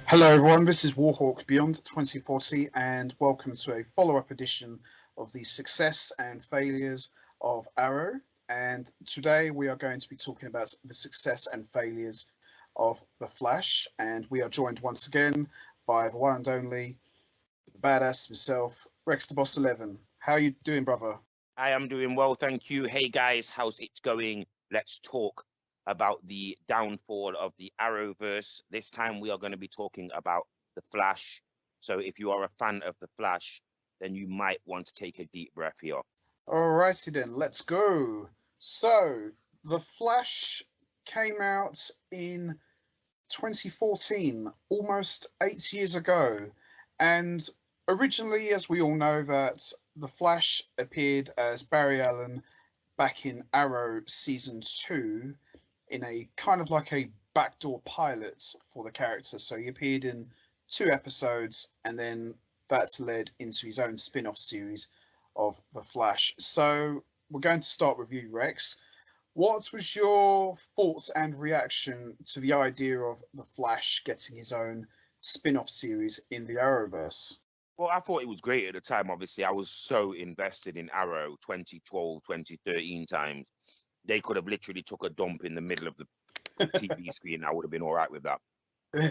Hello everyone, this is Warhawk Beyond 2040 and welcome to a follow-up edition of the success and failures of Arrow. And today we are going to be talking about the success and failures of The Flash, and we are joined once again by the one and only the badass himself, RexDaBoss11. How are you doing, brother? I am doing well, thank you. Hey guys, how's it going? Let's talk about the downfall of the Arrowverse. This time we are going to be talking about The Flash. So if you are a fan of The Flash, then you might want to take a deep breath here. Alrighty then, let's go. So, The Flash came out in 2014, almost 8 years ago. And originally, as we all know, that The Flash appeared as Barry Allen back in Arrow Season 2 in a kind of like a backdoor pilot for the character. So he appeared in 2 episodes and then that's led into his own spin-off series of The Flash. So we're going to start with you, Rex. What was your thoughts and reaction to the idea of The Flash getting his own spin-off series in the Arrowverse? Well, I thought it was great at the time. Obviously, I was so invested in Arrow 2012, 2013 times. They could have literally took a dump in the middle of the TV screen. I would have been all right with that.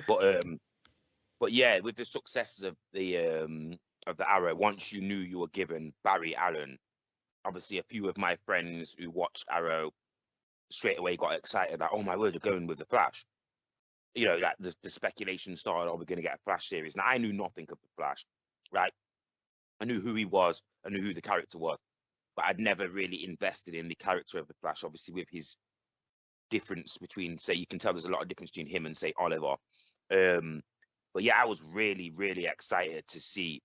But yeah, with the successes of the Arrow, once you knew you were given Barry Allen, obviously a few of my friends who watched Arrow straight away got excited that, oh my word, they're going with the Flash. You know, like the speculation started, oh, we're going to get a Flash series. Now I knew nothing of the Flash, right? I knew who he was, I knew who the character was, but I'd never really invested in the character of the Flash. Obviously, with his difference between, say, you can tell there's a lot of difference between him and say Oliver. But yeah, I was really, really excited to see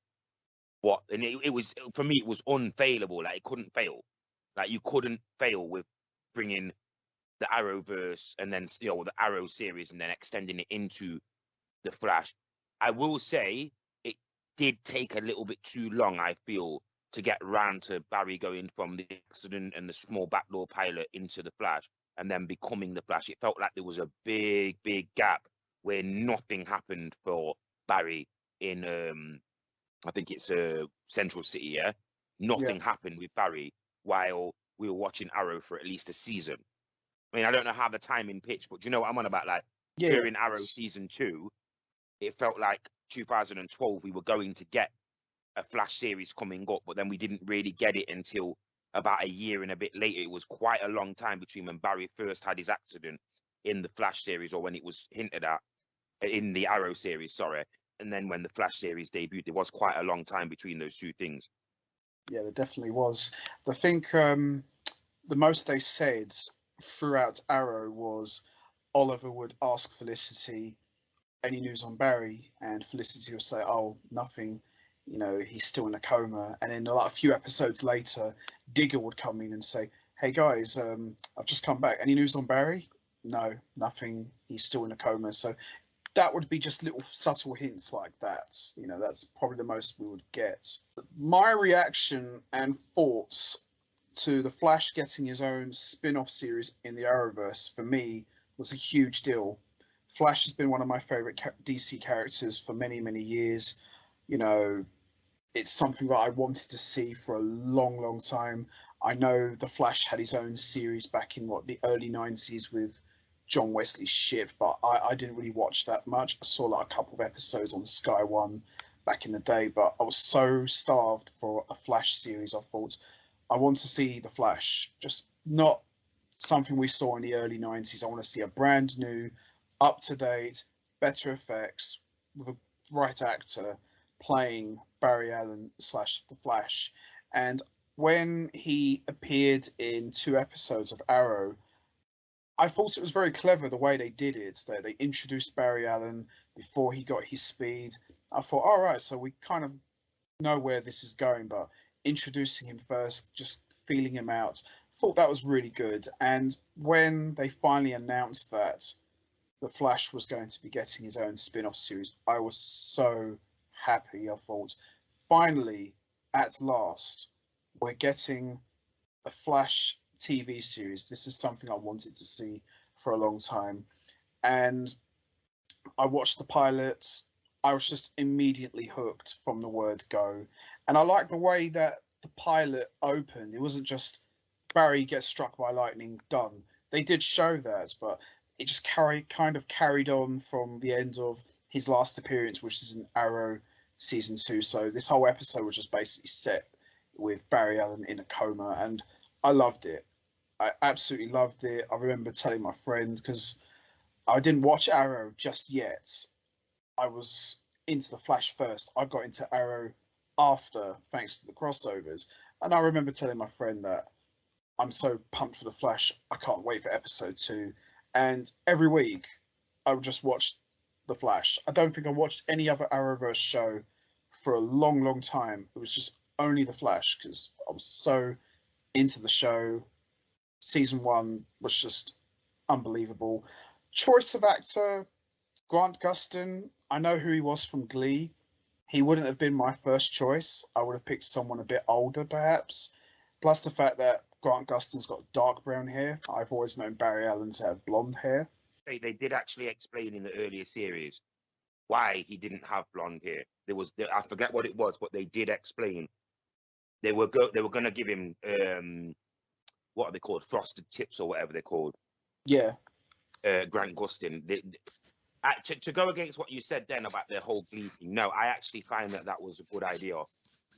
what, and it was, for me, it was unfailable. Like, it couldn't fail. Like, you couldn't fail with bringing the Arrowverse and then, you know, the Arrow series and then extending it into the Flash. I will say it did take a little bit too long, I feel, to get round to Barry going from the accident and the small backdoor pilot into the Flash and then becoming the Flash. It felt like there was a big, big gap where nothing happened for Barry in I think it's Central City, yeah? Nothing happened with Barry while we were watching Arrow for at least a season. I mean, I don't know how the timing pitched, but do you know what I'm on about? Like, during Arrow Season 2, it felt like 2012 we were going to get a Flash series coming up, but then we didn't really get it until about a year and a bit later. It was quite a long time between when Barry first had his accident in the Flash series, or when it was hinted at in the Arrow series, sorry, and then when the Flash series debuted. There was quite a long time between those two things. Yeah, there definitely was. I think the most they said throughout Arrow was Oliver would ask Felicity any news on Barry, and Felicity would say, "Oh, nothing. You know, he's still in a coma." And then like a few episodes later, Digger would come in and say, "Hey guys, I've just come back. Any news on Barry?" No, nothing. He's still in a coma. So that would be just little subtle hints like that. You know, that's probably the most we would get. My reaction and thoughts to the Flash getting his own spin-off series in the Arrowverse for me was a huge deal. Flash has been one of my favorite DC characters for many, many years. You know, it's something that I wanted to see for a long, long time. I know the Flash had his own series back in the early 90s with John Wesley's ship, but I didn't really watch that much. I saw like a couple of episodes on Sky One back in the day, but I was so starved for a Flash series. I thought I want to see the Flash, just not something we saw in the early 90s. I want to see a brand new, up to date, better effects with a right actor playing Barry Allen slash the Flash. And when he appeared in 2 episodes of Arrow, I thought it was very clever the way they did it. They introduced Barry Allen before he got his speed. I thought, all right, so we kind of know where this is going, but introducing him first, just feeling him out, thought that was really good. And when they finally announced that the Flash was going to be getting his own spin-off series, I was so happy. I thought, finally, at last, we're getting a Flash TV series. This is something I wanted to see for a long time. And I watched the pilots. I was just immediately hooked from the word go. And I like the way that the pilot opened. It wasn't just Barry gets struck by lightning, done. They did show that, but it just kind of carried on from the end of his last appearance, which is in Arrow season 2. So this whole episode was just basically set with Barry Allen in a coma, and I loved it. I absolutely loved it. I remember telling my friend, because I didn't watch Arrow just yet. I was into the Flash first. I got into Arrow after, thanks to the crossovers. And I remember telling my friend that I'm so pumped for the Flash. I can't wait for episode 2. And every week, I would just watch the Flash. I don't think I watched any other Arrowverse show for a long, long time. It was just only the Flash because I was so into the show. Season 1 was just unbelievable. Choice of actor, Grant Gustin. I know who he was from Glee. He wouldn't have been my first choice. I would have picked someone a bit older, perhaps. Plus the fact that Grant Gustin's got dark brown hair. I've always known Barry Allen to have blonde hair. They did actually explain in the earlier series why he didn't have blonde hair. I forget what it was, but they did explain. They were going to give him what are they called, frosted tips or whatever they're called. Yeah. Grant Gustin. To go against what you said then about the whole Glee thing, no, I actually find that was a good idea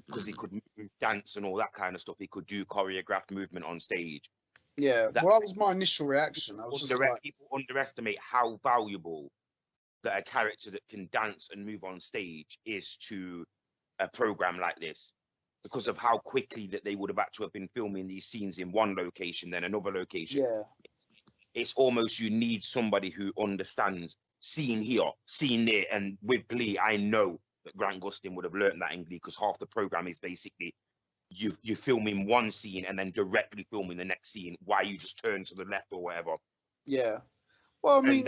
because he could dance and all that kind of stuff. He could do choreographed movement on stage. Yeah, well, that was my initial reaction. I was just like, people underestimate how valuable that a character that can dance and move on stage is to a program like this, because of how quickly that they would have actually been filming these scenes in one location, then another location. Yeah. It's almost you need somebody who understands scene here, scene there, and with Glee, I know that Grant Gustin would have learned that in Glee because half the program is basically you're filming one scene and then directly filming the next scene while you just turn to the left or whatever. Yeah. Well, I mean,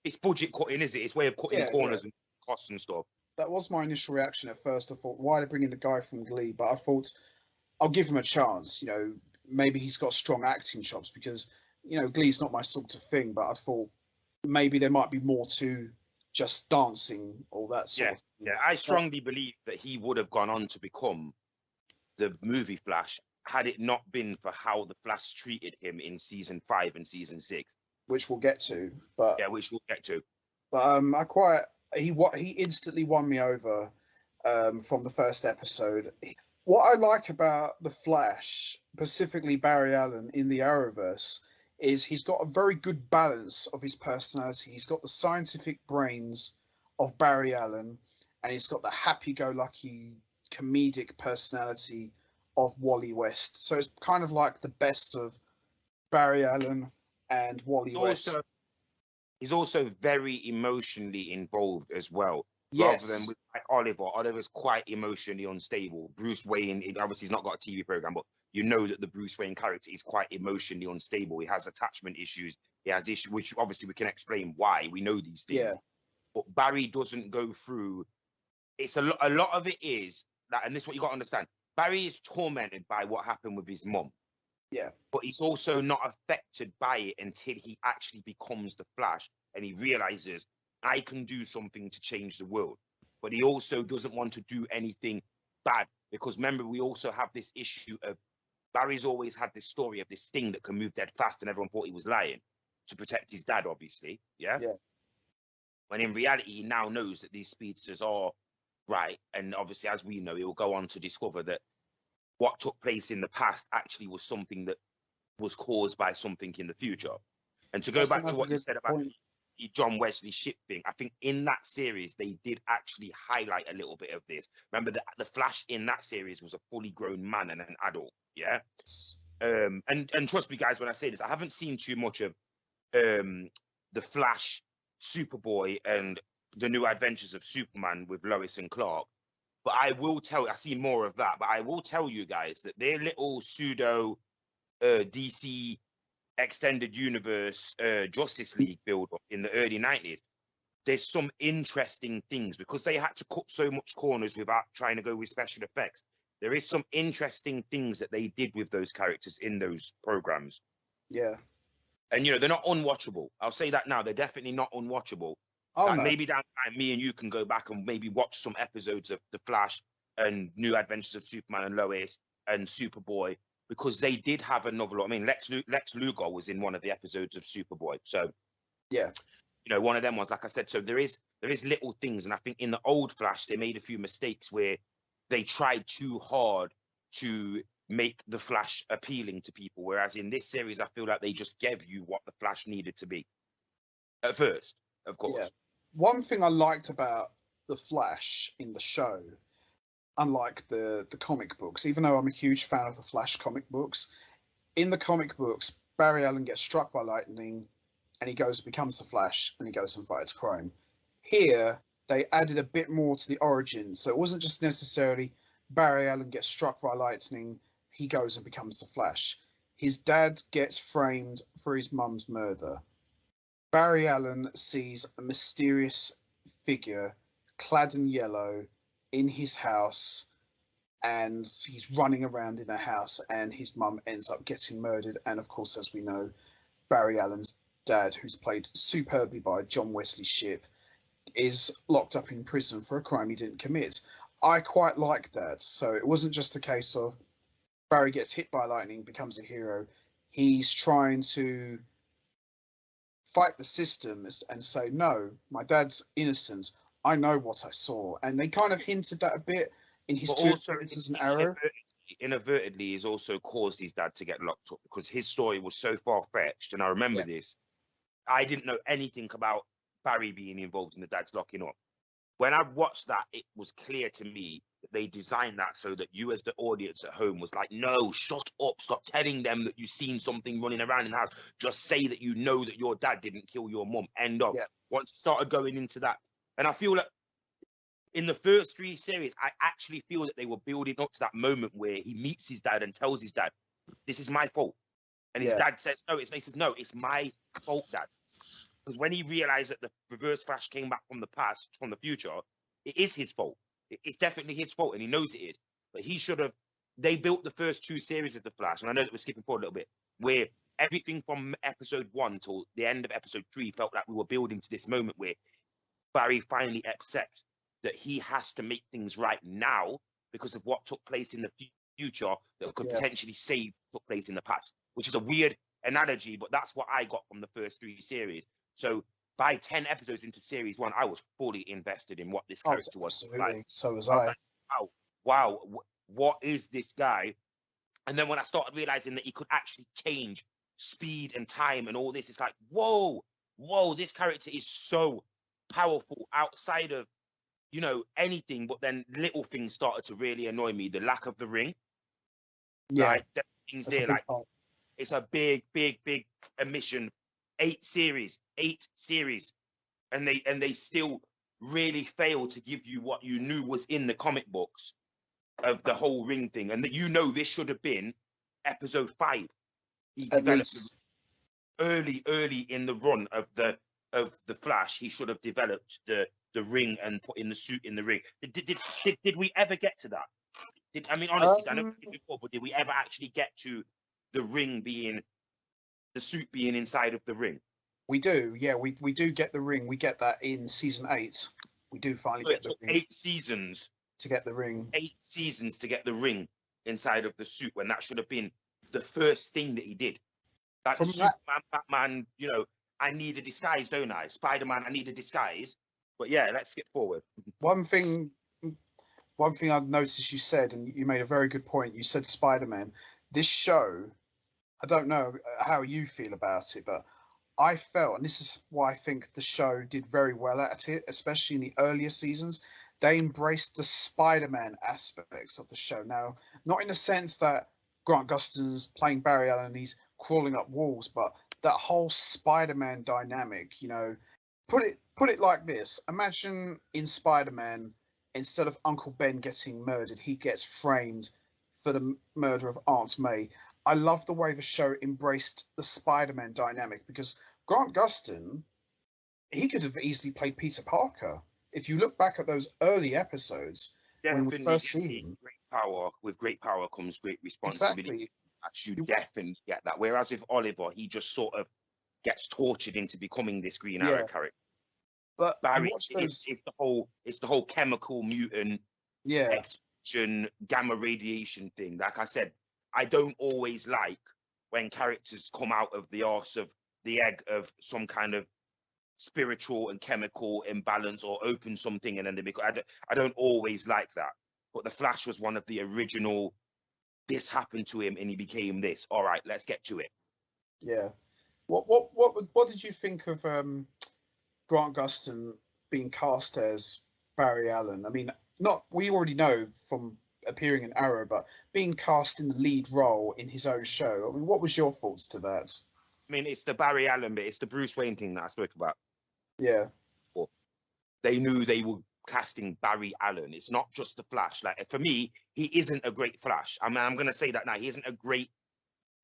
it's budget cutting, is it? It's way of cutting corners and costs and stuff. That was my initial reaction at first. I thought, why are they bringing the guy from Glee? But I thought, I'll give him a chance. You know, maybe he's got strong acting chops because, you know, Glee's not my sort of thing. But I thought maybe there might be more to just dancing or that sort of thing. Yeah, I strongly believe that he would have gone on to become the movie Flash had it not been for how the Flash treated him in season 5 and season 6, which we'll get to. But which we'll get to. But he instantly won me over from the first episode. What I like about the Flash, specifically Barry Allen in the Arrowverse, is he's got a very good balance of his personality. He's got the scientific brains of Barry Allen, and he's got the happy-go-lucky comedic personality of Wally West. So it's kind of like the best of Barry Allen and Wally West. He's also very emotionally involved as well. Yes. Rather than with Oliver. Oliver's quite emotionally unstable. Bruce Wayne, obviously he's not got a TV program, but you know that the Bruce Wayne character is quite emotionally unstable. He has attachment issues. He has issues, which obviously we can explain why. We know these things. Yeah. But Barry doesn't go through. It's a lot of it is that, and this is what you got to understand. Barry is tormented by what happened with his mum. Yeah. But he's also not affected by it until he actually becomes the Flash and he realizes I can do something to change the world. But he also doesn't want to do anything bad because remember, we also have this issue of Barry's always had this story of this thing that can move dead fast and everyone thought he was lying to protect his dad, obviously. Yeah. When in reality, he now knows that these speedsters are right. And obviously, as we know, he will go on to discover that what took place in the past actually was something that was caused by something in the future. And to go back to what you said about the John Wesley ship thing, I think in that series, they did actually highlight a little bit of this. Remember that the Flash in that series was a fully grown man and an adult. Yeah. And trust me, guys, when I say this, I haven't seen too much of the Flash, Superboy, and the New Adventures of Superman with Lois and Clark. But I will tell you, I see more of that, but I will tell you guys that their little pseudo DC extended universe Justice League build up in the early 90s, there's some interesting things because they had to cut so much corners without trying to go with special effects. There is some interesting things that they did with those characters in those programs. Yeah. And, you know, they're not unwatchable. I'll say that now. They're definitely not unwatchable. Oh Like no, maybe down the line, me and you can go back and maybe watch some episodes of The Flash and New Adventures of Superman and Lois and Superboy, because they did have a novel. I mean, Lex Luthor was in one of the episodes of Superboy. So, yeah, you know, one of them was, like I said, so there is little things. And I think in the old Flash, they made a few mistakes where they tried too hard to make the Flash appealing to people. Whereas in this series, I feel like they just gave you what the Flash needed to be at first, of yeah. course. One thing I liked about the Flash in the show, unlike the comic books, even though I'm a huge fan of the Flash comic books, in the comic books, Barry Allen gets struck by lightning and he goes and becomes the Flash and he goes and fights crime. Here, they added a bit more to the origin, so it wasn't just necessarily Barry Allen gets struck by lightning, he goes and becomes the Flash. His dad gets framed for his mum's murder. Barry Allen sees a mysterious figure clad in yellow in his house, and he's running around in the house, and his mum ends up getting murdered. And of course, as we know, Barry Allen's dad, who's played superbly by John Wesley Shipp, is locked up in prison for a crime he didn't commit. I quite like that. So it wasn't just a case of Barry gets hit by lightning, becomes a hero. He's trying to fight the systems and say, no, my dad's innocent. I know what I saw. And they kind of hinted that a bit in his But two also, appearances in Arrow. inadvertently, has also caused his dad to get locked up because his story was so far fetched. And I remember Yeah, this. I didn't know anything about Barry being involved in the dad's locking up. When I watched that, it was clear to me that they designed that so that you, as the audience at home, was like, no, shut up. Stop telling them that you've seen something running around in the house. Just say that you know that your dad didn't kill your mum. End of. yeah, Once it started going into that. And I feel like in the first three series, I actually feel that they were building up to that moment where he meets his dad and tells his dad, this is my fault. And his yeah. dad says, no, he says, no, it's my fault, dad. Because when he realized that the reverse Flash came back from the past, from the future, it is his fault. It's definitely his fault, and he knows it is. But he should have. They built the first two series of the Flash, and I know that we're skipping forward a little bit, where everything from episode 1 till the end of episode 3 felt like we were building to this moment where Barry finally accepts that he has to make things right now because of what took place in the future that could Yeah. potentially save what took place in the past, which is a weird analogy, but that's what I got from the first three series. So by 10 episodes into series 1, I was fully invested in what this Oh, character was. Like, absolutely. So was I was I. like, wow, what is this guy? And then when I started realizing that he could actually change speed and time and all this, it's like, whoa, this character is so powerful outside of, you know, anything. But then little things started to really annoy me. The lack of the ring, Yeah, like the things that's a there, big like part. it's a big omission. 8 series, and they still really fail to give you what you knew was in the comic books of the whole ring thing, and that, you know, this should have been episode 5. He At developed least. early in the run of the Flash. He should have developed the ring and put in the suit in the ring. Did we ever get to that? I mean, honestly, I know we did before, but did we ever actually get to the ring being the suit being inside of the ring? We do. Yeah, we do get the ring. We get that in season 8. We do finally So get it the took ring 8 seasons, to get the ring. 8 seasons to get the ring inside of the suit, when that should have been the first thing that he did. Like the From that, Superman, Batman, you know, I need a disguise, don't I? Spider-Man, I need a disguise. But yeah, let's skip forward. one thing one thing I've noticed you said, and you made a very good point. You said Spider-Man. This show, I don't know how you feel about it, but I felt, and this is why I think the show did very well at it, especially in the earlier seasons. They embraced the Spider-Man aspects of the show. Now, not in the sense that Grant Gustin's playing Barry Allen and he's crawling up walls, but that whole Spider-Man dynamic. Put it like this: imagine in Spider-Man, instead of Uncle Ben getting murdered, he gets framed for the murder of Aunt May. I love the way the show embraced the Spider-Man dynamic because Grant Gustin, he could have easily played Peter Parker. If you look back at those early episodes when we Definitely first get see the him, great power. With great power comes great responsibility. exactly, You definitely get that. Whereas with Oliver, he just sort of gets tortured into becoming this Green Arrow yeah, character. But you Barry, watch those, it's the whole chemical mutant yeah, explosion gamma radiation thing. Like I said, I don't always like when characters come out of the arse of the egg of some kind of spiritual and chemical imbalance or open something and then they become. I don't always like that. But the Flash was one of the original. This happened to him and he became this. All right, let's get to it. yeah. What did you think of Grant Gustin being cast as Barry Allen? I mean, not we already know from appearing in Arrow, but being cast in the lead role in his own show. I mean, what was your thoughts to that? I mean, it's the Barry Allen bit. It's the Bruce Wayne thing that I spoke about. Yeah, They knew they were casting Barry Allen. It's not just the Flash. Like for me, he isn't a great Flash. I mean, I'm gonna say that now. He isn't a great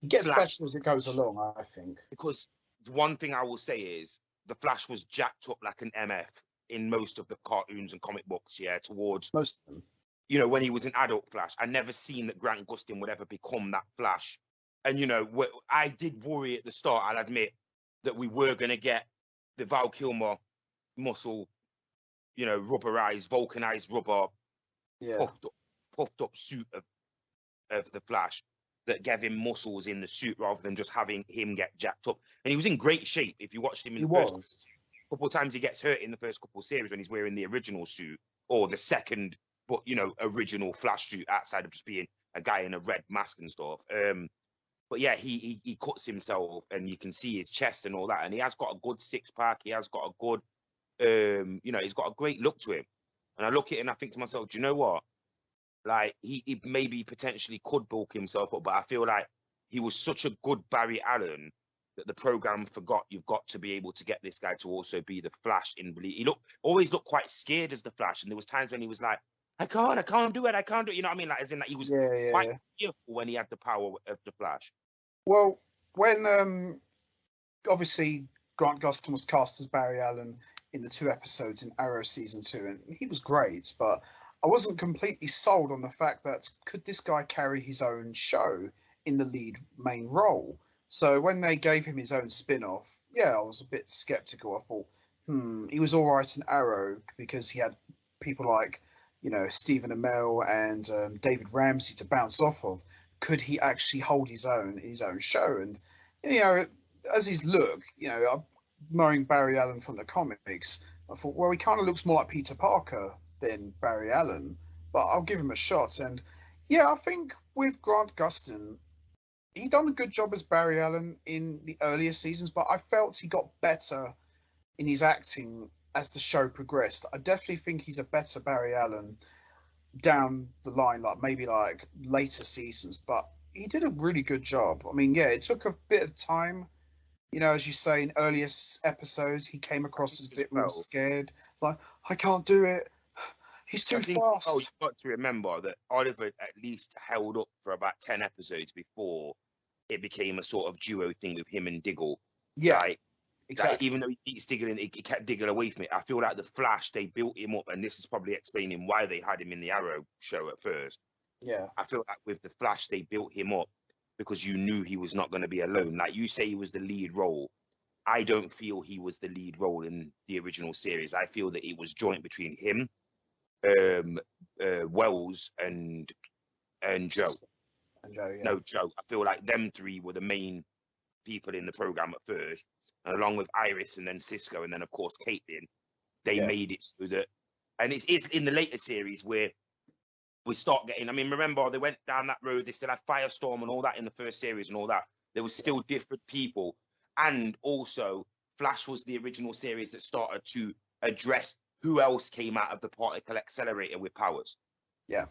he gets Flash better as it goes along, I think. because the one thing I will say is the Flash was jacked up like an MF in most of the cartoons and comic books. Yeah, towards Most of them. when he was an adult Flash. I never seen that Grant Gustin would ever become that Flash. And I did worry at the start. I'll admit that we were gonna get the Val Kilmer muscle, rubberized, vulcanized rubber, Yeah, puffed up suit of the Flash that gave him muscles in the suit rather than just having him get jacked up. And he was in great shape. If you watched him in he the first was. couple of times, he gets hurt in the first couple of series when he's wearing the original suit or the second, but original Flash suit outside of just being a guy in a red mask and stuff. But yeah, he cuts himself and you can see his chest and all that. And he has got a good six pack. He has got a good, he's got a great look to him. And I look at it and I think to myself, do you know what? Like he maybe potentially could bulk himself up, but I feel like he was such a good Barry Allen that the program forgot you've got to be able to get this guy to also be the Flash in. He always looked quite scared as the Flash, and there was times when he was like, I can't do it, I can't do it. You know what I mean? Like as in that he was quite Yeah. fearful when he had the power of the Flash. Well, when obviously Grant Gustin was cast as Barry Allen in the 2 episodes in Arrow season 2, and he was great, but I wasn't completely sold on the fact that could this guy carry his own show in the lead main role. So when they gave him his own spin-off, yeah, I was a bit skeptical. I thought, he was all right in Arrow because he had people like, Stephen Amell and David Ramsey to bounce off of. Could he actually hold his own in his own show? And as his look, knowing Barry Allen from the comics, I thought, well, he kind of looks more like Peter Parker than Barry Allen, but I'll give him a shot. And yeah, I think with Grant Gustin, he done a good job as Barry Allen in the earlier seasons, but I felt he got better in his acting as the show progressed. I definitely think he's a better Barry Allen down the line, like maybe like later seasons, but he did a really good job. I mean, yeah, it took a bit of time. As you say, in earlier episodes, he came across as a bit more Well, scared. Like, I can't do it. He's I too think you've fast. got to remember that Oliver at least held up for about 10 episodes before it became a sort of duo thing with him and Diggle. Yeah, Like, exactly. even though he keeps digging, he kept digging away from it. I feel like the Flash, they built him up, and this is probably explaining why they had him in the Arrow show at first. Yeah, I feel like with the Flash, they built him up because you knew he was not going to be alone. Like you say, he was the lead role. I don't feel he was the lead role in the original series. I feel that it was joint between him, Wells, and Joe. Cisco and Joe. Yeah, No, Joe. I feel like them three were the main people in the program at first, and along with Iris and then Cisco and then of course Caitlyn, they yeah, made it so that, and it's in the later series where we start getting. I mean, remember they went down that road. They still had Firestorm and all that in the first series and all that. There was still different people, and also Flash was the original series that started to address who else came out of the particle accelerator with powers. yeah.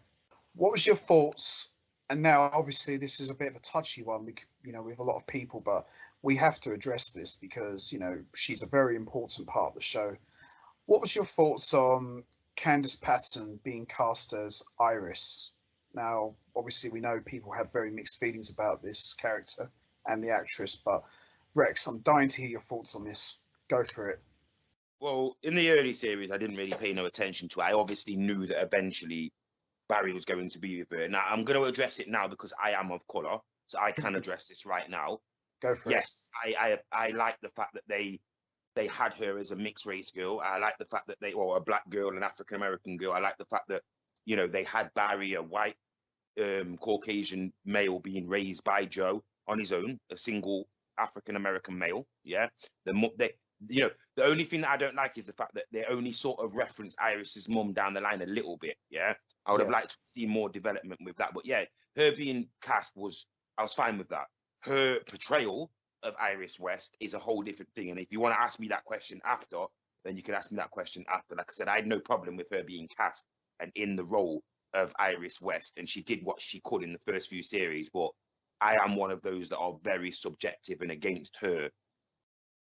What was your thoughts? And now, obviously, this is a bit of a touchy one, with a lot of people, but we have to address this because she's a very important part of the show. What was your thoughts on Candace Patton being cast as Iris? Now, obviously, we know people have very mixed feelings about this character and the actress, but Rex, I'm dying to hear your thoughts on this. Go for it. Well, in the early series, I didn't really pay no attention to it. I obviously knew that eventually Barry was going to be with her. Now, I'm going to address it now because I am of colour, so I can address this right now. Go for it. Yes, I like the fact that they they had her as a mixed race girl. I like the fact that or a black girl, an African American girl. I like the fact that, you know, they had Barry, a white Caucasian male, being raised by Joe on his own, a single African American male. Yeah, you know, the only thing that I don't like is the fact that they only sort of reference Iris's mum down the line a little bit. Yeah, I would have liked to see more development with that. But yeah, her being cast I was fine with that. Her portrayal of Iris West is a whole different thing. And if you want to ask me that question after, then you can ask me that question after. Like I said, I had no problem with her being cast and in the role of Iris West, and she did what she could in the first few series. But I am one of those that are very subjective and against her,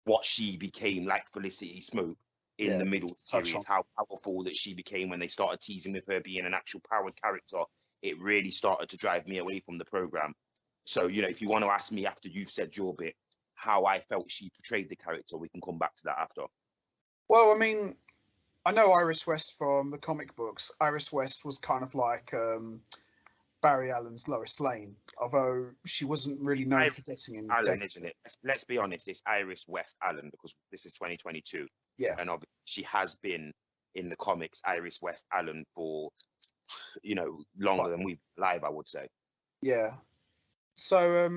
what she became, like Felicity Smoke in the middle series, how powerful that she became when they started teasing with her being an actual powered character. It really started to drive me away from the program. So, you know, if you want to ask me after you've said your bit, how I felt she portrayed the character, we can come back to that after. Well, I mean, I know Iris West from the comic books. Iris West was kind of like Barry Allen's Lois Lane, although she wasn't really known for getting in. Allen, isn't it? Let's be honest, it's Iris West Allen, because this is 2022. Yeah. And obviously she has been in the comics Iris West Allen for, you know, longer than we've live, I would say. Yeah. So,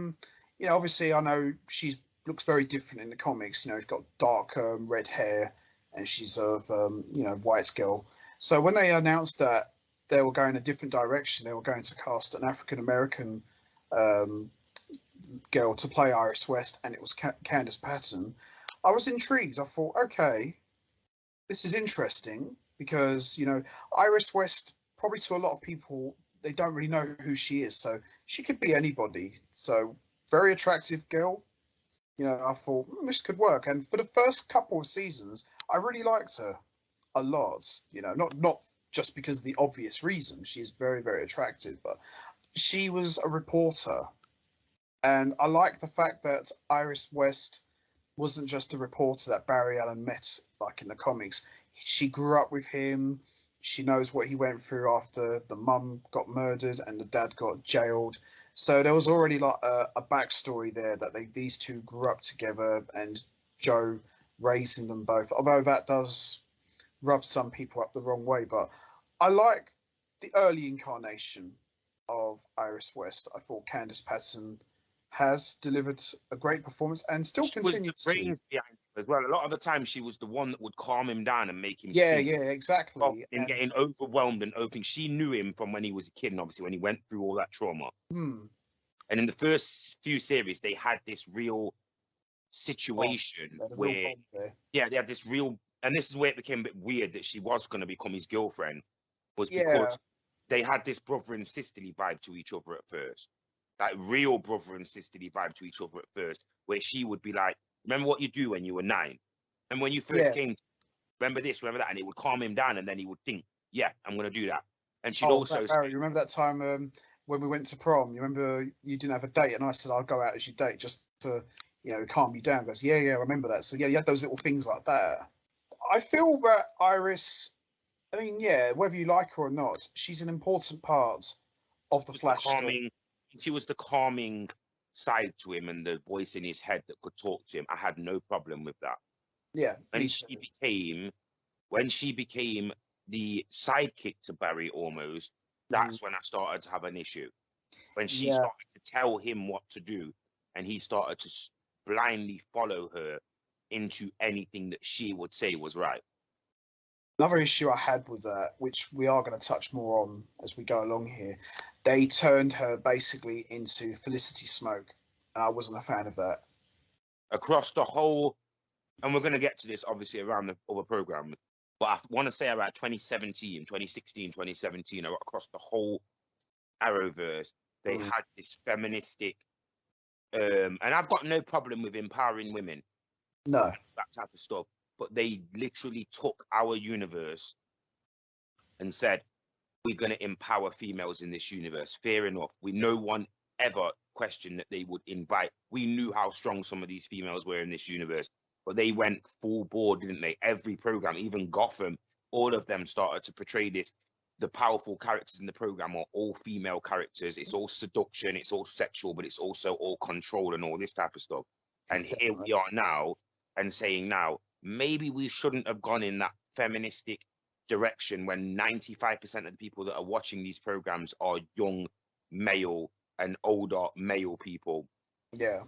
you know, obviously I know she looks very different in the comics. You know, she's got dark red hair, and she's of, you know, white girl. So when they announced that they were going a different direction, they were going to cast an African American girl to play Iris West, and it was Candace Patton, I was intrigued. I thought, okay, this is interesting, because, you know, Iris West, probably to a lot of people, they don't really know who she is, so she could be anybody. So very attractive girl. You know, I thought this could work, and for the first couple of seasons, I really liked her a lot. You know, not just because of the obvious reason. She's very, very attractive, but she was a reporter, and I like the fact that Iris West wasn't just a reporter that Barry Allen met, like in the comics. She grew up with him. She knows what he went through after the mum got murdered and the dad got jailed. So there was already like a backstory there, that these two grew up together, and Joe raising them both. Although that does rub some people up the wrong way, but I like the early incarnation of Iris West. I thought Candace Patton has delivered a great performance and still continues to. Behind as well. A lot of the time, she was the one that would calm him down and make him. Yeah, exactly. And getting overwhelmed and open. She knew him from when he was a kid, and obviously when he went through all that trauma. And in the first few series, they had this real situation where, they had this real, and this is where it became a bit weird that she was going to become his girlfriend, was because they had this brother and sisterly vibe to each other at first. Like real brother and sisterly vibe to each other at first, where she would be like, remember what you do when you were 9? And when you first came, remember this, remember that? And it would calm him down, and then he would think, yeah, I'm going to do that. And she'd also say, you remember that time when we went to prom? You remember you didn't have a date, and I said, I'll go out as your date just to, you know, calm you down. He goes, yeah, I remember that. So yeah, you had those little things like that. I feel that Iris, I mean, yeah, whether you like her or not, she's an important part of the Flash story. She was the calming side to him, and the voice in his head that could talk to him. I had no problem with that. Yeah. When she became the sidekick to Barry almost, that's when I started to have an issue. When she started to tell him what to do, and he started to blindly follow her into anything that she would say was right. Another issue I had with that, which we are going to touch more on as we go along here, they turned her basically into Felicity Smoke, and I wasn't a fan of that. Across the whole, and we're going to get to this obviously around the other program, but I want to say around 2016, 2017, across the whole Arrowverse, they had this feministic, and I've got no problem with empowering women. No. That type of stuff. But they literally took our universe and said, we're going to empower females in this universe. Fair enough. No one ever questioned that they would invite. We knew how strong some of these females were in this universe, but they went full board, didn't they? Every program, even Gotham, all of them started to portray this. The powerful characters in the program are all female characters. It's all seduction. It's all sexual, but it's also all control and all this type of stuff. And here we are now and saying now, maybe we shouldn't have gone in that feministic direction when 95% of the people that are watching these programs are young male and older male people Yeah.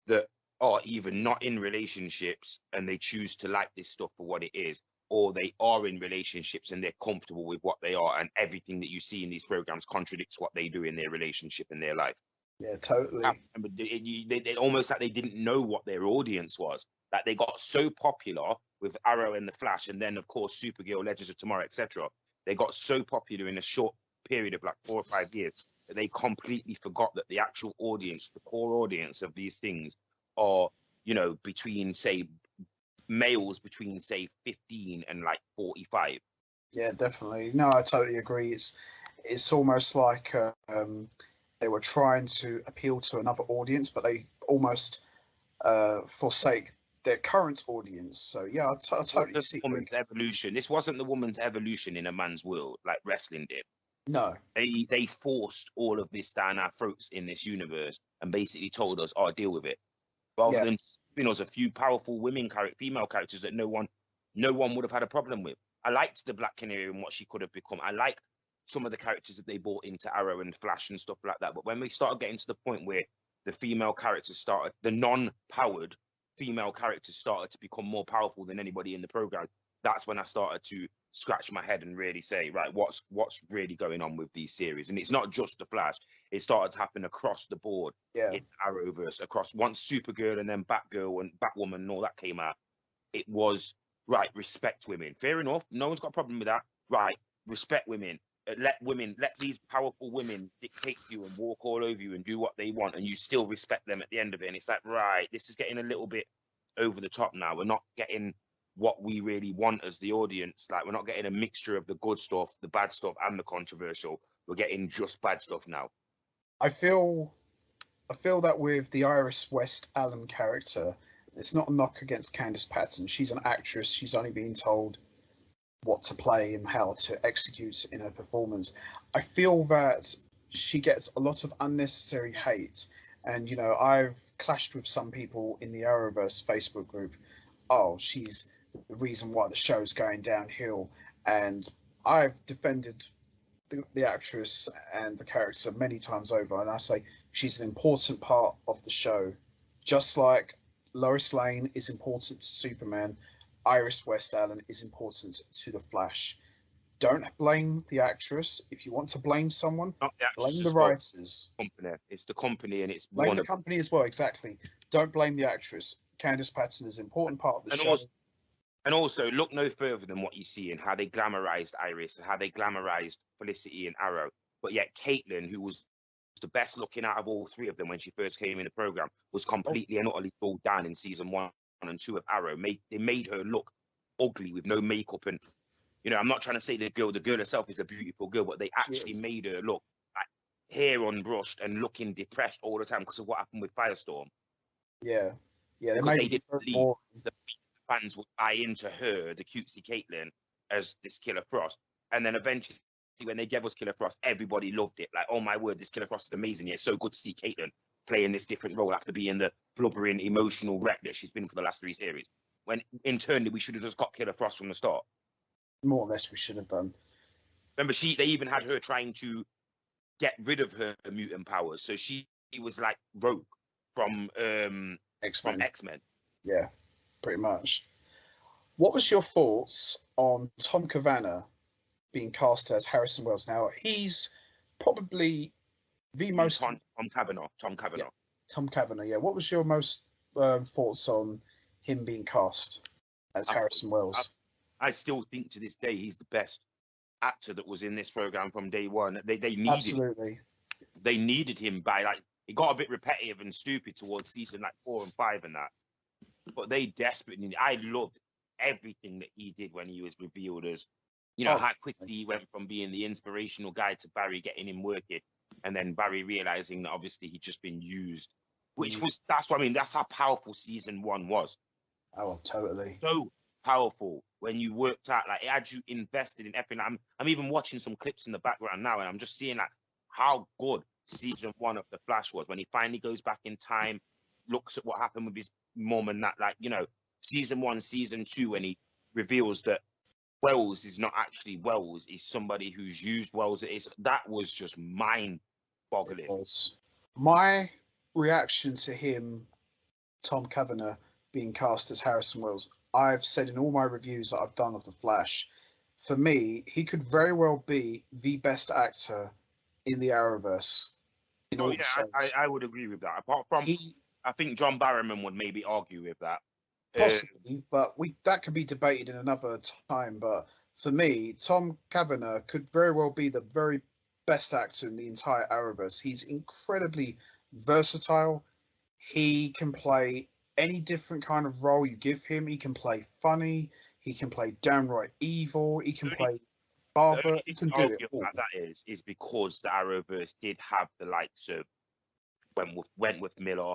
that are either not in relationships and they choose to like this stuff for what it is, or they are in relationships and they're comfortable with what they are, and everything that you see in these programs contradicts what they do in their relationship and their life. Yeah, totally. They almost like they didn't know what their audience was. Like they got so popular with Arrow and the Flash, and then of course Supergirl, Legends of Tomorrow, etc. They got so popular in a short period of like 4 or 5 years that they completely forgot that the actual audience, the core audience of these things, are, you know, between say males between say 15 and like 45. Yeah, definitely. No, I totally agree. It's almost like they were trying to appeal to another audience, but they almost forsake their current audience. So yeah, I totally see. Woman's evolution. This wasn't the woman's evolution in a man's world like wrestling did. No. They forced all of this down our throats in this universe and basically told us, "Oh, deal with it," rather than giving us a few powerful female characters that no one would have had a problem with. I liked the Black Canary and what she could have become. I like some of the characters that they brought into Arrow and Flash and stuff like that. But when we started getting to the point where the female characters started, the non-powered female characters started to become more powerful than anybody in the program, that's when I started to scratch my head and really say, right, what's really going on with these series? And it's not just the Flash. It started to happen across the board in Arrowverse, across once Supergirl and then Batgirl and Batwoman and all that came out. It was, right, respect women. Fair enough. No one's got a problem with that. Right, respect women. Let these powerful women dictate you and walk all over you and do what they want, and you still respect them at the end of it. And it's like, right, this is getting a little bit over the top now. We're not getting what we really want as the audience. Like, we're not getting a mixture of the good stuff, the bad stuff, and the controversial. We're getting just bad stuff now. I feel that with the Iris West Allen character, it's not a knock against Candace Patton. She's an actress. She's only being told what to play and how to execute in her performance. I feel that she gets a lot of unnecessary hate. And, you know, I've clashed with some people in the Arrowverse Facebook group. Oh, she's the reason why the show's going downhill. And I've defended the actress and the character many times over. And I say she's an important part of the show. Just like Lois Lane is important to Superman, Iris West Allen is important to the Flash. Don't blame the actress. If you want to blame someone, blame the writers. Company. It's the company, and it's blame the company as well. Exactly. Don't blame the actress. Candace Patton is an important part of the show. And also, look no further than what you see in how they glamorized Iris and how they glamorized Felicity and Arrow. But yet, Caitlyn, who was the best looking out of all three of them when she first came in the program, was completely and utterly pulled down in season 1 and 2 of Arrow. They made her look ugly with no makeup. And, you know, I'm not trying to say the girl herself is a beautiful girl, but they actually made her look like hair unbrushed and looking depressed all the time because of what happened with Firestorm. Yeah. Because they didn't believe the fans would buy into her, the cutesy Caitlyn, as this Killer Frost. And then eventually, when they gave us Killer Frost, everybody loved it. Like, oh my word, this Killer Frost is amazing. It's so good to see Caitlyn playing this different role after being the blubbering, emotional wreck that she's been for the last 3 series. When internally, we should have just got Killer Frost from the start. More or less, we should have done. Remember, they even had her trying to get rid of her mutant powers. So she was like Rogue from X-Men. Yeah, pretty much. What was your thoughts on Tom Cavanagh being cast as Harrison Wells? Now, he's probably the most... Tom Cavanagh. Yeah, Tom Cavanagh, yeah. What was your most thoughts on him being cast as Harrison Wells? I still think to this day he's the best actor that was in this program from day one. They needed him by, like, it got a bit repetitive and stupid towards season like 4 and 5 and that. But they desperately needed. I loved everything that he did when he was revealed as, you know, how quickly he went from being the inspirational guy to Barry getting him working, and then Barry realizing that obviously he'd just been used, that's what I mean. That's how powerful season 1 was. Oh, totally. So powerful when you worked out, like, it had you invested in everything. I'm even watching some clips in the background now, and I'm just seeing like how good season 1 of The Flash was when he finally goes back in time, looks at what happened with his mom and that, like, you know, season 1, season 2, when he reveals that Wells is not actually Wells, he's somebody who's used Wells. That was just mind-boggling. It was. My reaction to him, Tom Cavanagh, being cast as Harrison Wells, I've said in all my reviews that I've done of The Flash, for me, he could very well be the best actor in the Arrowverse in Oh all the yeah, I, shows. I would agree with that. Apart from, He I think John Barrowman would maybe argue with that. Possibly, but we that could be debated in another time. But for me, Tom Cavanagh could very well be the very best actor in the entire Arrowverse. He's incredibly versatile. He can play any different kind of role you give him. He can play funny. He can play downright evil. He can The only, play the father. only He thing can to do it argue all. about that is because the Arrowverse did have the likes of Wentworth Miller.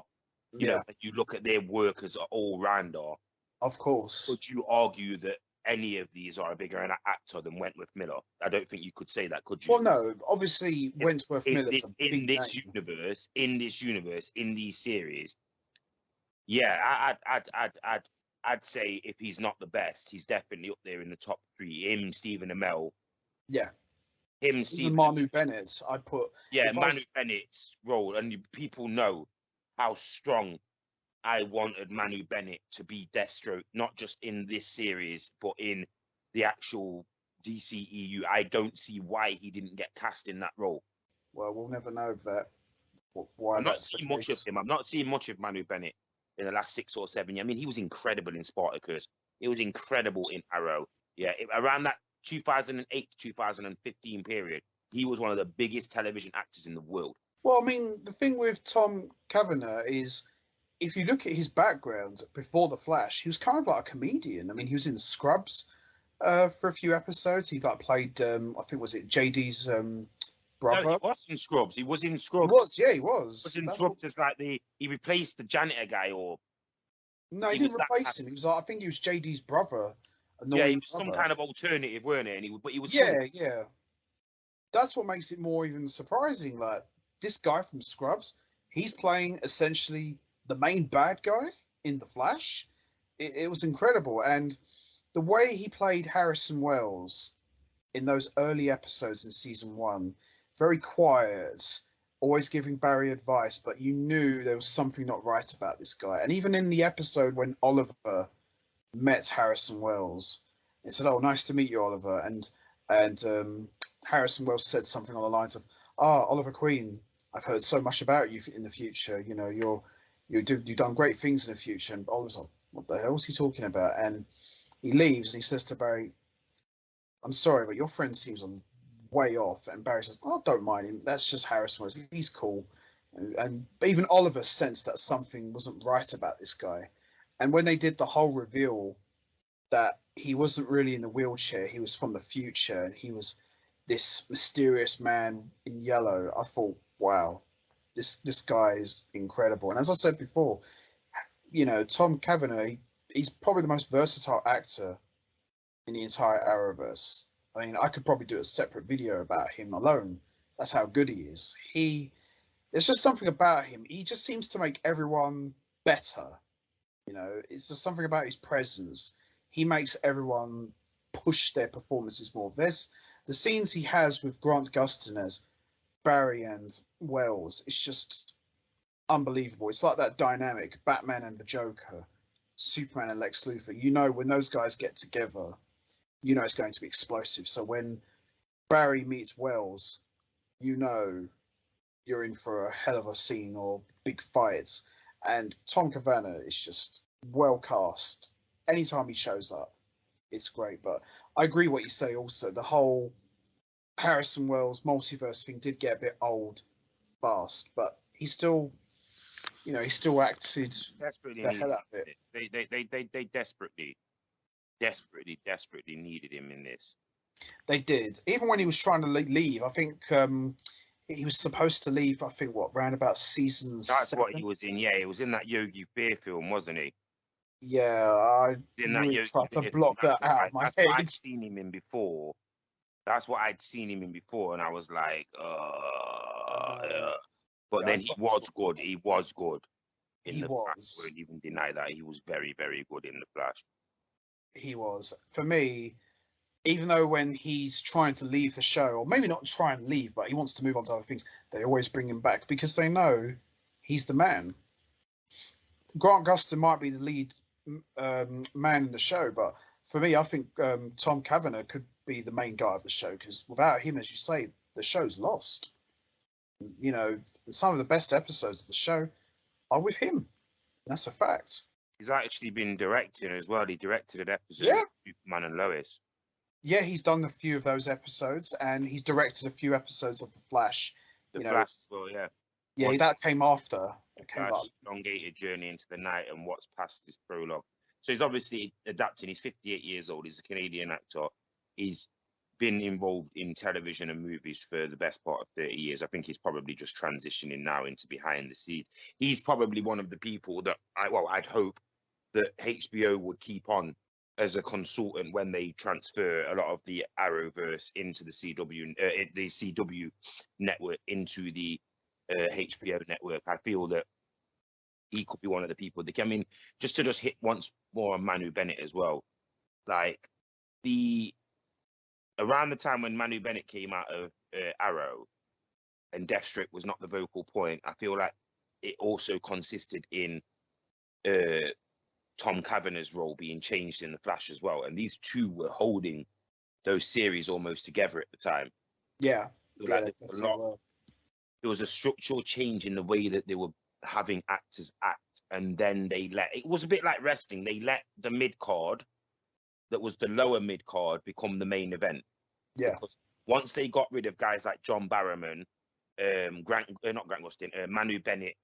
You know, Yeah, if you look at their work as an all-rounder, of course. could you argue that any of these are a bigger an actor than Wentworth Miller? I don't think you could say that, could you? Well, no, obviously Wentworth In Miller's this a in big this name. universe, in these series, yeah, I'd say if he's not the best, he's definitely up there in the top 3. Him, Stephen Amell, Yeah, him, even Stephen, Manu Bennett. I'd put yeah, if I Manu was Bennett's role, and people know how strong I wanted Manu Bennett to be Deathstroke, not just in this series, but in the actual DCEU. I don't see why he didn't get cast in that role. well, we'll never know that why I'm not that's the seeing much of case. him. I'm not seeing much of Manu Bennett in the last 6 or 7 years. I mean, he was incredible in Spartacus. He was incredible in Arrow. Yeah, around that 2008 to 2015 period, he was one of the biggest television actors in the world. Well, I mean, the thing with Tom Cavanagh is, if you look at his background before The Flash, he was kind of like a comedian. I mean, he was in Scrubs for a few episodes. He like played, I think was it JD's No, he brother. was in Scrubs. He was in He Scrubs. was, yeah, he Was was. in That's what. Scrubs as like he replaced the janitor guy, or No, he he didn't was that replace him. He was, like, I think he was JD's brother, yeah, he annoying was some brother. kind of alternative, weren't he? But he was funny. Yeah, yeah. That's what makes it more even surprising. Like this guy from Scrubs, he's playing essentially the main bad guy in The Flash. It was incredible, and the way he played Harrison Wells in those early episodes in season 1, very quiet, always giving Barry advice, but you knew there was something not right about this guy. And even in the episode when Oliver met Harrison Wells and said, "Oh, nice to meet you, Oliver," and Harrison Wells said something on the lines of, "Ah, Oliver Queen, I've heard so much about you in the future. You know, you've done great things in the future." And Oliver's like, "What the hell is he talking about?" And he leaves and he says to Barry, "I'm sorry, but your friend seems way off." And Barry says, "Oh, don't mind him. That's just Harrison Wells. He's cool." And even Oliver sensed that something wasn't right about this guy. And when they did the whole reveal that he wasn't really in the wheelchair, he was from the future, and he was this mysterious man in yellow, I thought, wow, this guy is incredible. And as I said before, Tom Cavanagh, he's probably the most versatile actor in the entire Arrowverse. I mean, I could probably do a separate video about him alone. That's how good he is. There's just something about him. He just seems to make everyone better. It's just something about his presence. He makes everyone push their performances more. There's the scenes he has with Grant Gustin as Barry and Wells. It's just unbelievable. It's like that dynamic, Batman and the Joker, Superman and Lex Luthor. When those guys get together, it's going to be explosive. So when Barry meets Wells, you know you're in for a hell of a scene or big fights. And Tom Cavanagh is just well cast. Anytime he shows up, it's great. But I agree what you say also. The whole Harrison Wells multiverse thing did get a bit old fast, but he still acted Desperately the hell needed out of it. it. They desperately needed him in this. They did. Even when he was trying to leave, I think he was supposed to leave, I think, round about season That's what 7? he was in. Yeah, he was in that Yogi Bear film, wasn't he? Yeah, I In that really Yogi tried to Bear film. block that out of my That's what head. I'd seen him in before. That's what I'd seen him in before, and I was like, Uh, But yeah, I then he tried to was block good. that. He was good. in He the Flash. I was. won't even deny that he was very, very good in the Flash. He was. For me, even though when he's trying to leave the show, or maybe not try and leave, but he wants to move on to other things, they always bring him back because they know he's the man. Grant Gustin might be the lead man in the show, but for me, I think Tom Cavanagh could be the main guy of the show because without him, as you say, the show's lost. You know, some of the best episodes of the show are with him. That's a fact. He's actually been directing as well. He directed an episode Yeah. of Superman and Lois. Yeah, he's done a few of those episodes, and he's directed a few episodes of The Flash. The You know, Flash as well, yeah. yeah, that came after. It came Flash, up. elongated journey into the night and what's past his prologue. So he's obviously adapting. He's 58 years old. He's a Canadian actor. He's been involved in television and movies for the best part of 30 years. I think he's probably just transitioning now into behind the scenes. He's probably one of the people that I'd hope that HBO would keep on as a consultant when they transfer a lot of the Arrowverse into the CW network into the HBO network. I feel that he could be one of the people that, I mean, just to hit once more on Manu Bennett as well. Like around the time when Manu Bennett came out of Arrow and Deathstroke was not the vocal point, I feel like it also consisted in Tom Cavanagh's role being changed in the Flash as well. And these two were holding those series almost together at the time. Yeah. Like there was a structural change in the way that they were having actors act, and then it was a bit like wrestling. They let the mid card, that was the lower mid card, become the main event. Yeah. Because once they got rid of guys like John Barrowman, Manu Bennett,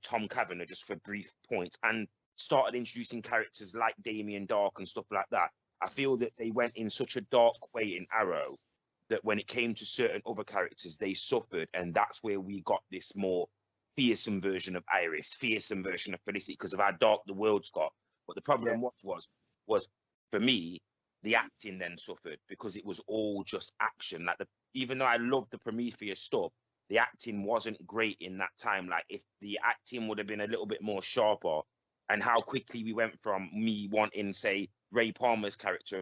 Tom Cavanagh, just for brief points, and started introducing characters like Damien Dark and stuff like that, I feel that they went in such a dark way in Arrow that when it came to certain other characters, they suffered, and that's where we got this more fearsome version of Iris, fearsome version of Felicity, because of how dark the world's got. But the problem was for me, the acting then suffered because it was all just action. Like even though I loved the Prometheus stuff, the acting wasn't great in that time. Like if the acting would have been a little bit more sharper, and how quickly we went from me wanting, say, Ray Palmer's character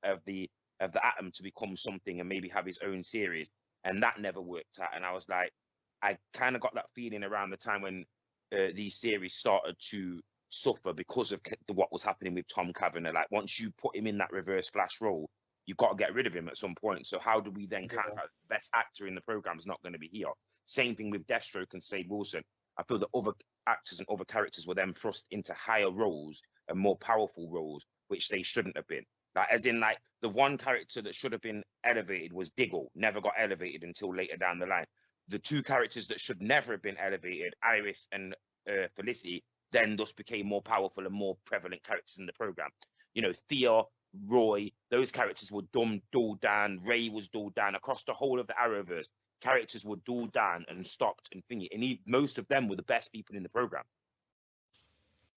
of the Atom to become something and maybe have his own series, and that never worked out. And I was like, I kind of got that feeling around the time when these series started to suffer because of what was happening with Tom Cavanagh. Like once you put him in that Reverse Flash role, you've got to get rid of him at some point. So how do we then count that the best actor in the program is not going to be here? Same thing with Deathstroke and Slade Wilson. I feel that other actors and other characters were then thrust into higher roles and more powerful roles, which they shouldn't have been. Like, as in, like, the one character that should have been elevated was Diggle, never got elevated until later down the line. The two characters that should never have been elevated, Iris and Felicity, then thus became more powerful and more prevalent characters in the program. You know, Thea, Roy, those characters were dulled down. Ray was dulled down across the whole of the Arrowverse. Characters were dulled down and stopped and thingy. And most of them were the best people in the program.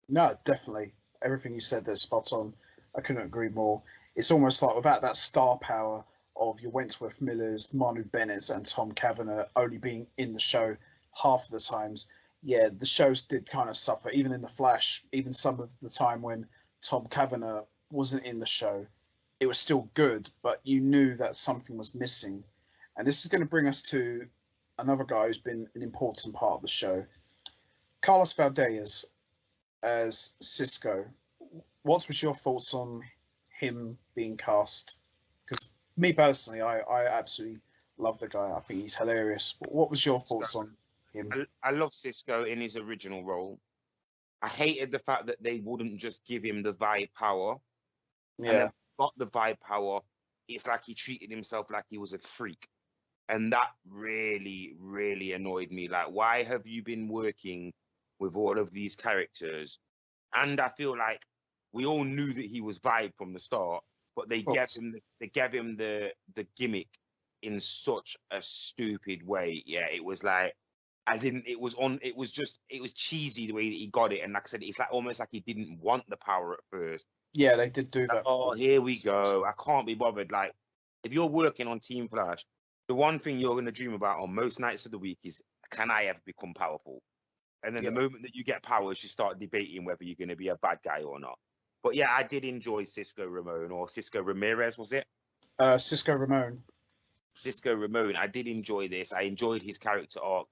No, definitely. Everything you said there's spot on. I couldn't agree more. It's almost like without that star power of your Wentworth Millers, Manu Bennett, and Tom Cavanagh only being in the show half of the times, yeah, the shows did kind of suffer. Even in The Flash, even some of the time when Tom Cavanagh wasn't in the show, it was still good, but you knew that something was missing. And this is going to bring us to another guy who's been an important part of the show, Carlos Valdez as Cisco. What was your thoughts on him being cast? Because me personally, I absolutely love the guy. I think he's hilarious. But what was your thoughts on him? I love Cisco in his original role. I hated the fact that they wouldn't just give him the vibe power. Yeah. And then got the vibe power. It's like he treated himself like he was a freak. And that really, really annoyed me. Like, why have you been working with all of these characters? And I feel like we all knew that he was vibe from the start, but they gave him the gimmick in such a stupid way. Yeah, it was like it was cheesy the way that he got it. And like I said, it's like almost like he didn't want the power at first. Yeah, they did do Like, that. oh, here we go. I can't be bothered. Like, if you're working on Team Flash, the one thing you're going to dream about on most nights of the week is, can I ever become powerful? And then Yeah. the moment that you get powers, you start debating whether you're going to be a bad guy or not. But yeah, I did enjoy Cisco Ramon, or Cisco Ramirez, was it? Cisco Ramon. Cisco Ramon. I did enjoy this. I enjoyed his character arc,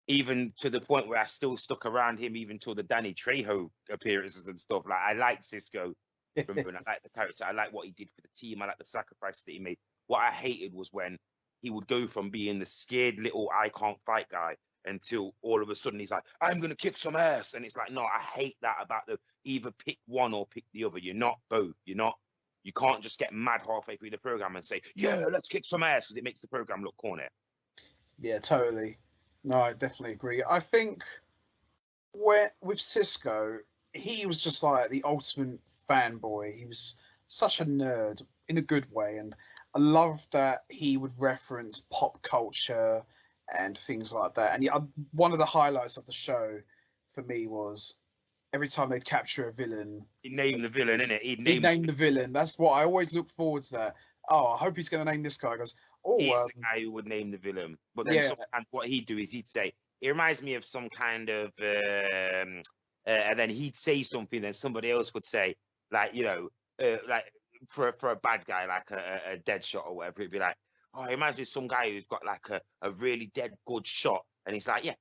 even to the point where I still stuck around him even till the Danny Trejo appearances and stuff. Like, I like Cisco Ramon. I like the character. I like what he did for the team. I like the sacrifice that he made. What I hated was when he would go from being the scared little I can't fight guy until all of a sudden he's like, I'm going to kick some ass. And it's like, no, I hate that about the either pick one or pick the other. You're not both. You can't just get mad halfway through the program and say, yeah, let's kick some ass, because it makes the program look corny. Yeah, totally. No, I definitely agree. I think with Cisco, he was just like the ultimate fanboy. He was such a nerd in a good way, and I love that he would reference pop culture and things like that. And one of the highlights of the show for me was every time they'd capture a villain, He named the villain, innit? he'd name the villain. That's what I always look forward to. That. Oh, I hope he's going to name this guy. He goes, He's the guy who would name the villain. But then yeah, sometimes what he'd do is he'd say, it reminds me of some kind of, and then he'd say something, then somebody else would say, like, like for a bad guy, like a dead shot or whatever, it'd be like, oh, it reminds me of some guy who's got like a really dead good shot. And he's like, yeah.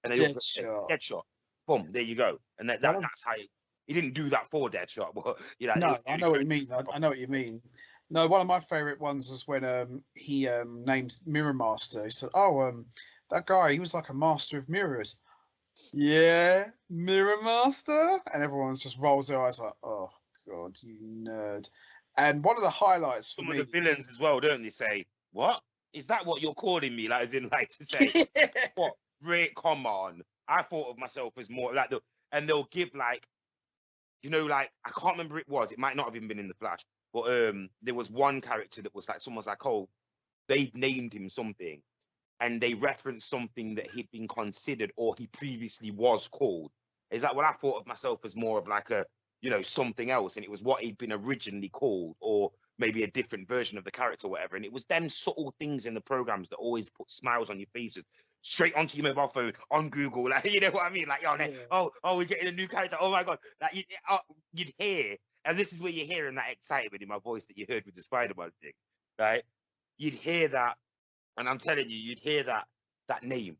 And then dead say, shot. dead shot. Boom, there you go. And that's how he didn't do that for dead shot. But, No, I know what you mean. I know what you mean. No, one of my favorite ones is when he named Mirror Master. He said, "Oh, that guy, he was like a master of mirrors." Yeah, Mirror Master, and everyone just rolls their eyes like, "Oh God, you nerd!" And one of the highlights for Some of me, the villains as well, don't they? Say, what? Is that what you're calling me? Like, as in, like, to say, what? Rick, come on. I thought of myself as more like and they'll give like, like, I can't remember it was. It might not have even been in the Flash, but there was one character that was like, someone's like, oh, they named him something, and they referenced something that he'd been considered or he previously was called. Is that what I thought of myself as more of like a, something else, and it was what he'd been originally called, or maybe a different version of the character or whatever. And it was them subtle things in the programs that always put smiles on your faces, straight onto your mobile phone, on Google, like, you know what I mean? Like, oh, we're getting a new character. Oh my God. Like, you'd hear, and this is where you're hearing that excitement in my voice that you heard with the Spider-Man thing, right? You'd hear that, and I'm telling you, you'd hear that name,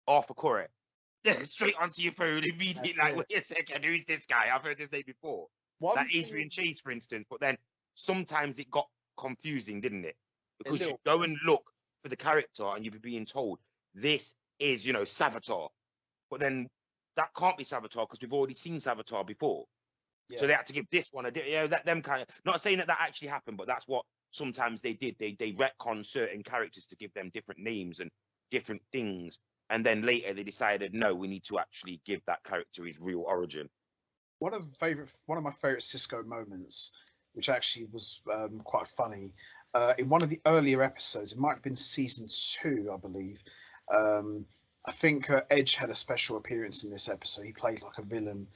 Arthur Curry. Yeah, straight onto your phone immediately. Like, wait a second, who's this guy? I've heard this name before. Like Adrian Chase, for instance. But then sometimes it got confusing, didn't it? Because you go and look for the character and you'd be being told this is, Savitar. But then that can't be Savitar because we've already seen Savitar before. Yeah. So they had to give this one them kind of, not saying that actually happened, but that's what sometimes they did. They retcon certain characters to give them different names and different things. And then later they decided, no, we need to actually give that character his real origin. One of my favorite Cisco moments, which actually was quite funny, in one of the earlier episodes, it might have been season 2, I believe. I think Edge had a special appearance in this episode. He played like a villain,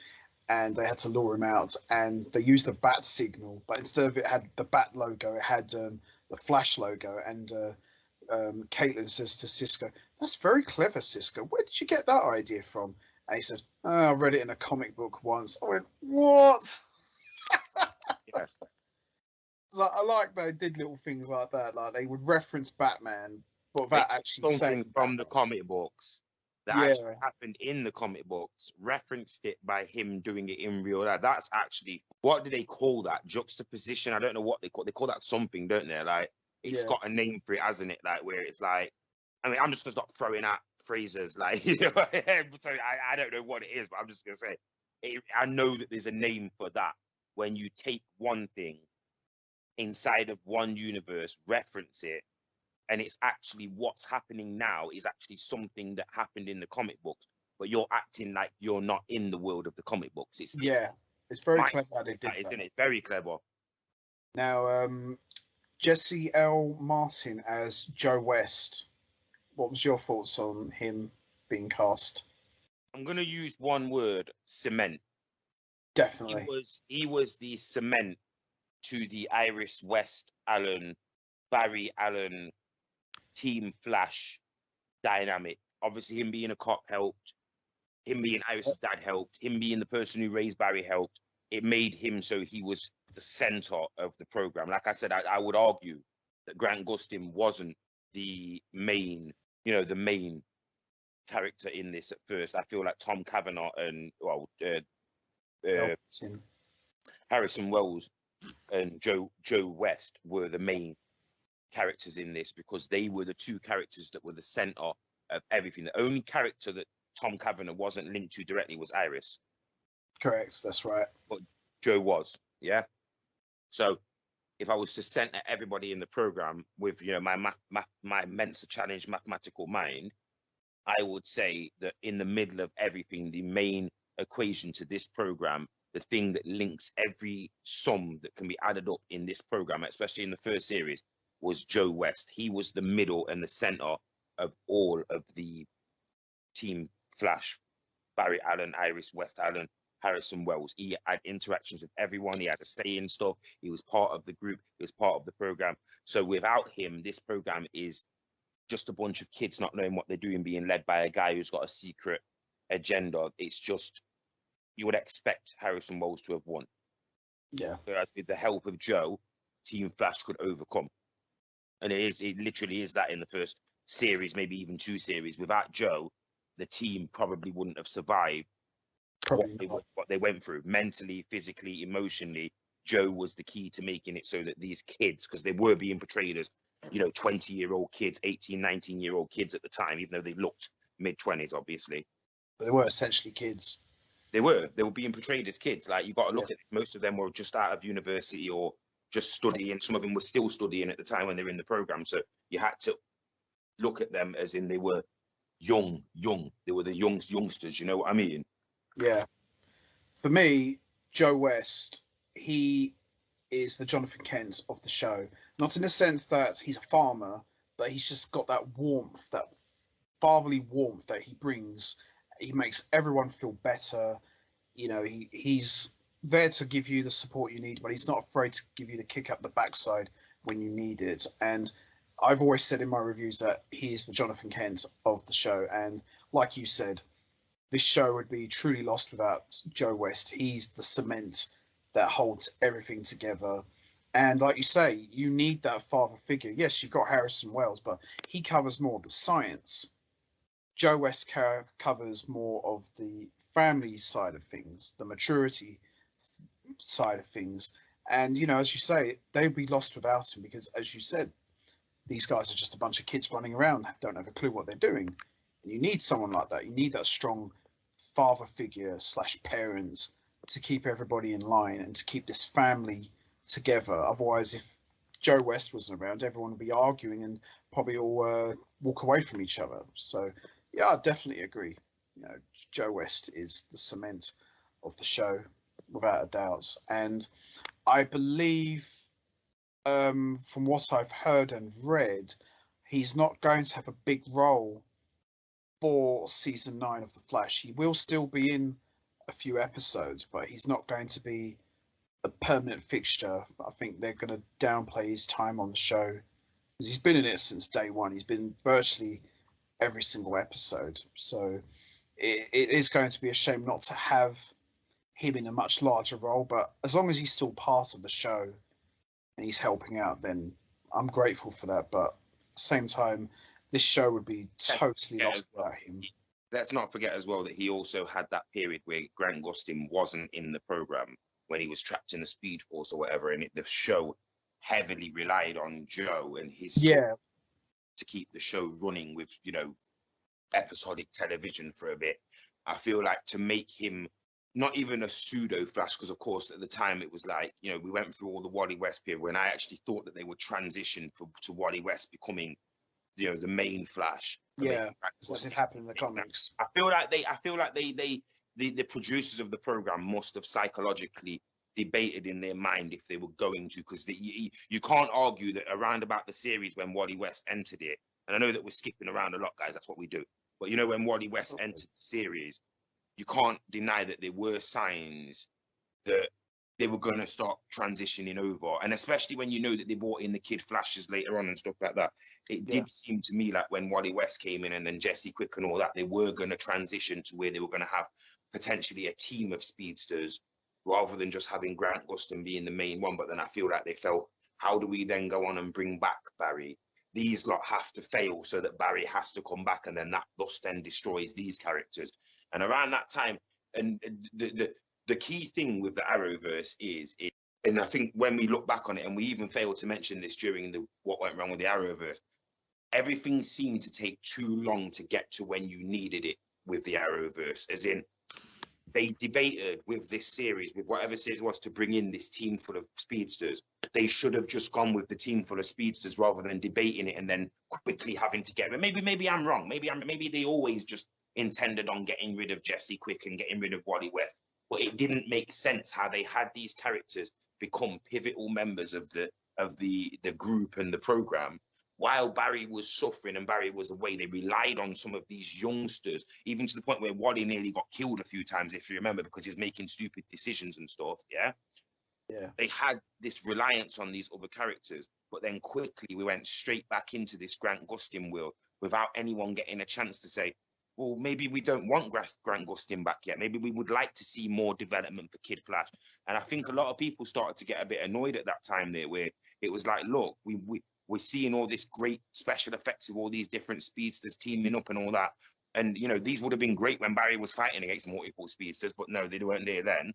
and they had to lure him out. And they used the bat signal, but instead of it had the bat logo, it had the Flash logo. And Caitlyn says to Cisco, "That's very clever, Cisco. Where did you get that idea from?" And he said, "Oh, I read it in a comic book once." I went, "What?" Yeah. So I like they did little things like that. Like they would reference Batman, but that actually something from the comic books that actually happened in the comic books, referenced it by him doing it in real life. That's actually, what do they call that? Juxtaposition? I don't know what they call that something, don't they? Like, it's got a name for it, hasn't it? Like, where it's like, I mean, I'm just gonna stop throwing out phrases like, so I don't know what it is, but I'm just gonna say, I know that there's a name for that when you take one thing inside of one universe, reference it, and it's actually what's happening now is actually something that happened in the comic books, but you're acting like you're not in the world of the comic books. It's very clever how they did that. Isn't it? Very clever. Now, Jesse L. Martin as Joe West. What was your thoughts on him being cast? I'm going to use one word: cement. Definitely. He was the cement to the Iris West Allen, Barry Allen, Team Flash dynamic. Obviously, him being a cop helped. Him being Iris's dad helped. Him being the person who raised Barry helped. It made him so he was the center of the program. Like I said, I would argue that Grant Gustin wasn't the main, the main character in this at first. I feel like Tom Cavanaugh and Harrison Wells and Joe West were the main characters in this, because they were the two characters that were the center of everything. The only character that Tom Cavanaugh wasn't linked to directly was Iris. Correct, that's right. But Joe was, yeah. So if I was to center everybody in the program with my Mensa Challenge mathematical mind, I would say that in the middle of everything, the main equation to this program, the thing that links every sum that can be added up in this program, especially in the first series, was Joe West. He was the middle and the center of all of the Team Flash. Barry Allen, Iris West Allen, Harrison Wells. He had interactions with everyone. He had a say in stuff. He was part of the group. He was part of the program. So without him, this program is just a bunch of kids not knowing what they're doing, being led by a guy who's got a secret agenda. It's just, you would expect Harrison Wells to have won. Yeah. Whereas with the help of Joe, Team Flash could overcome. And it literally is that in the first series, maybe even 2 series. Without Joe, the team probably wouldn't have survived what they went through mentally, physically, emotionally. Joe was the key to making it so that these kids, because they were being portrayed as 20-year-old kids, 18, 19-year-old kids at the time, even though they looked mid-20s, obviously. But they were essentially kids. They were being portrayed as kids. Like, you got to look at this. Most of them were just out of university or just studying. Some of them were still studying at the time when they were in the program. So you had to look at them as in they were young. They were the youngsters, you know what I mean? Yeah. For me, Joe West, he is the Jonathan Kent of the show. Not in the sense that he's a farmer, but he's just got that warmth, that fatherly warmth that he brings. He makes everyone feel better. He's there to give you the support you need, but he's not afraid to give you the kick up the backside when you need it. And I've always said in my reviews that he is the Jonathan Kent of the show. And like you said, this show would be truly lost without Joe West. He's the cement that holds everything together. And like you say, you need that father figure. Yes, you've got Harrison Wells, but he covers more of the science. Joe West covers more of the family side of things, the maturity side of things. And, as you say, they'd be lost without him because, as you said, these guys are just a bunch of kids running around, don't have a clue what they're doing. And you need someone like that. You need that strong father figure / parent to keep everybody in line and to keep this family together. Otherwise, if Joe West wasn't around, everyone would be arguing and probably all walk away from each other. So, yeah, I definitely agree. Joe West is the cement of the show, without a doubt. And I believe, from what I've heard and read, he's not going to have a big role for season 9 of The Flash. He will still be in a few episodes, but he's not going to be a permanent fixture. I think they're going to downplay his time on the show because he's been in it since day one. He's been virtually every single episode. So it is going to be a shame not to have him in a much larger role, but as long as he's still part of the show and he's helping out, then I'm grateful for that. But at the same time, this show would be totally lost without him. Let's not forget as well that he also had that period where Grant Gustin wasn't in the program when he was trapped in the Speed Force or whatever, and the show heavily relied on Joe and his to keep the show running with, episodic television for a bit. I feel like to make him not even a pseudo Flash, because of course at the time it was like, we went through all the Wally West period when I actually thought that they would transition to Wally West becoming, the main Flash. Yeah, as it happened in the comics. I feel like the producers of the program must have psychologically debated in their mind if they were going to, because you can't argue that around about the series when Wally West entered it, and I know that we're skipping around a lot, guys, that's what we do, but when Wally West entered the series, you can't deny that there were signs that they were going to start transitioning over. And especially when you know that they brought in the Kid Flashes later on and stuff like that, it Yeah. did seem to me like when Wally West came in and then Jessie Quick and all that, they were going to transition to where they were going to have potentially a team of speedsters rather than just having Grant Gustin being the main one. But then I feel like they felt, how do we then go on and bring back Barry? These lot have to fail so that Barry has to come back, and then that thus then destroys these characters. And around that time, and the key thing with the Arrowverse is, and I think when we look back on it, and we even failed to mention this during the what went wrong with the Arrowverse, everything seemed to take too long to get to when you needed it with the Arrowverse. As in, they debated with this series, with whatever series was, to bring in this team full of speedsters. They should have just gone with the team full of speedsters rather than debating it and then quickly having to get. Maybe I'm wrong. Maybe they always just intended on getting rid of Jessie Quick and getting rid of Wally West, but it didn't make sense how they had these characters become pivotal members of the group and the program. While Barry was suffering and Barry was away, they relied on some of these youngsters, even to the point where Wally nearly got killed a few times, if you remember, because he was making stupid decisions and stuff. Yeah. Yeah. They had this reliance on these other characters, but then quickly we went straight back into this Grant Gustin world without anyone getting a chance to say, well, maybe we don't want Grant Gustin back yet. Maybe we would like to see more development for Kid Flash. And I think a lot of people started to get a bit annoyed at that time there, where it was like, look, we're seeing all this great special effects of all these different speedsters teaming up and all that. And, you know, these would have been great when Barry was fighting against multiple speedsters, but no, they weren't there then.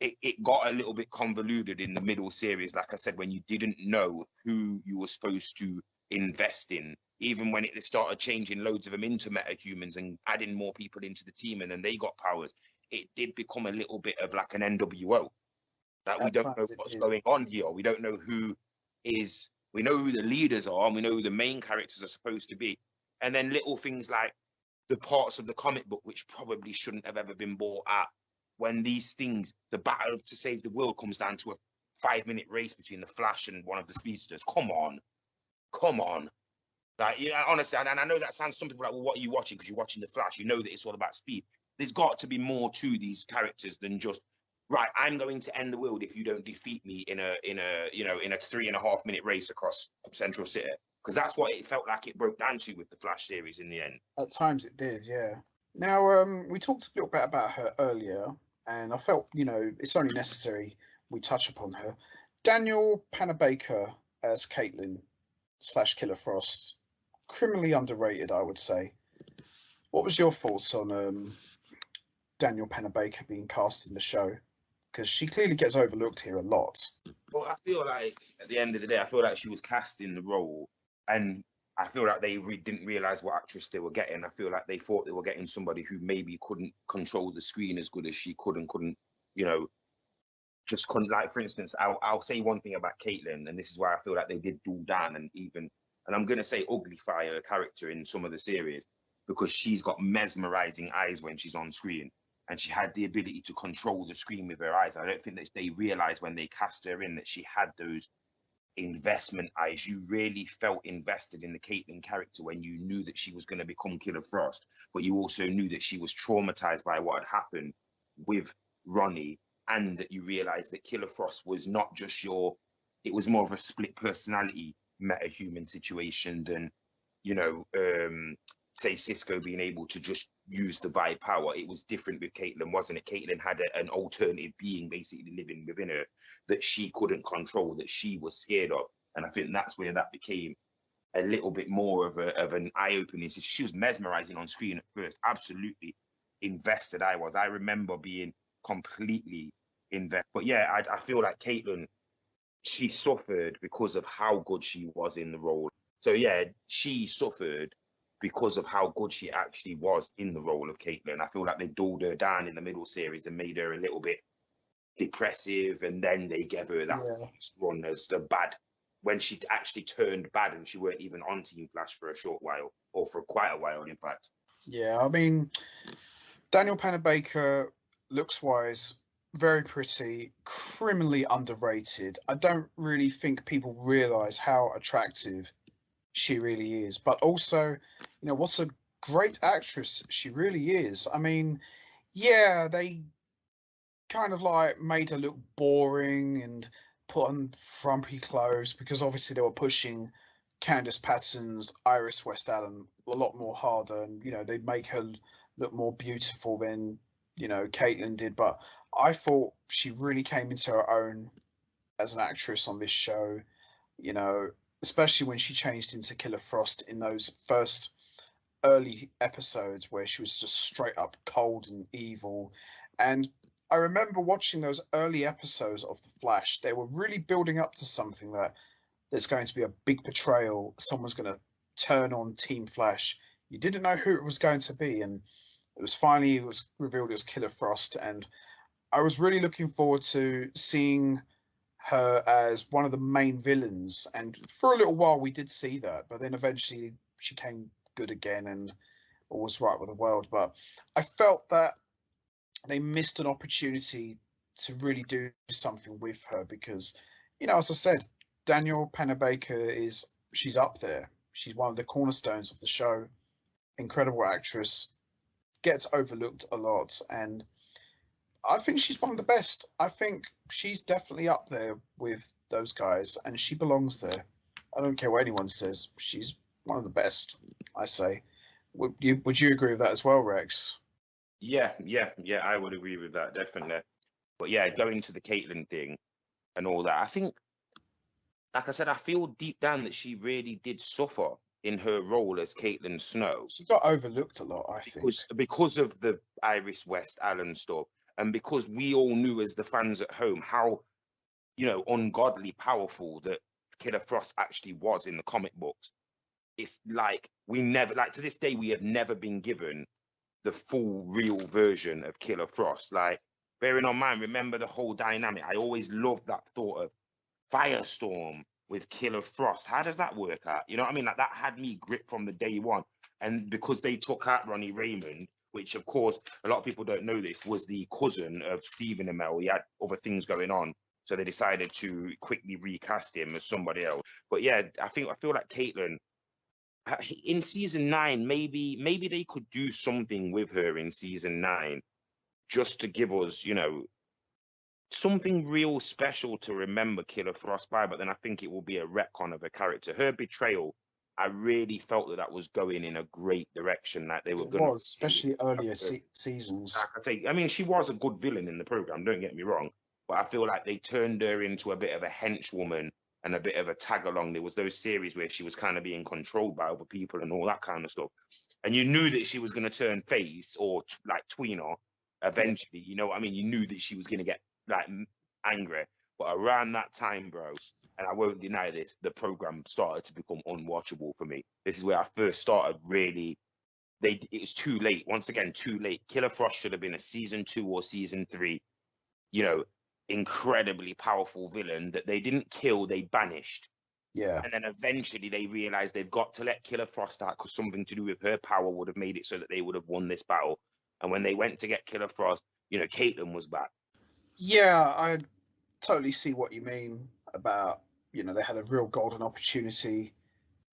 It got a little bit convoluted in the middle series, like I said, when you didn't know who you were supposed to invest in. Even when it started changing loads of them into metahumans and adding more people into the team, and then they got powers, it did become a little bit of like an NWO. That we At don't know times it what's did. going on here. We don't know who is. We know who the leaders are, and we know who the main characters are supposed to be. And then little things like the parts of the comic book which probably shouldn't have ever been brought out. When these things, the battle to save the world comes down to a 5-minute race between the Flash and one of the speedsters. Come on. Like, yeah, honestly, and I know that sounds, some people are like, well, what are you watching? Because you're watching the Flash. You know that it's all about speed. There's got to be more to these characters than just, right, I'm going to end the world if you don't defeat me in a 3.5 minute race across Central City. Because that's what it felt like it broke down to with the Flash series in the end. At times it did, yeah. Now, we talked a little bit about her earlier, and I felt, it's only necessary we touch upon her. Daniel Panabeker as Caitlyn / Killer Frost, criminally underrated, I would say. What was your thoughts on Daniel Panabeker being cast in the show? Because she clearly gets overlooked here a lot. Well, I feel like at the end of the day, I feel like she was cast in the role, and I feel like they didn't realize what actress they were getting. I feel like they thought they were getting somebody who maybe couldn't control the screen as good as she could, and couldn't, just couldn't. Like, for instance, I'll say one thing about Caitlyn, and this is why I feel like they did dull down and I'm going to say uglify her character in some of the series, because she's got mesmerizing eyes when she's on screen. And she had the ability to control the screen with her eyes. I don't think that they realized when they cast her in that she had those investment eyes. You really felt invested in the Caitlyn character when you knew that she was going to become Killer Frost, but you also knew that she was traumatized by what had happened with Ronnie, and that you realized that Killer Frost was not just it was more of a split personality metahuman situation than, say Cisco being able to just use the vibe power. It was different with Caitlyn, wasn't it? Caitlyn had an alternative being basically living within her that she couldn't control, that she was scared of. And I think that's where that became a little bit more of an eye-opening. So she was mesmerizing on screen at first. Absolutely invested I was. I remember being completely invested. But yeah, I feel like Caitlyn, she suffered because of how good she was in the role. So yeah, she suffered because of how good she actually was in the role of Caitlyn. I feel like they dulled her down in the middle series and made her a little bit depressive, and then they gave her that run as the bad, when she actually turned bad and she weren't even on Team Flash for a short while, or for quite a while, in fact. Yeah, I mean, Daniel Panabaker, looks-wise, very pretty, criminally underrated. I don't really think people realize how attractive she really is. But also, what a great actress she really is. I mean, yeah, they kind of like made her look boring and put on frumpy clothes because obviously they were pushing Candace Patton's Iris West Allen a lot more harder, and they'd make her look more beautiful than Caitlyn did. But I thought she really came into her own as an actress on this show. You know, especially when she changed into Killer Frost in those first early episodes where she was just straight up cold and evil. And I remember watching those early episodes of The Flash. They were really building up to something that there's going to be a big betrayal. Someone's going to turn on Team Flash. You didn't know who it was going to be, and it was revealed it was Killer Frost. And I was really looking forward to seeing her as one of the main villains. And for a little while, we did see that, but then eventually she came good again and all was right with the world. But I felt that they missed an opportunity to really do something with her because, as I said, Daniel Panabeker she's up there. She's one of the cornerstones of the show. Incredible actress, gets overlooked a lot, and I think she's one of the best. I think she's definitely up there with those guys, and she belongs there. I don't care what anyone says. She's one of the best, I say. Would you agree with that as well, Rex? Yeah, I would agree with that, definitely. But yeah, going to the Caitlyn thing and all that, I think, like I said, I feel deep down that she really did suffer in her role as Caitlyn Snow. She got overlooked a lot, I think. Because of the Iris West Allen stuff, and because we all knew as the fans at home how, ungodly powerful that Killer Frost actually was in the comic books. It's like we never, like to this day, we have never been given the full real version of Killer Frost. Like, bearing on mind, remember the whole dynamic. I always loved that thought of Firestorm with Killer Frost. How does that work out? You know what I mean? Like, that had me gripped from the day one. And because they took out Ronnie Raymond, which of course a lot of people don't know this, was the cousin of Stephen Amell. He had other things going on, so they decided to quickly recast him as somebody else. But yeah, I feel like Caitlyn in season 9, maybe they could do something with her in season 9 just to give us, something real special to remember Killer Frost by. But then I think it will be a retcon of a character. Her betrayal, I really felt that was going in a great direction. Like they were going to, especially earlier seasons. I mean, she was a good villain in the program. Don't get me wrong, but I feel like they turned her into a bit of a henchwoman and a bit of a tag along. There was those series where she was kind of being controlled by other people and all that kind of stuff, and you knew that she was going to turn face or like tweener eventually. You know what I mean? You knew that she was going to get like angry, but around that time, bro, and I won't deny this, the program started to become unwatchable for me. This is where I first started really. It was too late. Once again, too late. Killer Frost should have been a season 2 or season 3. Incredibly powerful villain that they didn't kill, they banished. Yeah. And then eventually they realized they've got to let Killer Frost out because something to do with her power would have made it so that they would have won this battle. And when they went to get Killer Frost, Caitlyn was back. Yeah, I totally see what you mean about, they had a real golden opportunity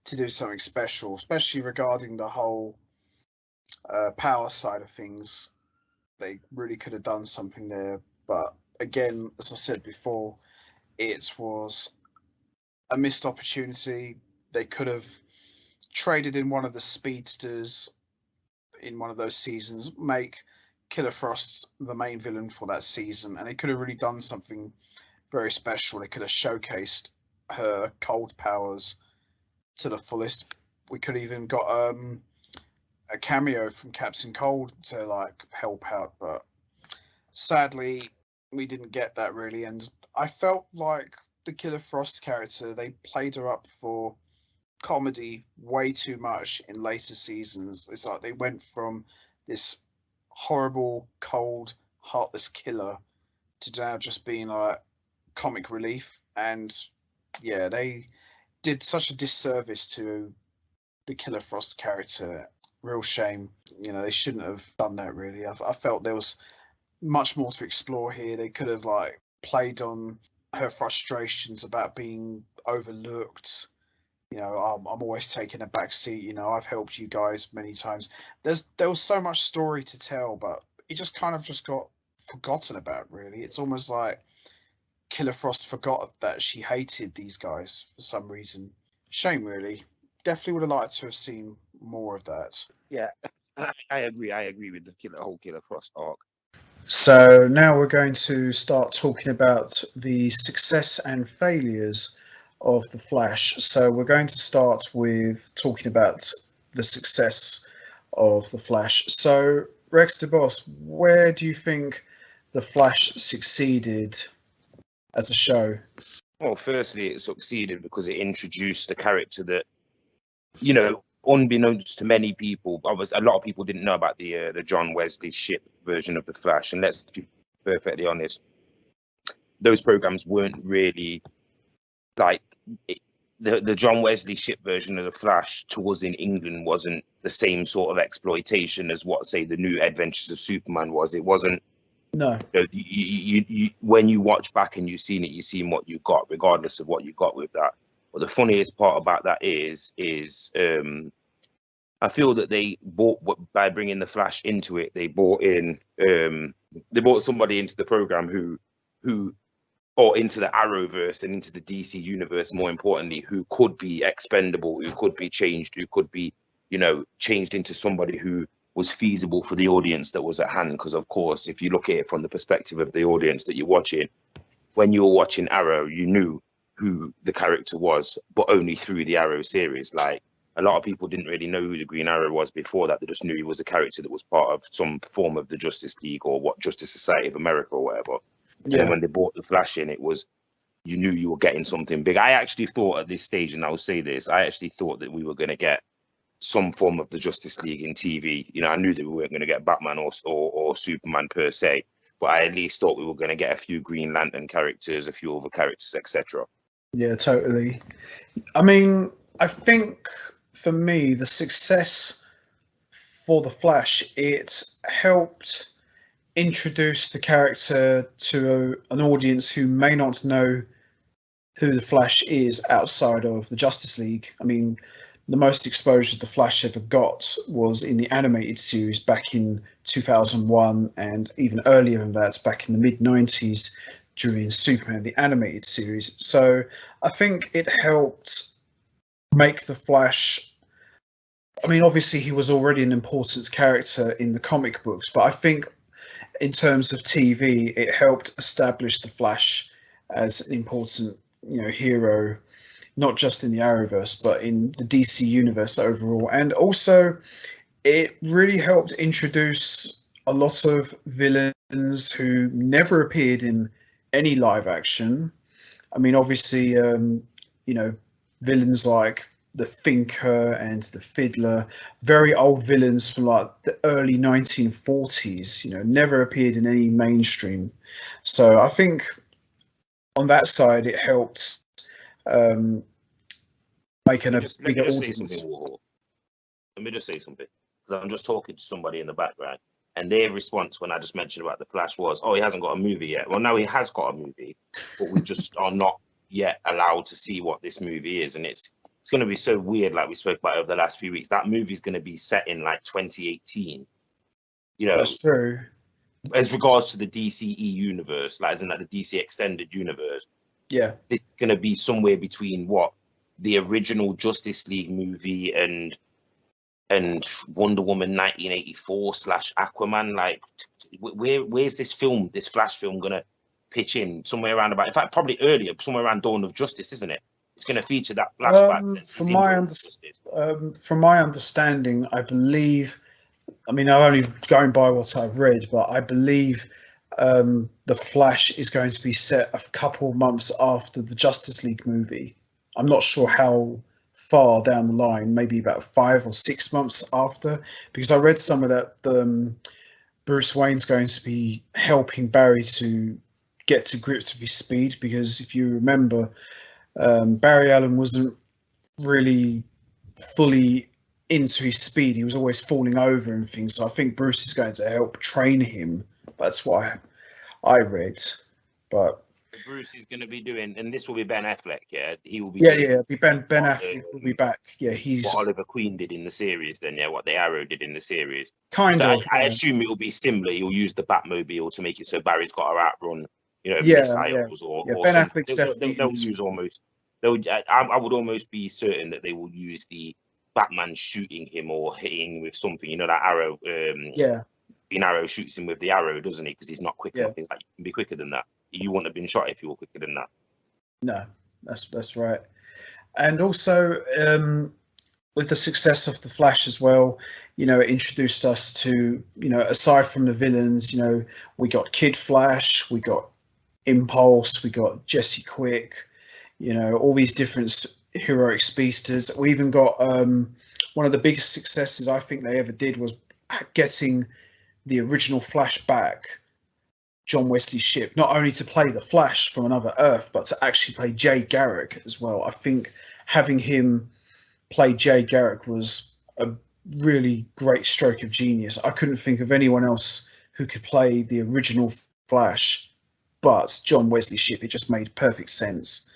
to do something special, especially regarding the whole power side of things. They really could have done something there. But again, as I said before, it was a missed opportunity. They could have traded in one of the speedsters in one of those seasons, make Killer Frost the main villain for that season, and they could have really done something very special. They could have showcased her cold powers to the fullest. We could have even got a cameo from Captain Cold to like help out, but sadly we didn't get that really. And I felt like the Killer Frost character, they played her up for comedy way too much in later seasons. It's like they went from this horrible, cold, heartless killer to now just being like comic relief. And yeah, they did such a disservice to the Killer Frost character. Real shame. They shouldn't have done that really. I felt there was much more to explore here. They could have like played on her frustrations about being overlooked. I'm always taking a back seat. I've helped you guys many times. There was so much story to tell, but it just kind of just got forgotten about. Really, it's almost like Killer Frost forgot that she hated these guys for some reason. Shame, really. Definitely would have liked to have seen more of that. Yeah, I agree. I agree with the whole Killer Frost arc. So now we're going to start talking about the success and failures of the Flash. So we're going to start with talking about the success of the Flash. So Rex DeBoss, where do you think the Flash succeeded as a show? Well, firstly, it succeeded because it introduced a character that, you know, unbeknownst to many people, a lot of people didn't know about the John Wesley Ship version of the Flash. And let's be perfectly honest, those programs weren't really like the John Wesley Ship version of the Flash to us in England wasn't the same sort of exploitation as what, say, the New Adventures of Superman was. It wasn't. No. You when you watch back and you've seen it, you've seen what you got, regardless of what you got with that. But the funniest part about that is I feel that they bought, by bringing the Flash into it, they brought somebody into the program who or into the Arrowverse and into the DC universe, more importantly, who could be expendable, who could be changed, who could be, changed into somebody who was feasible for the audience that was at hand. Because, of course, if you look at it from the perspective of the audience that you're watching, when you were watching Arrow, you knew who the character was, but only through the Arrow series. Like, a lot of people didn't really know who the Green Arrow was before that. They just knew he was a character that was part of some form of the Justice League or what Justice Society of America or whatever. And then when they brought the Flash in, it was, you knew you were getting something big. I actually thought at this stage, and I'll say this, I actually thought that we were going to get some form of the Justice League in TV. I knew that we weren't going to get Batman or Superman per se, but I at least thought we were going to get a few Green Lantern characters, a few other characters, etc. Yeah, totally. I mean, I think for me, the success for the Flash, it helped introduce the character to an audience who may not know who the Flash is outside of the Justice League. I mean, the most exposure the Flash ever got was in the animated series back in 2001, and even earlier than that, back in the mid-90s during Superman, the animated series. So I think it helped make the Flash. I mean, obviously he was already an important character in the comic books, but I think in terms of TV, it helped establish the Flash as an important, hero, not just in the Arrowverse, but in the DC universe overall. And also, it really helped introduce a lot of villains who never appeared in any live action. I mean, obviously, villains like the Thinker and the Fiddler, very old villains from like the early 1940s, never appeared in any mainstream. So I think on that side, it helped making a bigger audience. Let me just say something, because I'm just talking to somebody in the background, and their response when I just mentioned about the Flash was, "Oh, he hasn't got a movie yet." Well, no, he has got a movie, but we just are not yet allowed to see what this movie is, and it's going to be so weird, like we spoke about over the last few weeks. That movie's going to be set in like 2018. That's true. As regards to the DCE universe, like as in like the DC extended universe, yeah, it's going to be somewhere between what the original Justice League movie and Wonder Woman 1984 / Aquaman. Like, where's this Flash film going to pitch in? Somewhere around about, in fact, probably earlier, somewhere around Dawn of Justice, isn't it? It's going to feature that flashback. From my understanding, I believe, I mean, I'm only going by what I've read, but I believe the Flash is going to be set a couple months after the Justice League movie. I'm not sure how far down the line, maybe about 5 or 6 months after, because I read some of that Bruce Wayne's going to be helping Barry to get to grips with his speed, because if you remember, Barry Allen wasn't really fully into his speed. He was always falling over and things. So I think Bruce is going to help train him. That's what I read. But Bruce is going to be doing, and this will be Ben Affleck. Yeah, he will be. Yeah, doing yeah. Be Ben what, Affleck will be back. Yeah, he's what Oliver Queen did in the series. Then, yeah, what the Arrow did in the series. kind So of. I assume it will be similar. He'll use the Batmobile to make it so Barry's got to outrun, Yeah, missiles yeah. or Ben something. Affleck's definitely in They'll this. use almost. I would almost be certain that they will use the Batman shooting him or hitting with something. You know that arrow. Yeah, Green Arrow shoots him with the arrow, doesn't he? Because he's not quick yeah. enough. He's like, you can be quicker than that. You wouldn't have been shot if you were quicker than that. No, that's right. And also, with the success of the Flash as well, it introduced us to, aside from the villains, we got Kid Flash, we got Impulse, we got Jessie Quick, all these different heroic speedsters. We even got one of the biggest successes I think they ever did was getting the original Flash back, John Wesley Shipp, not only to play the Flash from another Earth, but to actually play Jay Garrick as well. I think having him play Jay Garrick was a really great stroke of genius. I couldn't think of anyone else who could play the original Flash, but John Wesley Shipp. It just made perfect sense,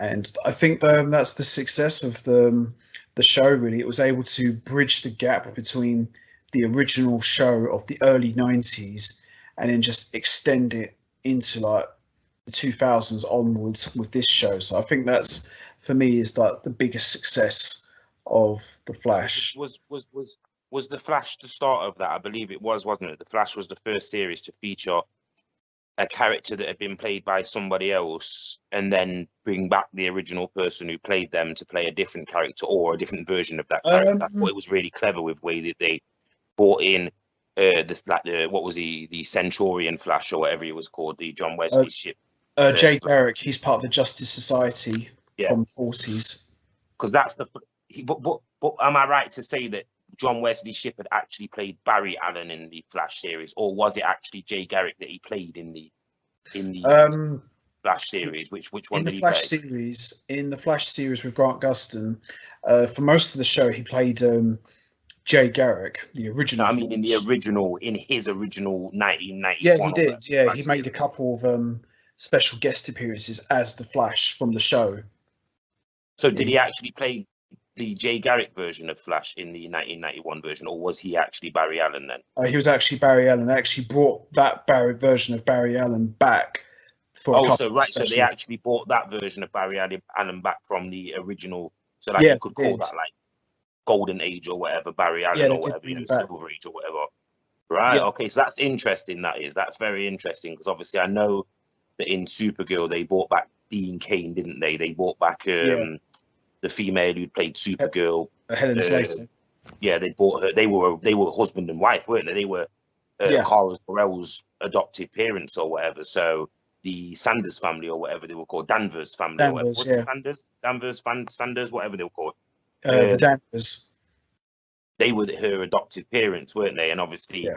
and I think that's the success of the show. Really, it was able to bridge the gap between the original show of the early '90s and then just extend it into like the 2000s onwards with this show. So I think that's, for me, is like the biggest success of the Flash. Was the Flash the start of that? I believe it was, wasn't it? The Flash was the first series to feature a character that had been played by somebody else, and then bring back the original person who played them to play a different character or a different version of that character. I thought it was really clever with the way that they brought in what was the Centurion Flash or whatever he was called, the John Wesley Shipp. Jay Garrick, he's part of the Justice Society from the 40s. Because that's but am I right to say that John Wesley Shipp had actually played Barry Allen in the Flash series, or was it actually Jay Garrick that he played in the Flash series? Which one did he play? In the Flash series with Grant Gustin, for most of the show he played Jay Garrick, the original. No, I mean, in his original 1991. Yeah, he did. Yeah, he made a couple of special guest appearances as the Flash from the show. So did he actually play the Jay Garrick version of Flash in the 1991 version, or was he actually Barry Allen then? He was actually Barry Allen. They actually brought that version of Barry Allen back. So they actually brought that version of Barry Allen back from the original, so that you could call that like Golden Age or whatever, Barry Allen or whatever, Silver Age or whatever. Right. Yeah. Okay. So that's interesting. That's very interesting, because obviously I know that in Supergirl they brought back Dean Cain, didn't they? They brought back the female who played Supergirl, Helen Slater. Yeah, they brought her. They were husband and wife, weren't they? They were Carl Burrell's adopted parents or whatever. So the Sanders family or whatever they were called, Danvers family or whatever. Sanders, whatever they were called. The Danvers. They were her adopted parents, weren't they? And obviously,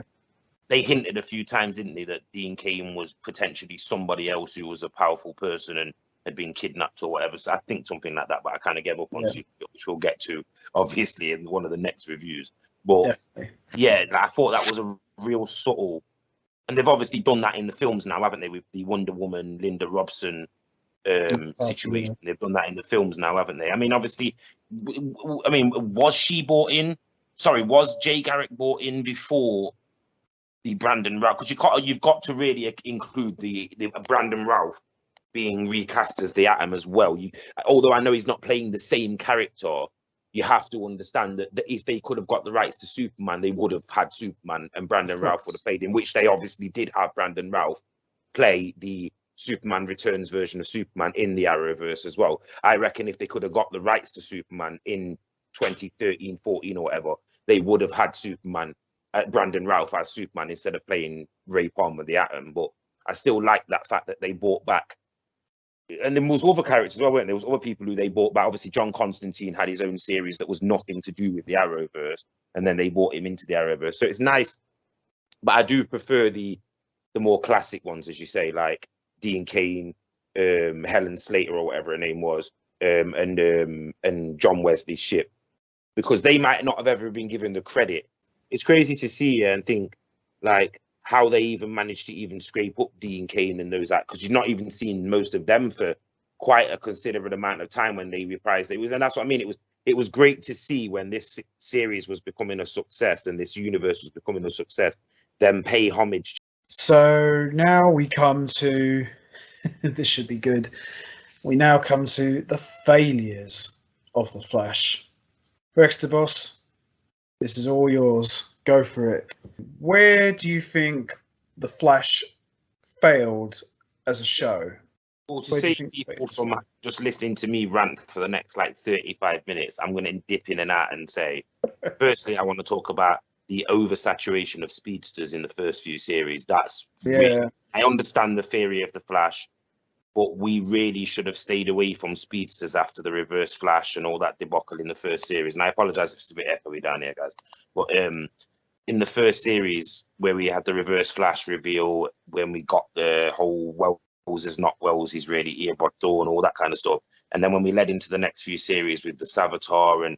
they hinted a few times, didn't they, that Dean Cain was potentially somebody else who was a powerful person and had been kidnapped or whatever. So I think something like that, but I kind of gave up on Supergirl, which we'll get to, obviously, in one of the next reviews. But I thought that was a real subtle, and they've obviously done that in the films now, haven't they, with the Wonder Woman, Linda Robson situation. They've done that in the films now, haven't they? I mean, obviously, was she brought in? Sorry, was Jay Garrick brought in before the Brandon Routh? Because you've got to really include the Brandon Routh being recast as the Atom as well. Although I know he's not playing the same character, you have to understand that if they could have got the rights to Superman, they would have had Superman, and Brandon Routh would have played him, which they obviously did have Brandon Routh play the Superman Returns version of Superman in the Arrowverse as well. I reckon if they could have got the rights to Superman in 2013, 14 or whatever, they would have had Brandon Routh as Superman instead of playing Ray Palmer, the Atom. But I still like that fact that they brought back, and there was other characters as well, weren't there? There was other people who they brought back. Obviously, John Constantine had his own series that was nothing to do with the Arrowverse, and then they brought him into the Arrowverse. So it's nice, but I do prefer the more classic ones, as you say, like Dean Cain, Helen Slater or whatever her name was, and John Wesley Shipp, because they might not have ever been given the credit. It's crazy to see and think, like, how they even managed to even scrape up Dean Cain and those that, because you've not even seen most of them for quite a considerable amount of time when they reprised it. And that's what I mean. It was great to see when this series was becoming a success and this universe was becoming a success, them pay homage. So now we come to this should be good. We now come to the failures of the Flash. RexDaBoss, this is all yours. Go for it. Where do you think the Flash failed as a show? Well, to save people from just listening to me rant for the next like 35 minutes, I'm going to dip in and out and say, firstly, I want to talk about the oversaturation of speedsters in the first few series. That's really, I understand the theory of the Flash, but we really should have stayed away from speedsters after the Reverse Flash and all that debacle in the first series. And I apologize if it's a bit echoey down here, guys. But in the first series, where we had the Reverse Flash reveal, when we got the whole Wells is not Wells, he's really Eobard Thawne, all that kind of stuff. And then when we led into the next few series with the Savitar and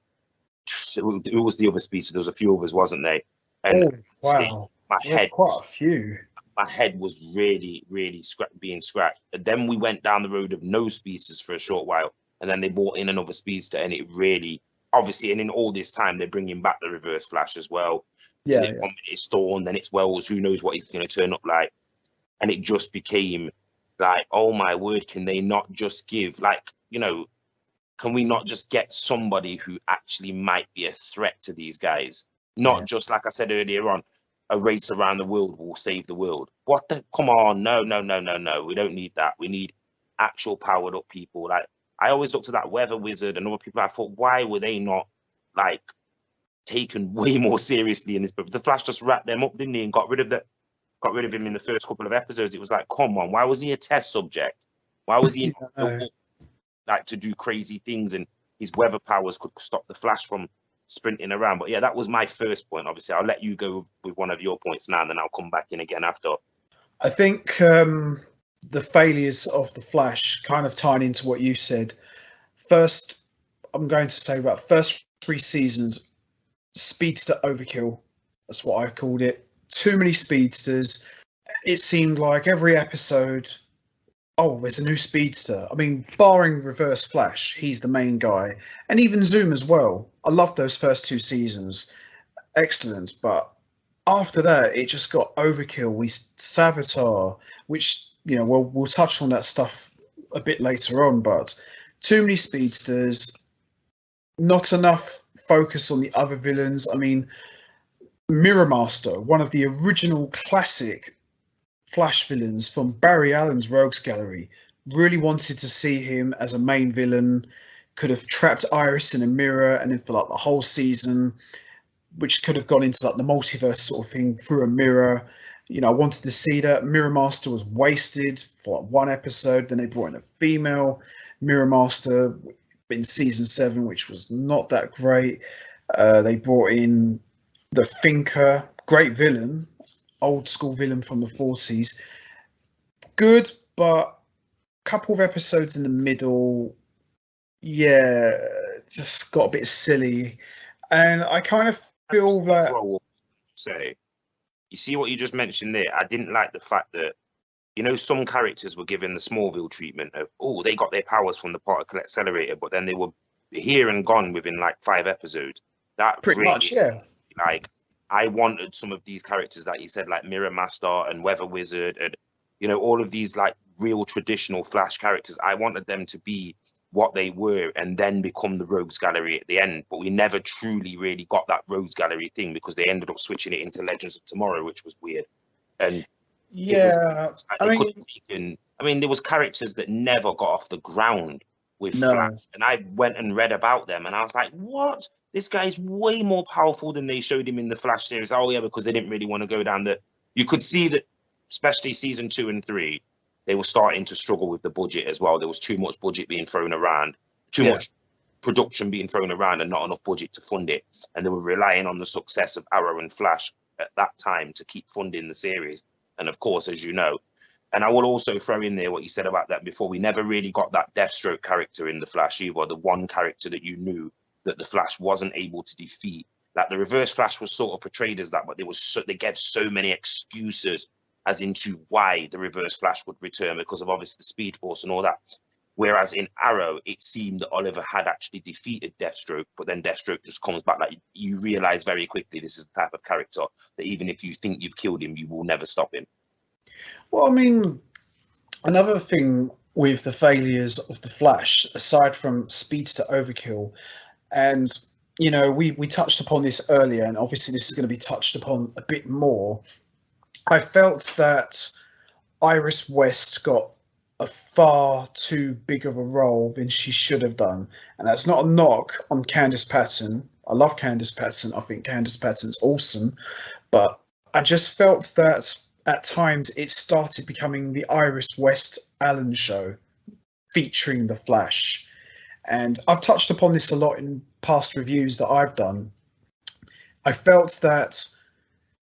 who was the other speedster? There was a few others, wasn't there? And wow, my head, quite a few. My head was really, really being scratched. And then we went down the road of no speedsters for a short while, and then they brought in another speedster, and it really, obviously, and in all this time, they're bringing back the Reverse Flash as well. One minute it's Thawne, then it's Wells. Who knows what he's going to turn up like? And it just became like, oh my word, can they not just give, like, you know, can we not just get somebody who actually might be a threat to these guys? Not just, like I said earlier on, a race around the world will save the world. What the? Come on, no. We don't need that. We need actual powered up people. Like, I always looked at that Weather Wizard and other people. I thought, why were they not like taken way more seriously in this? But the Flash just wrapped them up, didn't he, and got rid of him in the first couple of episodes. It was like, come on, why was he a test subject? Why was he like to do crazy things, and his weather powers could stop the Flash from sprinting around? But yeah, that was my first point. Obviously, I'll let you go with one of your points now, and then I'll come back in again after. I think the failures of the Flash kind of tying into what you said. First, I'm going to say about first 3 seasons, speedster overkill. That's what I called it. Too many speedsters. It seemed like every episode, oh, there's a new speedster. I mean, barring Reverse Flash, he's the main guy. And even Zoom as well. I loved those first 2 seasons. Excellent. But after that, it just got overkill. We Savitar, which, you know, we'll touch on that stuff a bit later on, but too many speedsters, not enough focus on the other villains. I mean, Mirror Master, one of the original classic Flash villains from Barry Allen's Rogues Gallery, really wanted to see him as a main villain. Could have trapped Iris in a mirror, and then for like the whole season, which could have gone into like the multiverse sort of thing through a mirror. You know, I wanted to see that. Mirror Master was wasted for like 1 episode. Then they brought in a female Mirror Master in season 7, which was not that great. They brought in the Thinker, great villain, old school villain from the 40s. Good, but a couple of episodes in the middle, just got a bit silly. And I kind of feel that... Say, you see what you just mentioned there? I didn't like the fact that, you know, some characters were given the Smallville treatment of, oh, they got their powers from the particle accelerator, but then they were here and gone within like 5 episodes. That pretty really, much, yeah. Like, I wanted some of these characters that you said, like Mirror Master and Weather Wizard, and, you know, all of these like real traditional Flash characters. I wanted them to be what they were and then become the Rogues Gallery at the end. But we never truly really got that Rogues Gallery thing, because they ended up switching it into Legends of Tomorrow, which was weird. And yeah, I mean, there was characters that never got off the ground with Flash, and I went and read about them, and I was like, what? This guy's way more powerful than they showed him in the Flash series. Oh yeah, because they didn't really want to go down the... You could see that, especially season 2 and 3, they were starting to struggle with the budget as well. There was too much budget being thrown around, too much production being thrown around, and not enough budget to fund it. And they were relying on the success of Arrow and Flash at that time to keep funding the series. And of course, as you know, and I will also throw in there what you said about that before, we never really got that Deathstroke character in the Flash either, the one character that you knew that the Flash wasn't able to defeat Like the Reverse Flash was sort of portrayed as that, but they gave so many excuses as into why the Reverse Flash would return because of obviously the Speed Force and all that. Whereas in Arrow, it seemed that Oliver had actually defeated Deathstroke, but then Deathstroke just comes back. Like you realize very quickly, this is the type of character that even if you think you've killed him, you will never stop him. Well, I mean, another thing with the failures of the Flash, aside from Speedster Overkill, and you know, we touched upon this earlier, and obviously this is going to be touched upon a bit more. I felt that Iris West got a far too big of a role than she should have done, and that's not a knock on Candace Patton. I love Candace Patton. I think Candace Patton's awesome, but I just felt that at times it started becoming the Iris West Allen show, featuring the Flash. And I've touched upon this a lot in past reviews that I've done. I felt that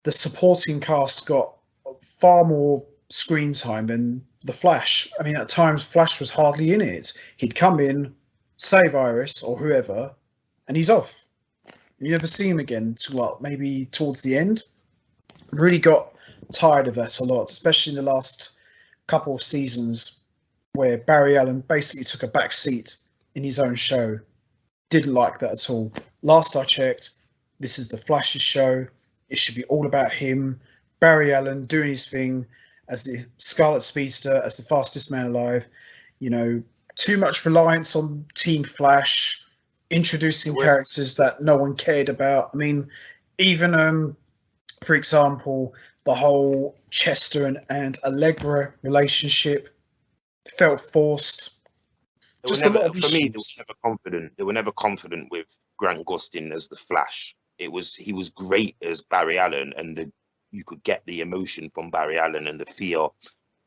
the supporting cast got far more screen time than the Flash. I mean, at times, Flash was hardly in it. He'd come in, save Iris or whoever, and he's off. You never see him again until maybe towards the end. Really got tired of that a lot, especially in the last couple of seasons where Barry Allen basically took a back seat in his own show. Didn't like that at all. Last I checked, this is the Flash's show. It should be all about him, Barry Allen, doing his thing as the Scarlet Speedster, as the fastest man alive. You know, too much reliance on Team Flash, introducing characters that no one cared about. I mean, even, for example, the whole Chester and Allegra relationship felt forced. For me, they were never confident. They were never confident with Grant Gustin as the Flash. He was great as Barry Allen, and you could get the emotion from Barry Allen and the fear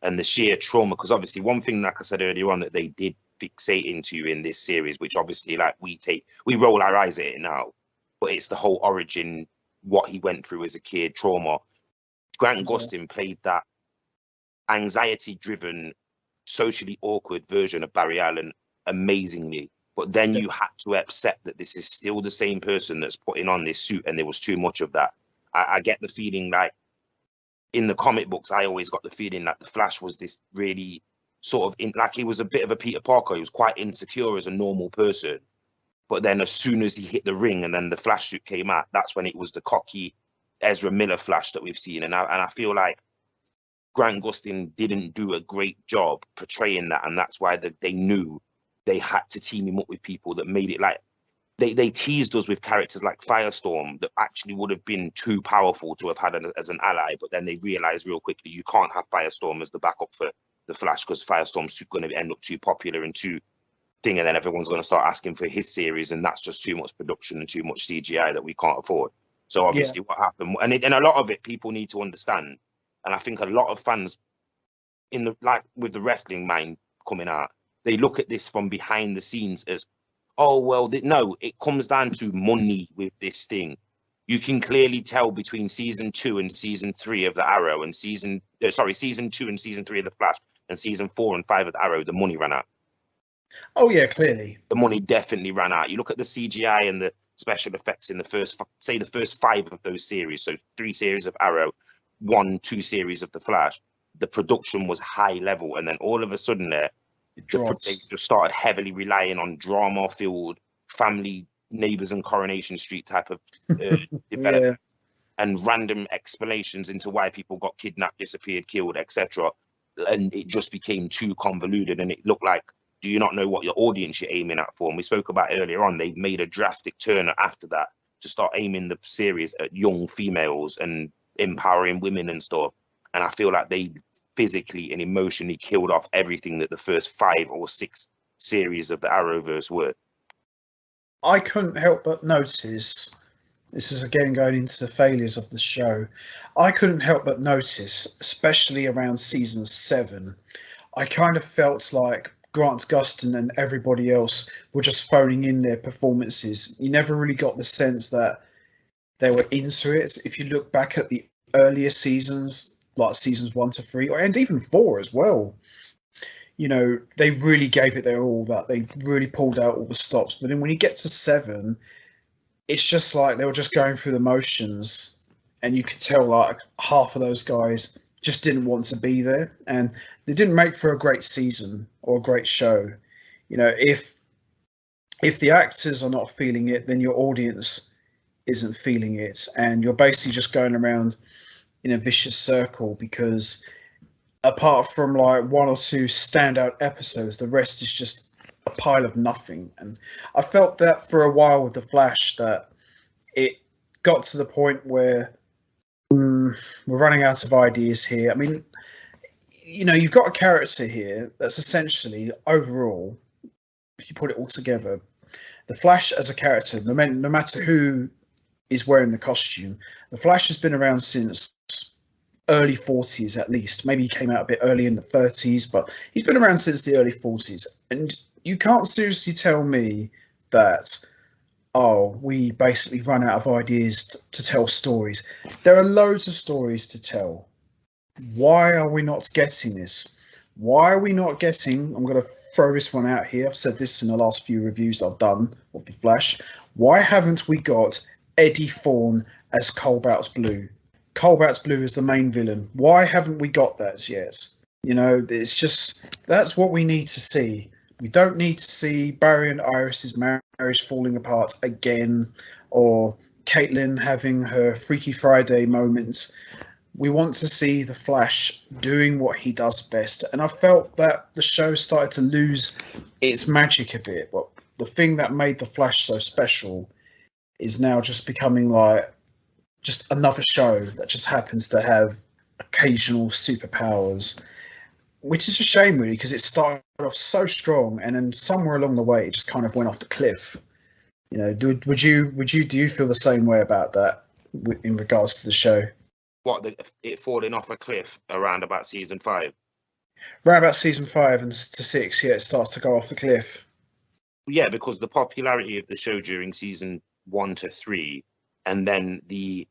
and the sheer trauma. Because obviously, one thing, like I said earlier on, that they did fixate into in this series, which obviously, like we roll our eyes at it now, but it's the whole origin, what he went through as a kid, trauma. Grant Gustin played that anxiety-driven, socially awkward version of Barry Allen amazingly, but then you had to accept that this is still the same person that's putting on this suit, and there was too much of that. I get the feeling like in the comic books, I always got the feeling that the Flash was this really sort of like he was a bit of a Peter Parker. He was quite insecure as a normal person, but then as soon as he hit the ring and then the Flash suit came out, that's when it was the cocky Ezra Miller Flash that we've seen. And I feel like Grant Gustin didn't do a great job portraying that, and that's why they knew they had to team him up with people that made it like they teased us with characters like Firestorm that actually would have been too powerful to have had as an ally, but then they realized real quickly you can't have Firestorm as the backup for the Flash because Firestorm's going to end up too popular and too thing, and then everyone's going to start asking for his series, and that's just too much production and too much CGI that we can't afford. So obviously what happened, and a lot of it people need to understand, and I think a lot of fans with the wrestling mind coming out, they look at this from behind the scenes as, oh, well, no, it comes down to money with this thing. You can clearly tell between season 2 and season 3 of the Arrow and season 2 and season 3 of the Flash and season 4 and 5 of the Arrow, the money ran out. Oh, yeah, clearly. The money definitely ran out. You look at the CGI and the special effects in the first 5 of those series, so 3 series of Arrow, 1-2 series of the Flash, the production was high level, and then all of a sudden they just started heavily relying on drama-filled family, neighbors and Coronation Street type of development, and random explanations into why people got kidnapped, disappeared, killed, etc. And it just became too convoluted, and it looked like, do you not know what your audience you're aiming at for? And we spoke about earlier on, they made a drastic turn after that to start aiming the series at young females and empowering women and stuff. And I feel like they physically and emotionally killed off everything that the first 5 or 6 series of the Arrowverse were. I couldn't help but notice, this is again going into the failures of the show, I couldn't help but notice, especially around season 7, I kind of felt like Grant Gustin and everybody else were just phoning in their performances. You never really got the sense that they were into it. If you look back at the earlier seasons, like seasons 1 to 3, and even 4 as well, you know, they really gave it their all. That they really pulled out all the stops. But then when you get to 7, it's just like they were just going through the motions, and you could tell like half of those guys just didn't want to be there, and they didn't make for a great season or a great show. You know, if the actors are not feeling it, then your audience isn't feeling it, and you're basically just going around in a vicious circle, because apart from like one or two standout episodes, the rest is just a pile of nothing. And I felt that for a while with The Flash, that it got to the point where we're running out of ideas here. I mean, you know, you've got a character here that's essentially, overall, if you put it all together, the Flash as a character, no matter who is wearing the costume, the Flash has been around since early 40s at least. Maybe he came out a bit early in the 30s, but he's been around since the early 40s. And you can't seriously tell me that, oh, we basically run out of ideas to tell stories. There are loads of stories to tell. Why are we not getting this? Why are we not getting, I'm going to throw this one out here, I've said this in the last few reviews I've done of The Flash, why haven't we got Eddie Thawne as Cobalt's Blue? Cobalt's Blue is the main villain. Why haven't we got that yet? You know, it's just, that's what we need to see. We don't need to see Barry and Iris's marriage falling apart again, or Caitlyn having her Freaky Friday moments. We want to see the Flash doing what he does best. And I felt that the show started to lose its magic a bit. But the thing that made the Flash so special is now just becoming like just another show that just happens to have occasional superpowers, which is a shame, really, because it started off so strong, and then somewhere along the way it just kind of went off the cliff. You know, do you feel the same way about that in regards to the show? What, it falling off a cliff around about season 5? Right about season 5 and to 6, yeah, it starts to go off the cliff. Yeah, because the popularity of the show during season 1 to 3, and then the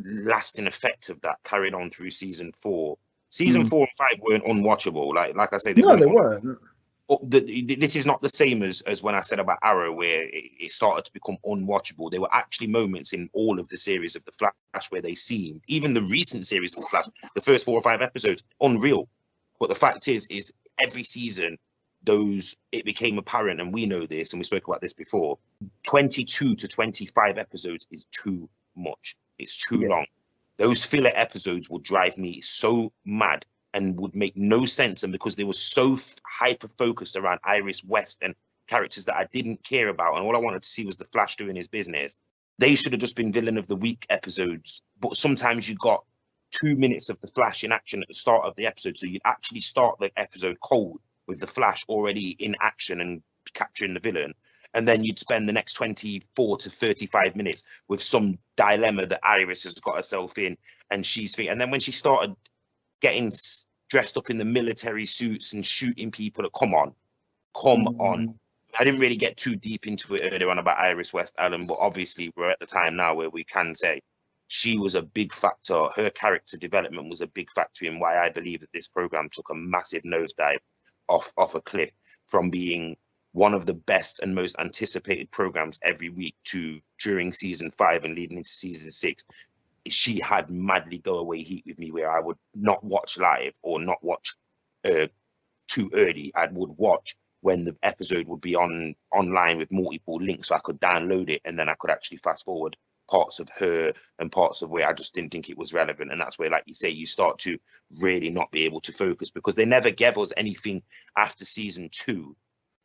lasting effect of that carried on through season 4. Season 4 and 5 weren't unwatchable. Like I say, they weren't. This is not the same as when I said about Arrow, where it started to become unwatchable. There were actually moments in all of the series of The Flash where they seemed, even the recent series of The Flash, the first 4 or 5 episodes, unreal. But the fact is every season, it became apparent, and we know this, and we spoke about this before, 22 to 25 episodes is too much. It's too long. Those filler episodes would drive me so mad and would make no sense. And because they were so hyper-focused around Iris West and characters that I didn't care about, and all I wanted to see was the Flash doing his business, they should have just been villain of the week episodes. But sometimes you got 2 minutes of the Flash in action at the start of the episode, so you'd actually start the episode cold with the Flash already in action and capturing the villain, and then you'd spend the next 24 to 35 minutes with some dilemma that Iris has got herself in, and and then when she started getting dressed up in the military suits and shooting people, come on. I didn't really get too deep into it earlier on about Iris West, Alan, but obviously we're at the time now where we can say she was a big factor. Her character development was a big factor in why I believe that this program took a massive nosedive off a cliff, from being one of the best and most anticipated programs every week to during season 5 and leading into season 6. She had madly go away heat with me, where I would not watch live or not watch too early. I would watch when the episode would be online with multiple links, so I could download it, and then I could actually fast forward parts of her and parts of where I just didn't think it was relevant. And that's where, like you say, you start to really not be able to focus, because they never gave us anything after season 2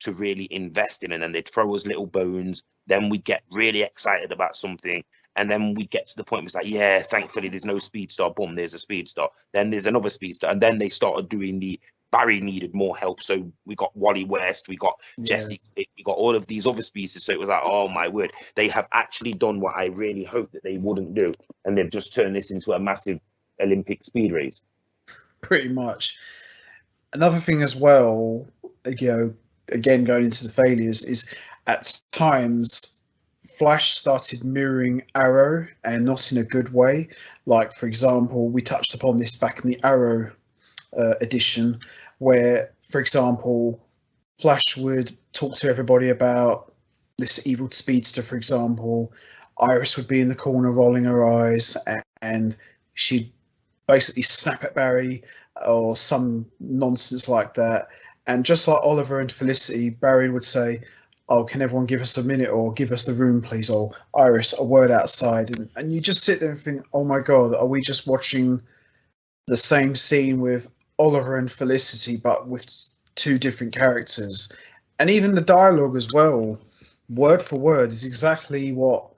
to really invest in, and then they'd throw us little bones, then we'd get really excited about something, and then we'd get to the point where it's like, yeah, thankfully there's no speed star, boom, there's a speed star, then there's another speed star, and then they started doing the Barry needed more help, so we got Wally West, we got Jessie, we got all of these other species, so it was like, oh my word, they have actually done what I really hoped that they wouldn't do, and they've just turned this into a massive Olympic speed race. Pretty much. Another thing as well, you know, again going into the failures, is at times Flash started mirroring Arrow, and not in a good way. Like, for example, we touched upon this back in the Arrow edition, where, for example, Flash would talk to everybody about this evil speedster, for example, Iris would be in the corner rolling her eyes, and she'd basically snap at Barry or some nonsense like that. And just like Oliver and Felicity, Barry would say, "Oh, can everyone give us a minute, or give us the room, please?" Or Iris, a word outside. And you just sit there and think, "Oh my God, are we just watching the same scene with Oliver and Felicity, but with two different characters?" And even the dialogue as well, word for word, is exactly what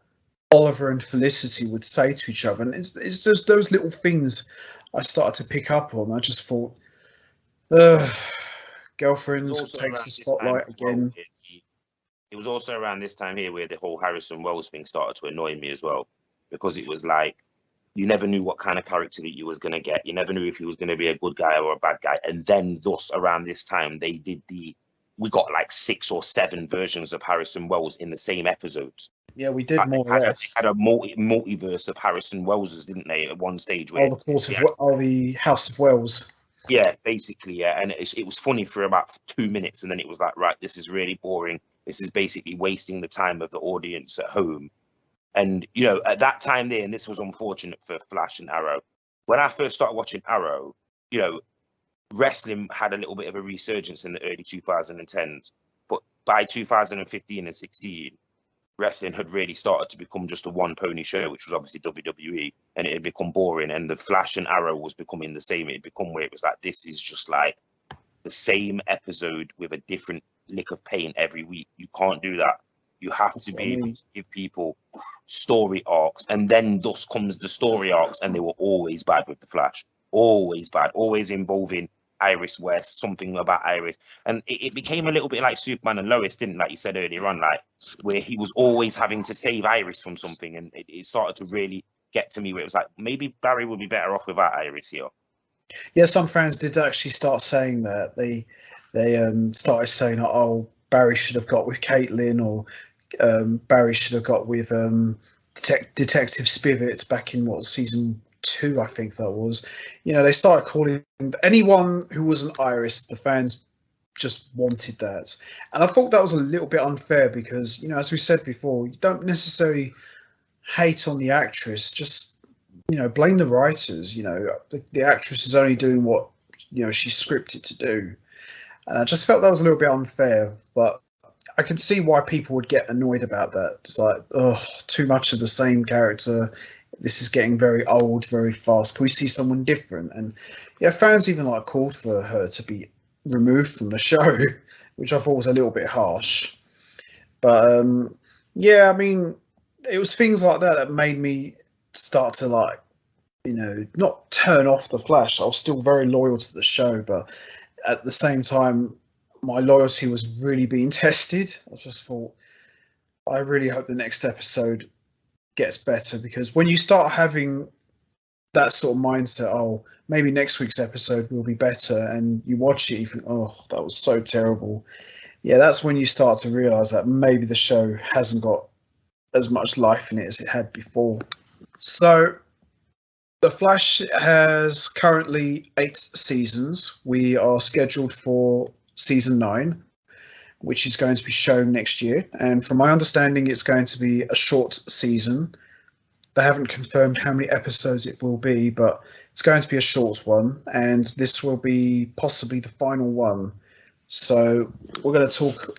Oliver and Felicity would say to each other. And it's just those little things I started to pick up on. I just thought, It girlfriend was also takes around the this time spotlight as well. again. It was also around this time here where the whole Harrison Wells thing started to annoy me as well, because it was like you never knew what kind of character that you was going to get. You never knew if he was going to be a good guy or a bad guy. And then thus around this time, we got like 6 or 7 versions of Harrison Wells in the same episodes. Yeah, we did more or They less. had a multiverse of Harrison Welleses, didn't they, at one stage Oh, where the court of they had, the House of Wells. yeah, basically, yeah. And it was funny for about 2 minutes. And then it was like, right, this is really boring. This is basically wasting the time of the audience at home. And, you know, at that time there, and this was unfortunate for Flash and Arrow, when I first started watching Arrow, you know, wrestling had a little bit of a resurgence in the early 2010s. But by 2015 and 16, wrestling had really started to become just a one pony show, which was obviously WWE, and it had become boring. And the Flash and Arrow was becoming the same. It had become where it was like, this is just like the same episode with a different lick of paint every week. You can't do that. You have to be able to give people story arcs, and then thus comes the story arcs, and they were always bad with the Flash. Always bad, always involving Iris West, something about Iris. And it became a little bit like Superman and Lois, didn't, like you said earlier on, like where he was always having to save Iris from something, and it started to really get to me where it was like, maybe Barry would be better off without Iris here. Yeah, some fans did actually start saying that. They started saying, "Oh, Barry should have got with Caitlyn," or Barry should have got with Detective Spivot back in season 2, I think that was. You know, they started calling anyone who wasn't Iris. The fans just wanted that, and I thought that was a little bit unfair because, you know, as we said before, you don't necessarily hate on the actress. Just, you know, blame the writers. You know, the actress is only doing what, you know, she's scripted to do, and I just felt that was a little bit unfair. But I can see why people would get annoyed about that. It's like, oh, too much of the same character. This is getting very old, very fast. Can we see someone different? And yeah, fans even like called for her to be removed from the show, which I thought was a little bit harsh. But yeah, I mean, it was things like that that made me start to, like, you know, not turn off the Flash. I was still very loyal to the show, but at the same time, my loyalty was really being tested. I just thought, I really hope the next episode gets better, because when you start having that sort of mindset, oh, maybe next week's episode will be better, and you watch it, you think, oh, that was so terrible. Yeah, that's when you start to realize that maybe the show hasn't got as much life in it as it had before. So, The Flash has currently 8 seasons. We are scheduled for season 9, which is going to be shown next year. And from my understanding, it's going to be a short season. They haven't confirmed how many episodes it will be, but it's going to be a short one. And this will be possibly the final one. So we're going to talk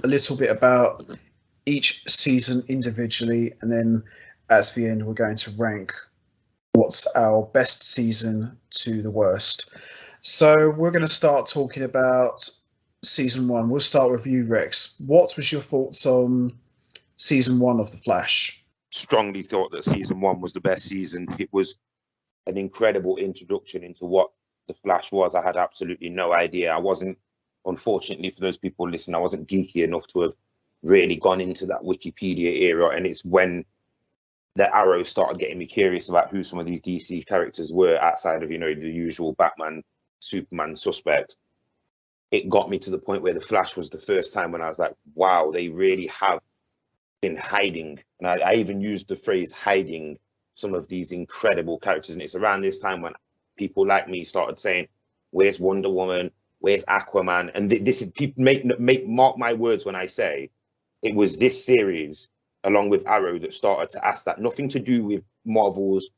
a little bit about each season individually. And then at the end, we're going to rank what's our best season to the worst. So we're going to start talking about season 1. We'll start with you, Rex. What was your thoughts on season 1 of The Flash? Strongly thought that season 1 was the best season. It was an incredible introduction into what the Flash was. I had absolutely no idea. I wasn't, unfortunately for those people listening, I wasn't geeky enough to have really gone into that Wikipedia era. And it's when the Arrow started getting me curious about who some of these DC characters were outside of, you know, the usual Batman, Superman suspects. It got me to the point where the Flash was the first time when I was like, wow, they really have been hiding. And I even used the phrase hiding some of these incredible characters. And it's around this time when people like me started saying, where's Wonder Woman? Where's Aquaman? And this is, people mark my words when I say it was this series along with Arrow, that started to ask that. Nothing to do with Marvel's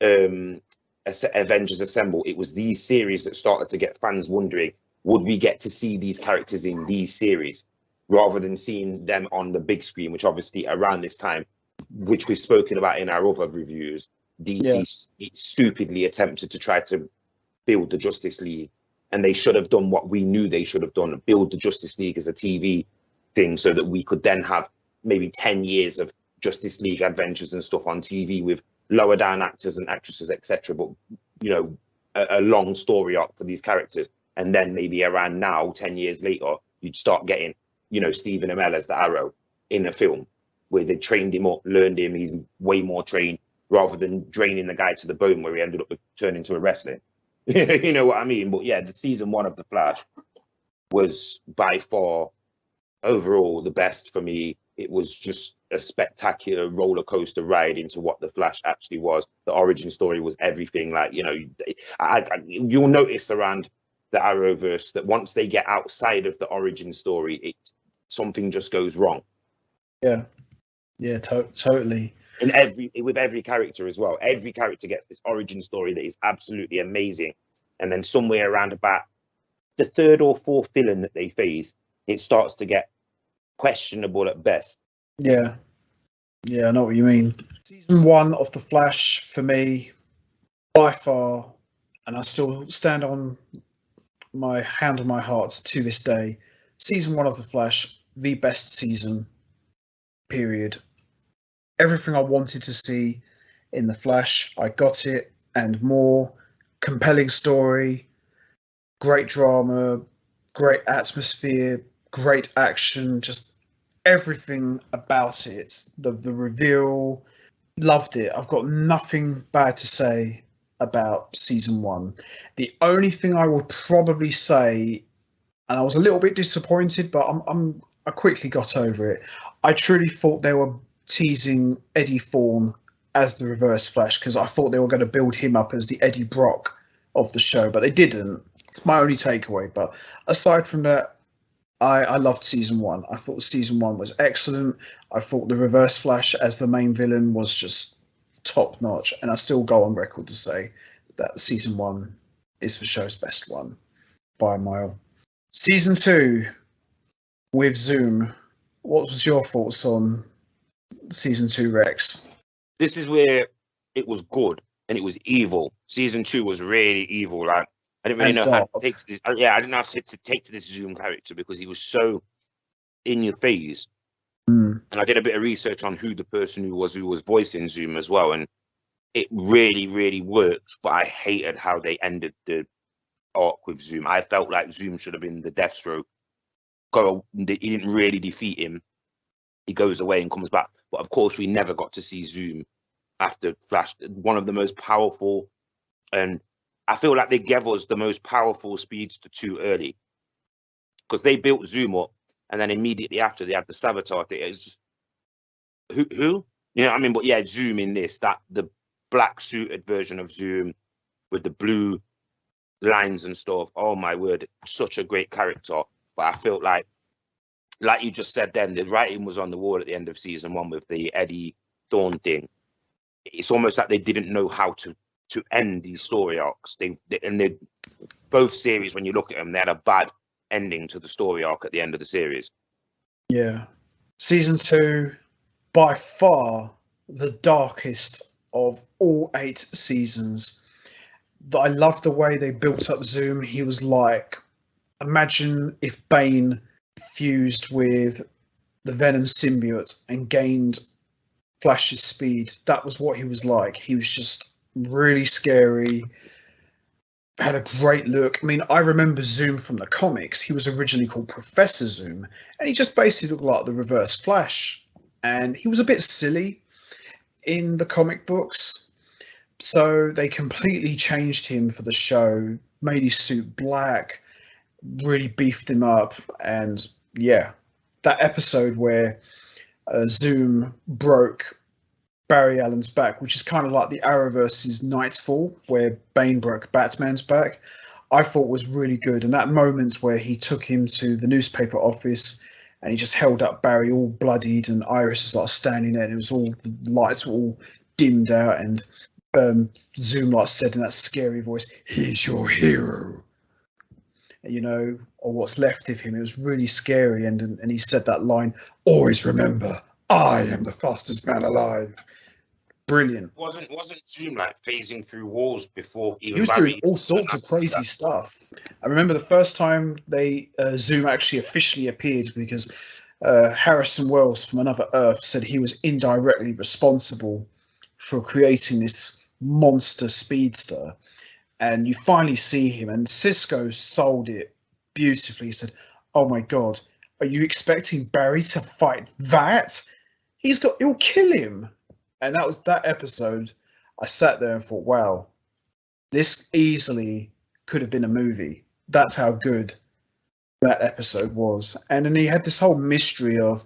Avengers Assemble. It was these series that started to get fans wondering, would we get to see these characters in these series rather than seeing them on the big screen, which obviously around this time, which we've spoken about in our other reviews, DC stupidly attempted to try to build the Justice League, and they should have done what we knew they should have done, build the Justice League as a TV thing, so that we could then have maybe 10 years of Justice League adventures and stuff on TV with lower down actors and actresses, etc. But, you know, a long story arc for these characters. And then maybe around now, 10 years later, you'd start getting, you know, Stephen Amell as the Arrow in a film where they trained him up, learned him, he's way more trained, rather than draining the guy to the bone where he ended up turning to a wrestling. You know what I mean? But yeah, the season 1 of The Flash was by far overall the best for me. It was just a spectacular roller coaster ride into what The Flash actually was. The origin story was everything. Like, you know, you'll notice around the Arrowverse that once they get outside of the origin story, something just goes wrong. Yeah, totally. And with every character as well. Every character gets this origin story that is absolutely amazing. And then somewhere around about the 3rd or 4th villain that they face, it starts to get questionable at best. Yeah, I know what you mean. Season 1 of The Flash, for me, by far, and I still stand on my hand on my heart to this day, season 1 of The Flash, the best season, period. Everything I wanted to see in The Flash, I got it, and more. Compelling story, great drama, great atmosphere, great action, just everything about it. The reveal, loved it. I've got nothing bad to say about season 1. The only thing I would probably say, and I was a little bit disappointed, but I quickly got over it. I truly thought they were teasing Eddie Thawne as the Reverse Flash, because I thought they were going to build him up as the Eddie Brock of the show, but they didn't. It's my only takeaway. But aside from that, I loved season 1. I thought season 1 was excellent. I thought the Reverse Flash as the main villain was just top notch, and I still go on record to say that season 1 is the show's best one by a mile. Season 2 with Zoom. What was your thoughts on season 2, Rex? This is where it was good and it was evil. Season 2 was really evil. Like, I didn't really know how to take to this. I didn't know how to take to this Zoom character because he was so in your face. And I did a bit of research on who the person who was voicing Zoom as well, and it really, really worked. But I hated how they ended the arc with Zoom. I felt like Zoom should have been the Deathstroke. He didn't really defeat him. He goes away and comes back. But of course, we never got to see Zoom after Flash. One of the most powerful, and I feel like they gave us the most powerful Speedster too early, because they built Zoom up, and then immediately after they had the Saboteur thing. It's just, who? You know what I mean? But yeah, Zoom in this, that the black suited version of Zoom with the blue lines and stuff. Oh my word, such a great character. But I felt like you just said then, the writing was on the wall at the end of season 1 with the Eddie Thawne thing. It's almost like they didn't know how to end these story arcs. They both series, when you look at them, they had a bad ending to the story arc at the end of the series. Yeah. Season 2, by far the darkest of all 8 seasons. But I love the way they built up Zoom. He was like, imagine if Bane fused with the Venom symbiote and gained Flash's speed. That was what he was like. He was just really scary, had a great look. I mean, I remember Zoom from the comics. He was originally called Professor Zoom, and he just basically looked like the Reverse Flash. And he was a bit silly in the comic books. So they completely changed him for the show, made his suit black, really beefed him up. And yeah, that episode where Zoom broke Barry Allen's back, which is kind of like the Arrowverse's Nightfall, where Bane broke Batman's back, I thought was really good. And that moment where he took him to the newspaper office and he just held up Barry all bloodied, and Iris was like standing there, and it was all the lights were all dimmed out, and Zoom like said in that scary voice, "He's your hero," you know, or what's left of him. It was really scary, and he said that line, "Always remember, I am the fastest man alive." Brilliant. Wasn't Zoom like phasing through walls before even He was Barry? doing all sorts of crazy stuff. I remember the first time they Zoom actually officially appeared, because Harrison Wells from Another Earth said he was indirectly responsible for creating this monster speedster. And you finally see him, and Cisco sold it beautifully. He said, "Oh my God, are you expecting Barry to fight that? He'll kill him." And that was that episode. I sat there and thought, wow, this easily could have been a movie. That's how good that episode was. And then he had this whole mystery of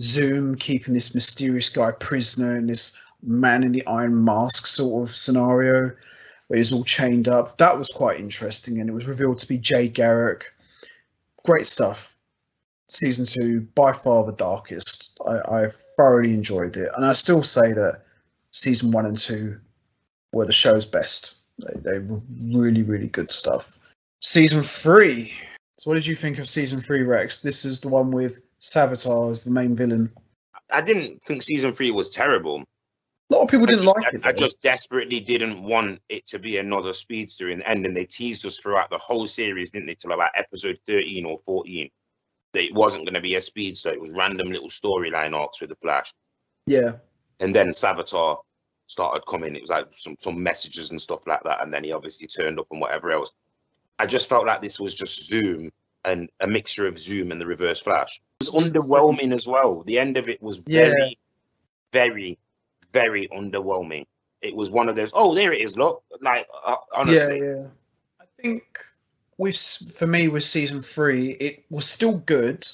Zoom keeping this mysterious guy prisoner in this man in the iron mask sort of scenario where he's all chained up. That was quite interesting, and it was revealed to be Jay Garrick. Great stuff. Season 2, by far the darkest. I thoroughly enjoyed it, and I still say that season 1 and 2 were the show's best. They were really, really good stuff. Season 3. So what did you think of season 3, Rex? This is the one with Savitar as the main villain. I didn't think season 3 was terrible. A lot of people didn't like it. I just desperately didn't want it to be another speedster in the end, and they teased us throughout the whole series, didn't they, till about episode 13 or 14. That it wasn't going to be a speedster. It was random little storyline arcs with the Flash. Yeah. And then Savitar started coming. It was like some messages and stuff like that. And then he obviously turned up and whatever else. I just felt like this was just Zoom and a mixture of Zoom and the Reverse Flash. It was underwhelming as well. The end of it was very, very, very underwhelming. It was one of those, oh, there it is, look. Like, honestly. Yeah. I think for me with season 3, it was still good.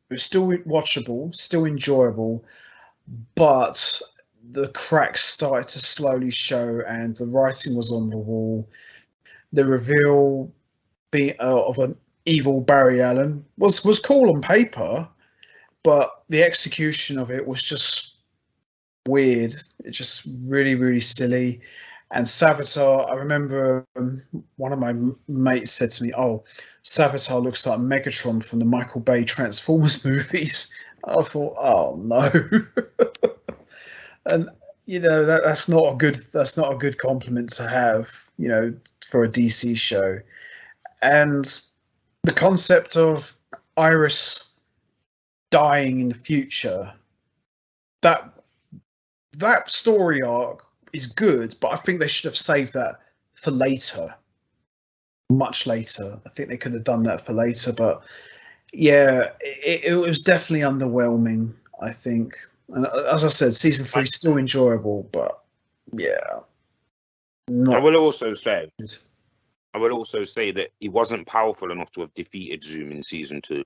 It was still watchable, still enjoyable, but the cracks started to slowly show, and the writing was on the wall. The reveal of an evil Barry Allen was cool on paper, but the execution of it was just weird. It's just really, really silly. And Savitar, I remember one of my mates said to me, "Oh, Savitar looks like Megatron from the Michael Bay Transformers movies." I thought, "Oh no," and you know that's not a good compliment to have, you know, for a DC show. And the concept of Iris dying in the future, that story arc is good, but I think they should have saved that for later, much later. I think they could have done that for later, but yeah, it was definitely underwhelming, I think. And as I said, season 3 is still enjoyable, but yeah. I will also say that he wasn't powerful enough to have defeated Zoom in season 2.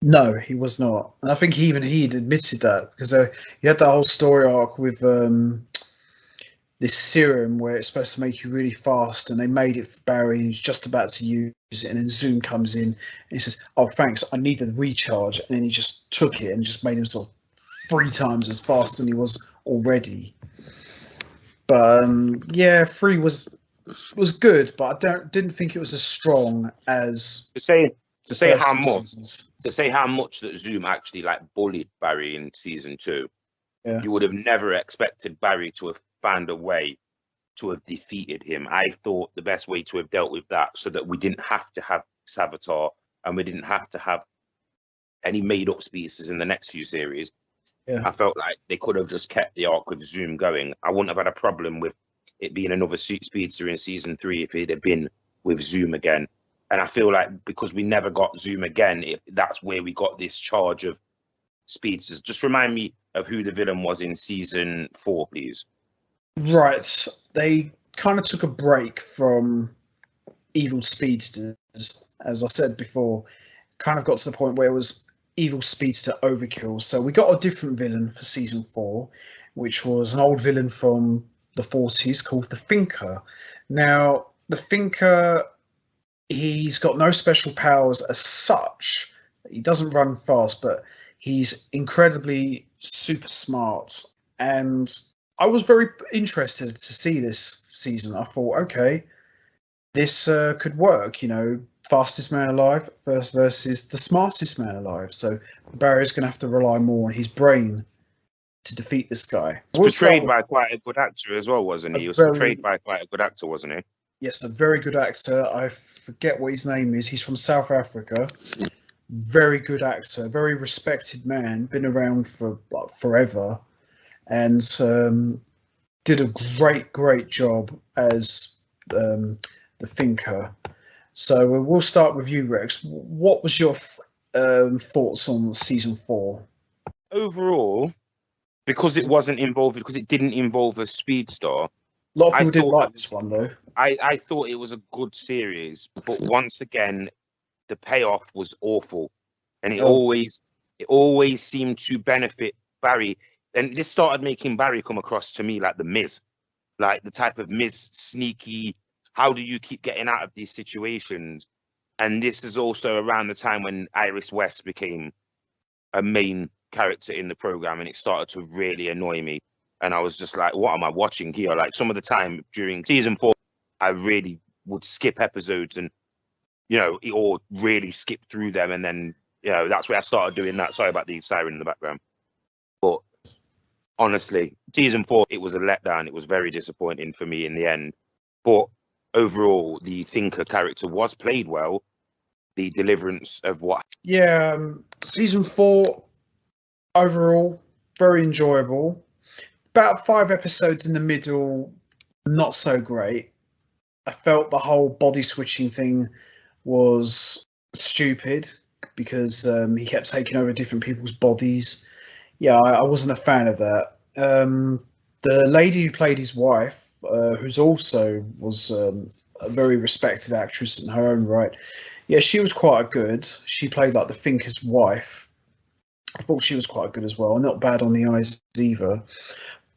No, he was not, and I think he'd admitted that, because he had that whole story arc with this serum where it's supposed to make you really fast, and they made it for Barry. He's just about to use it, and then Zoom comes in and he says, "Oh, thanks, I need a recharge," and then he just took it and just made himself 3 times as fast than he was already. But yeah, 3 was good, but I didn't think it was as strong as to say how much that Zoom actually like bullied Barry in season 2. Yeah. You would have never expected Barry to have found a way to have defeated him. I thought the best way to have dealt with that, so that we didn't have to have Savitar and we didn't have to have any made-up species in the next few series. Yeah. I felt like they could have just kept the arc with Zoom going. I wouldn't have had a problem with it being another speedster in season 3 if it had been with Zoom again. And I feel like because we never got Zoom again, that's where we got this charge of speedsters. Just remind me of who the villain was in season 4, please. Right. They kind of took a break from evil speedsters, as I said before. Kind of got to the point where it was evil speedster overkill. So we got a different villain for season 4, which was an old villain from the 40s called the Thinker. Now, the Thinker, he's got no special powers as such. He doesn't run fast, but He's incredibly super smart, and I was very interested to see this season. I thought, okay, this could work. You know, fastest man alive versus the smartest man alive. So Barry's going to have to rely more on his brain to defeat this guy. He was portrayed by quite a good actor as well, wasn't he? He was portrayed by quite a good actor, wasn't he? Yes, a very good actor. I forget what his name is. He's from South Africa. Very good actor, very respected man, been around for like, forever, and did a great job as the thinker. So we'll start with you, Rex. What was your thoughts on season 4? Overall, because it didn't involve a speedster. A lot of people didn't like this one, though. I thought it was a good series, but once again, the payoff was awful, and it always seemed to benefit Barry. And this started making Barry come across to me like the Miz, like the type of Miz, sneaky. How do you keep getting out of these situations? And this is also around the time when Iris West became a main character in the program, and it started to really annoy me. And I was just like, what am I watching here? Like, some of the time during season 4, I really would skip episodes and, or really skip through them. And then, that's where I started doing that. Sorry about the siren in the background. But honestly, season 4, it was a letdown. It was very disappointing for me in the end. But overall, the thinker character was played well. The deliverance of what... Yeah, season 4, overall, very enjoyable. About 5 episodes in the middle, not so great. I felt the whole body switching thing was stupid because he kept taking over different people's bodies. Yeah, I wasn't a fan of that. The lady who played his wife, who's also was a very respected actress in her own right, yeah, she was quite good. She played like the thinker's wife. I thought she was quite good as well. Not bad on the eyes either.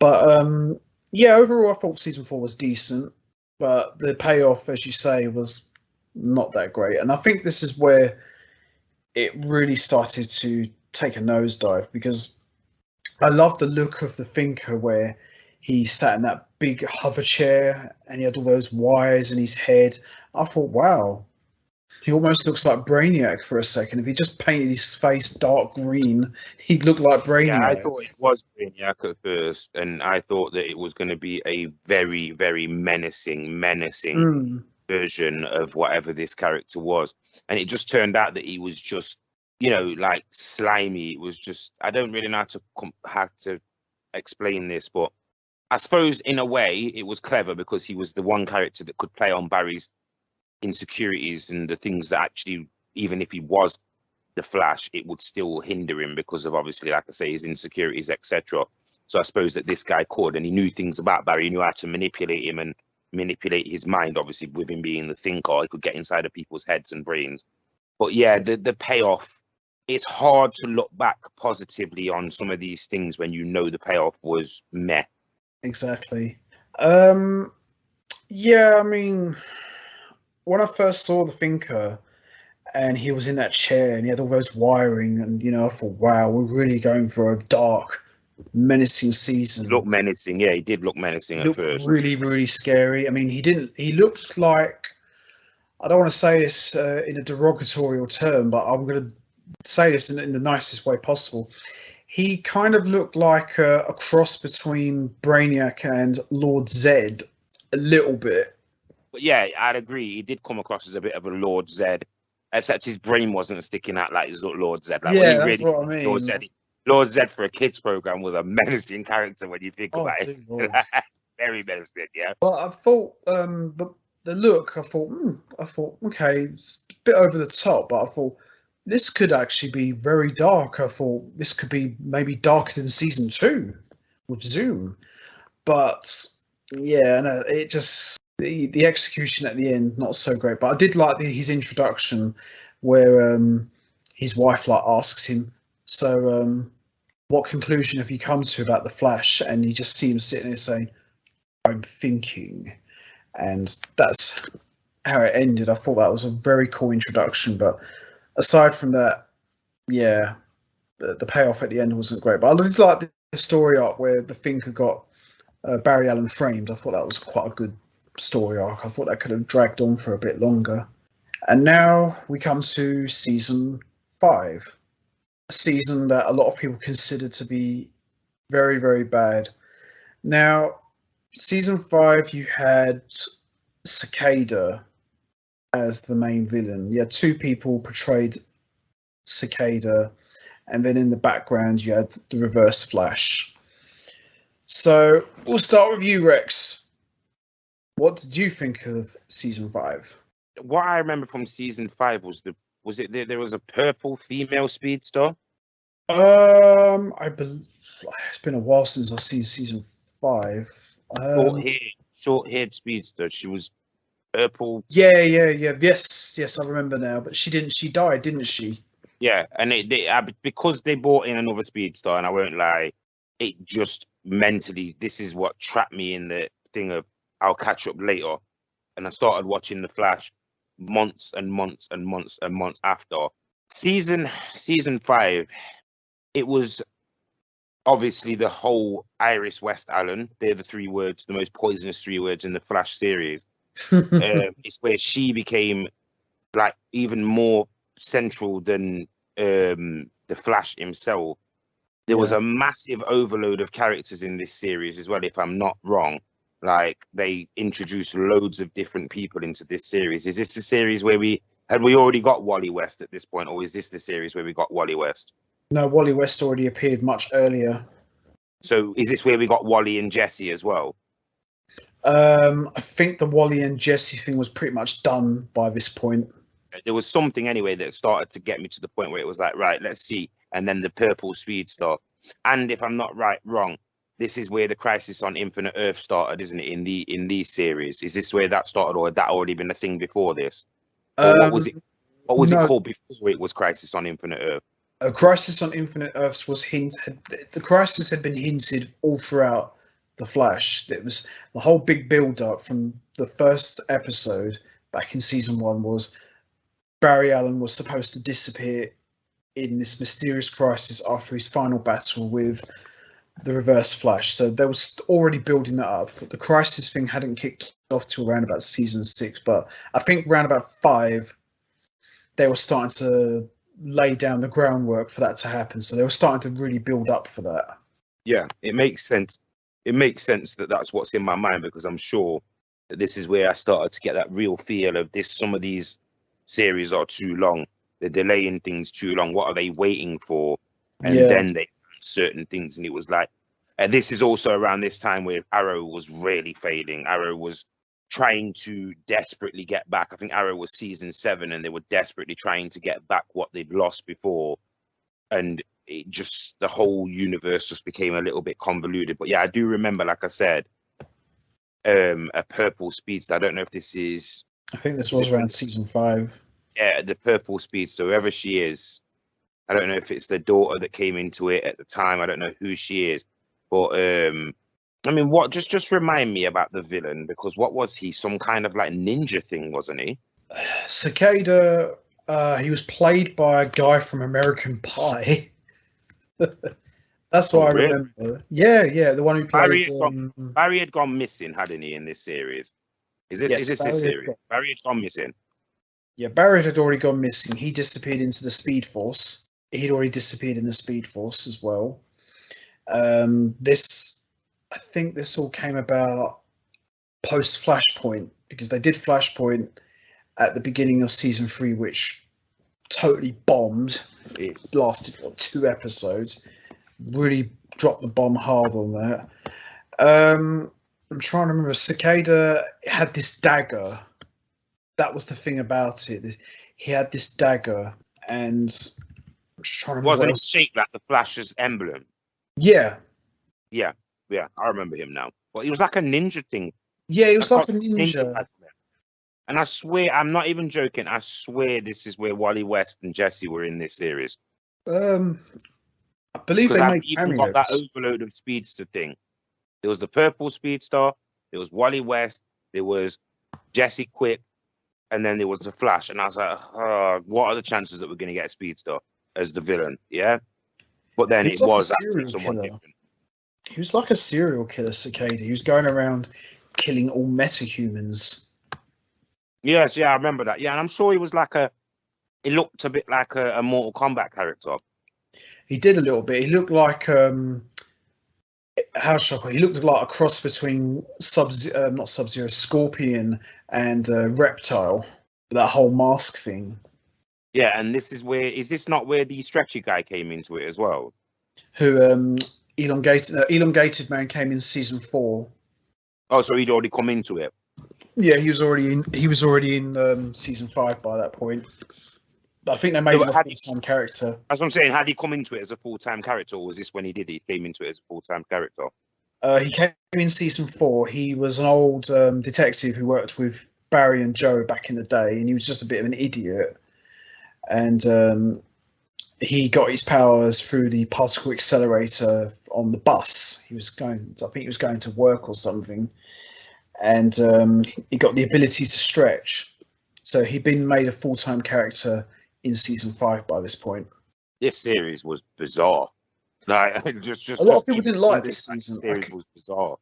But yeah, overall, I thought season 4 was decent, but the payoff, as you say, was not that great. And I think this is where it really started to take a nosedive, because I love the look of the thinker where he sat in that big hover chair and he had all those wires in his head. I thought, wow, he almost looks like Brainiac for a second. If he just painted his face dark green, he'd look like Brainiac. Yeah, I thought it was Brainiac at first, and I thought that it was going to be a very, very menacing version of whatever this character was. And it just turned out that he was just, like slimy. It was just, I don't really know how to explain this, but I suppose in a way it was clever because he was the one character that could play on Barry's insecurities and the things that actually, even if he was the Flash, it would still hinder him because of, obviously, like I say, his insecurities, etc. So I suppose that this guy could, and he knew things about Barry. He knew how to manipulate him and manipulate his mind. Obviously, with him being the thinker, he could get inside of people's heads and brains. But yeah, the payoff, it's hard to look back positively on some of these things when you know the payoff was meh. Exactly. Yeah, I mean, when I first saw the thinker and he was in that chair and he had all those wiring, and I thought, wow, we're really going for a dark, menacing season. He looked menacing, yeah, he did look menacing at first. Really, really scary. I mean, he looked like, I don't want to say this in a derogatory term, but I'm going to say this in the nicest way possible. He kind of looked like a cross between Brainiac and Lord Zed, a little bit. But yeah, I'd agree. He did come across as a bit of a Lord Zed, except his brain wasn't sticking out like his Lord Zed. Like, yeah, that's what I mean. Lord Zed for a kids program was a menacing character when you think about it. Very menacing, yeah. But I thought the look, I thought, okay, it's a bit over the top, but I thought this could actually be very dark. I thought this could be maybe darker than season 2 with Zoom. But yeah, no, it just, the execution at the end, not so great. But I did like his introduction where his wife asks him, so what conclusion have you come to about the Flash? And you just see him sitting there saying, I'm thinking. And that's how it ended. I thought that was a very cool introduction. But aside from that, yeah, the payoff at the end wasn't great. But I did like the story arc where the Thinker got Barry Allen framed. I thought that was quite a good story arc. I thought that could have dragged on for a bit longer. And now we come to season 5, a season that a lot of people consider to be very, very bad. Now, season 5, you had Cicada as the main villain. You had 2 people portrayed Cicada, and then in the background you had the Reverse Flash. So we'll start with you, Rex. What did you think of season 5? What I remember from season 5 was there was a purple female speedster. I believe it's been a while since I've seen season 5. Short-haired speedster. She was purple. Yeah. Yes, I remember now. But she died, didn't she? Yeah, and because they brought in another speedster, and I won't lie, it just mentally, this is what trapped me in the thing of I'll catch up later. And I started watching The Flash months and months and months and months after. Season 5, it was obviously the whole Iris West Allen. They're the 3 words, the most poisonous 3 words in the Flash series. It's where she became like even more central than the Flash himself. There was a massive overload of characters in this series as well, if I'm not wrong. Like, they introduced loads of different people into this series. Is this the series where we already got Wally West at this point, or is this the series where we got Wally West? No, Wally West already appeared much earlier. So is this where we got Wally and Jessie as well? I think the Wally and Jessie thing was pretty much done by this point. There was something anyway that started to get me to the point where it was like, right, let's see. And then the purple speedster. And if I'm not wrong, this is where the Crisis on Infinite Earth started, isn't it? In these series, is this where that started, or had that already been a thing before this? Or what was it? What was it called before it was Crisis on Infinite Earth? Crisis on Infinite Earths was hinted. The Crisis had been hinted all throughout the Flash. It was the whole big build-up from the first episode back in season 1 was Barry Allen was supposed to disappear in this mysterious crisis after his final battle with the Reverse Flash. So they was already building that up. But the Crisis thing hadn't kicked off till around about season 6. But I think around about 5, they were starting to lay down the groundwork for that to happen. So they were starting to really build up for that. Yeah, it makes sense. It makes sense that that's what's in my mind, because I'm sure that this is where I started to get that real feel of this. Some of these series are too long. They're delaying things too long. What are they waiting for? And then they certain things, and it was like, and this is also around this time where Arrow was really failing. Arrow was trying to desperately get back. I think Arrow was season 7, and they were desperately trying to get back what they'd lost before, and it just, the whole universe just became a little bit convoluted. But yeah, I do remember, like I said, a purple speedster. I don't know if this is, I think this was around season 5. Yeah, the purple speedster, whoever she is. I don't know if it's the daughter that came into it at the time. I don't know who she is. But I mean, what? Just remind me about the villain, because what was he? Some kind of like ninja thing, wasn't he? Cicada. He was played by a guy from American Pie. That's what I remember. Yeah, the one who played. Barry had gone missing, hadn't he, in this series? Is this this series? Barry had gone missing. Yeah, Barry had already gone missing. He disappeared into the Speed Force. He'd already disappeared in the Speed Force as well. I think this all came about post Flashpoint, because they did Flashpoint at the beginning of season 3, which totally bombed. It lasted 2 episodes. Really dropped the bomb hard on that. I'm trying to remember. Cicada had this dagger. That was the thing about it. He had this dagger, and I'm just trying to remember. Wasn't it shaped like the Flash's emblem? Yeah. I remember him now. But he was like a ninja thing. Yeah, he was like a ninja. And I swear, I'm not even joking. I swear this is where Wally West and Jessie were in this series. I believe they made even got that overload of speedster thing. There was the purple speedster. There was Wally West. There was Jessie Quick. And then there was the Flash. And I was like, what are the chances that we're going to get a speedster as the villain? Yeah. But then He it was like a was actually serial someone killer. different. He was like a serial killer, Cicada. He was going around killing all metahumans. Yes, yeah, I remember that. Yeah, and I'm sure he was like he looked a bit like a Mortal Kombat character. He did a little bit. He looked like how should I call it? He looked like a cross between not Sub-Zero, Scorpion and Reptile. That whole mask thing. Yeah, and this is this not where the stretchy guy came into it as well? Who elongated man came in season 4. Oh, so he'd already come into it. Yeah, he was already in season 5 by that point. I think they made him a full-time character. That's what I'm saying. Had he come into it as a full-time character, or was this when he came into it as a full-time character? He came in season 4. He was an old detective who worked with Barry and Joe back in the day, and he was just a bit of an idiot. And he got his powers through the particle accelerator on the bus. I think he was going to work or something, and he got the ability to stretch. So he'd been made a full-time character in season 5 by this point. This series was bizarre. Like, just a lot of people didn't like this season. Series was bizarre.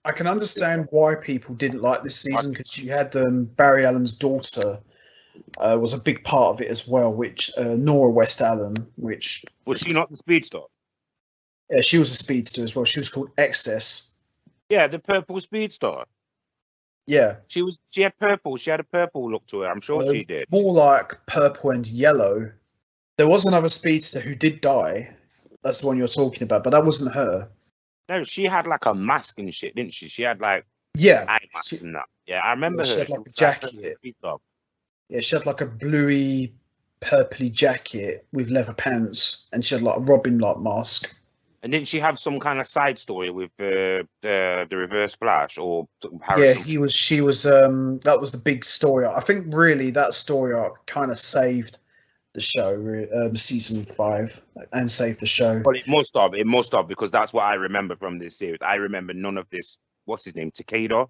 I can understand why people didn't like this season, because you had Barry Allen's daughter was a big part of it as well, which Nora West Allen, which was she not the speedster? Yeah, she was a speedster as well. She was called Excess. Yeah, the purple speedster. Yeah, she had purple. She had a purple look to her. I'm sure she did. More like purple and yellow. There was another speedster who did die. That's the one you're talking about, but that wasn't her. No, she had like a mask and shit, didn't she? She had like eye masks and that. Yeah, I remember her. She had like a jacket. Yeah, she had like a bluey, purpley jacket with leather pants, and she had like a Robin-like mask. And didn't she have some kind of side story with the Reverse Flash or Harrison? Yeah, she was. That was the big story arc. I think really that story arc kind of saved the show, season 5, and saved the show. Well, it must have, because that's what I remember from this series. I remember none of this. What's his name? Takeda.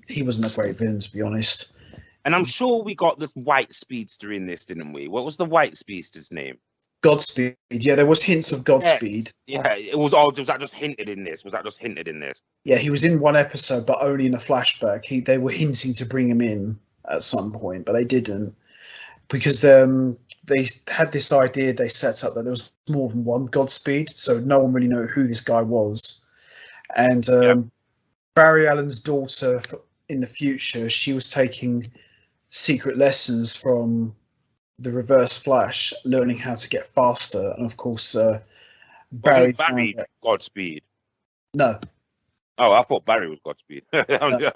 He wasn't a great villain, to be honest. And I'm sure we got the white speedster in this, didn't we? What was the white speedster's name? Godspeed. Yeah, there was hints of Godspeed. Yes. Yeah, it was. Was that just hinted in this? Yeah, he was in one episode, but only in a flashback. They were hinting to bring him in at some point, but they didn't, because they had this idea they set up that there was more than one Godspeed, so no one really knew who this guy was. And Barry Allen's daughter, in the future, she was taking secret lessons from the Reverse Flash, learning how to get faster. And of course, Barry Godspeed. No. Oh, I thought Barry was Godspeed. No.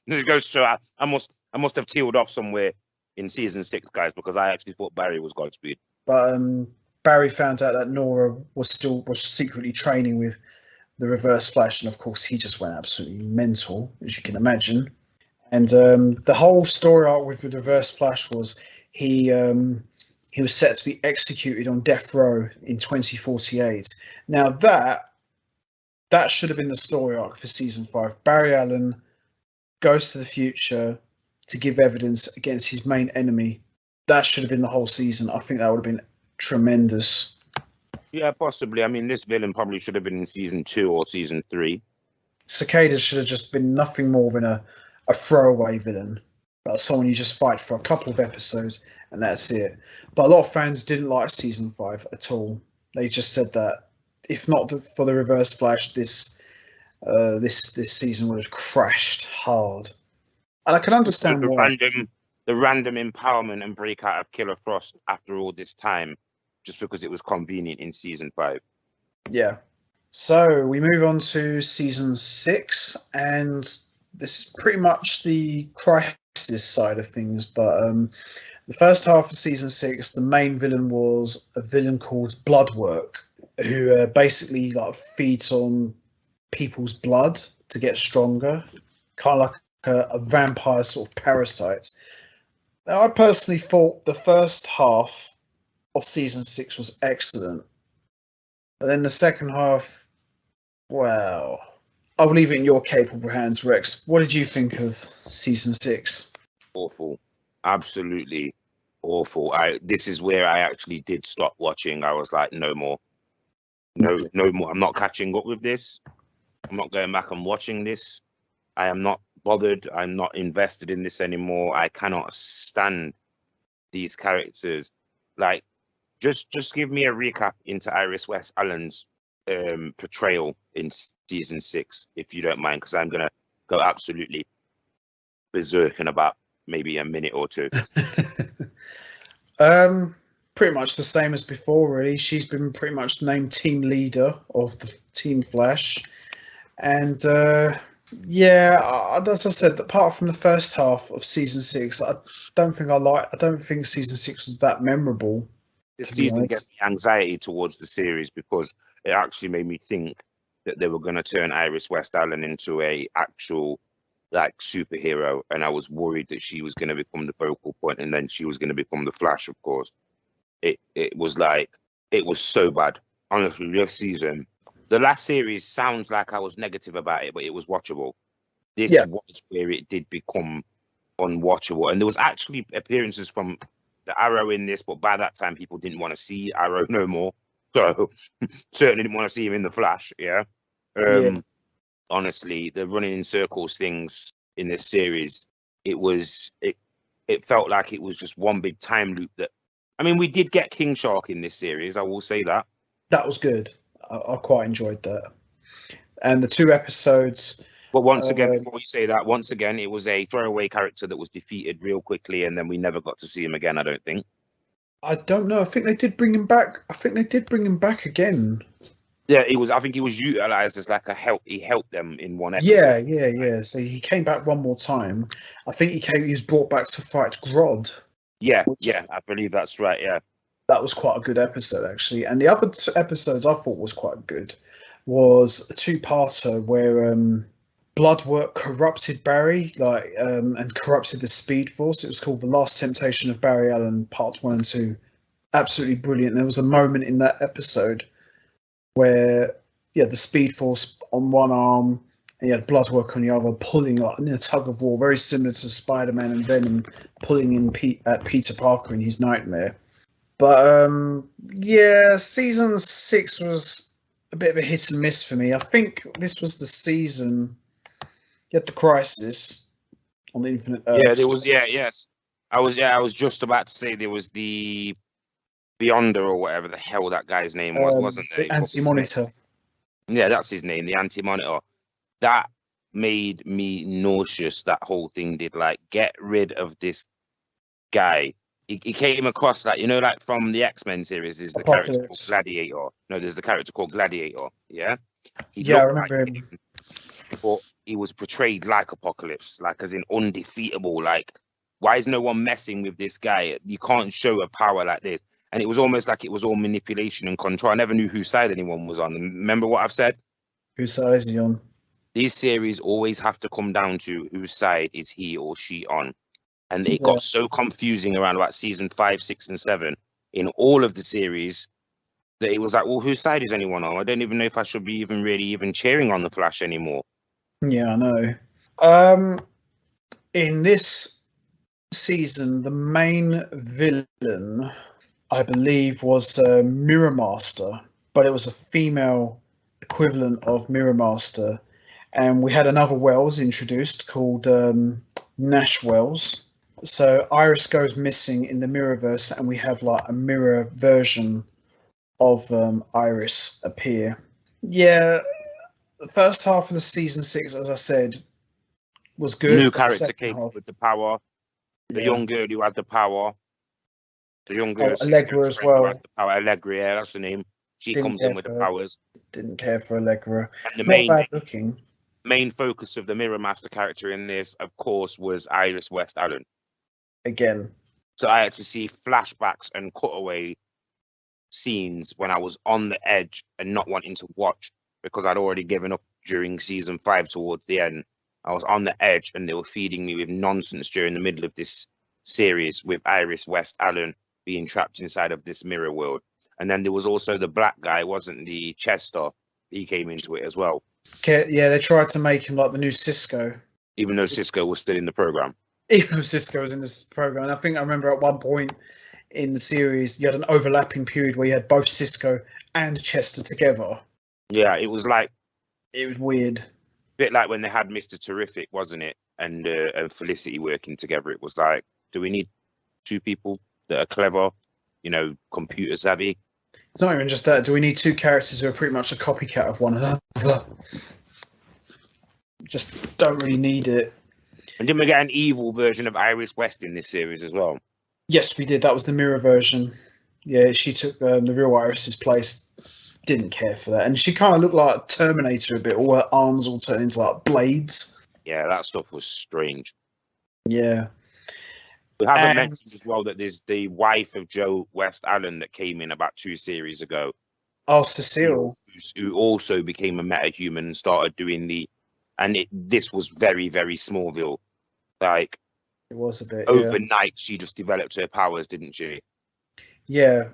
This goes to I must have tealed off somewhere in season 6, guys, because I actually thought Barry was Godspeed. But Barry found out that Nora was secretly training with the Reverse Flash, and of course he just went absolutely mental, as you can imagine. And the whole story arc with the Reverse Flash was he was set to be executed on death row in 2048. Now that should have been the story arc for season 5. Barry Allen goes to the future to give evidence against his main enemy. That should have been the whole season. I think that would have been tremendous. Yeah, possibly. I mean, this villain probably should have been in season 2 or season 3. Cicada should have just been nothing more than a throwaway villain, someone you just fight for a couple of episodes and that's it. But a lot of fans didn't like season 5 at all. They just said that if not for the Reverse Flash, this season would have crashed hard. And I can understand why. The random empowerment and breakout of Killer Frost after all this time, just because it was convenient in season 5. Yeah. So we move on to season 6, and this is pretty much the crisis side of things. But the first half of season 6, the main villain was a villain called Bloodwork, who basically feeds on people's blood to get stronger, kind of like a vampire sort of parasite. Now, I personally thought the first half of season 6 was excellent, but then the second half, well, I'll leave it in your capable hands, Rex. What did you think of season 6? Awful, absolutely awful. This is where I actually did stop watching. I was like, no more. No more. I'm not catching up with this. I'm not going back and watching this. I am not bothered. I'm not invested in this anymore. I cannot stand these characters. Like, just give me a recap into Iris West Allen's portrayal in season 6, if you don't mind, because I'm gonna go absolutely berserk in about maybe a minute or two. Pretty much the same as before, really. She's been pretty much named team leader of the Team Flash, and yeah, as I said, apart from the first half of season 6, I don't think season 6 was that memorable. This season gave me anxiety towards the series because it actually made me think that they were going to turn Iris West Allen into a actual like superhero, and I was worried that she was going to become the focal point, and then she was going to become the Flash. Of course, it was so bad. Honestly, this season, the last series sounds like I was negative about it, but it was watchable. This was where it did become unwatchable, and there was actually appearances from the Arrow in this, but by that time people didn't want to see Arrow no more, so certainly didn't want to see him in the Flash. Honestly, the running in circles things in this series, it felt like it was just one big time loop. That, I mean, we did get King Shark in this series, I will say that. That was good. I quite enjoyed that. And the 2 episodes. But once again, before you say that, once again, it was a throwaway character that was defeated real quickly, and then we never got to see him again, I don't think. I don't know. I think they did bring him back. Again. Yeah, I think he was utilized as like a help. He helped them in one episode. Yeah. So he came back one more time. I think he was brought back to fight Grodd. Yeah, I believe that's right. Yeah, that was quite a good episode actually. And the other 2 episodes I thought was quite good was a 2-parter where Bloodwork corrupted Barry, and corrupted the Speed Force. It was called The Last Temptation of Barry Allen, Part 1 and 2. Absolutely brilliant. There was a moment in that episode where, the Speed Force on one arm, and you had Bloodwork on the other, pulling in a tug of war, very similar to Spider-Man and Venom pulling in at Peter Parker in his nightmare. But season 6 was a bit of a hit and miss for me. I think this was the season. You had the Crisis on the Infinite Earth. Yeah, there was. Yes. I was just about to say there was the Beyonder or whatever the hell that guy's name was, wasn't there? Anti-Monitor. Yeah, that's his name, the Anti-Monitor. That made me nauseous. That whole thing did. Like, get rid of this guy. He came across like from the X-Men series. Is the character called Gladiator? No, there's the character called Gladiator. Yeah. I remember him. But he was portrayed like Apocalypse, like as in undefeatable. Like, why is no one messing with this guy? You can't show a power like this. And it was almost like it was all manipulation and control. I never knew whose side anyone was on. Remember what I've said? Whose side is he on? These series always have to come down to whose side is he or she on. And it got so confusing around about season 5, 6, and 7 in all of the series that it was like, well, whose side is anyone on? I don't even know if I should be even cheering on the Flash anymore. Yeah, I know. In this season, the main villain, I believe, was Mirror Master, but it was a female equivalent of Mirror Master. And we had another Wells introduced called Nash Wells. So Iris goes missing in the Mirrorverse, and we have like a mirror version of Iris appear. Yeah, the first half of the season 6, as I said, was good. New character came with the power. The young girl who had the power. The young girl, Allegra as well. The power. Allegra, yeah, that's the name. She comes in with the powers. Didn't care for Allegra. And the Not bad looking. Main focus of the Mirror Master character in this, of course, was Iris West Allen. Again. So I had to see flashbacks and cutaway scenes when I was on the edge and not wanting to watch because I'd already given up during season 5 towards the end. I was on the edge and they were feeding me with nonsense during the middle of this series with Iris West Allen being trapped inside of this mirror world. And then there was also the black guy, wasn't the Chester? He came into it as well. Yeah, they tried to make him like the new Cisco. Even though Cisco was still in the program. Even though Cisco was in this program. And I think I remember at one point in the series, you had an overlapping period where you had both Cisco and Chester together. Yeah, it was like It was weird. a bit like when they had Mr. Terrific, wasn't it? And Felicity working together. It was like, do we need two people that are clever, you know, computer savvy? It's not even just that. Do we need two characters who are pretty much a copycat of one another? Just don't really need it. And didn't we get an evil version of Iris West in this series as well? Yes, we did. That was the mirror version. Yeah, she took the real Iris's place. Didn't care for that. And she kind of looked like Terminator a bit. All her arms all turned into like blades. Yeah, that stuff was strange. Yeah. We haven't mentioned as well that there's the wife of Joe West Allen that came in about 2 series ago. Oh, Cecile. Who also became a metahuman and started doing the... And this was very, very Smallville. Like, it was a bit, overnight, she just developed her powers, didn't she? Yeah.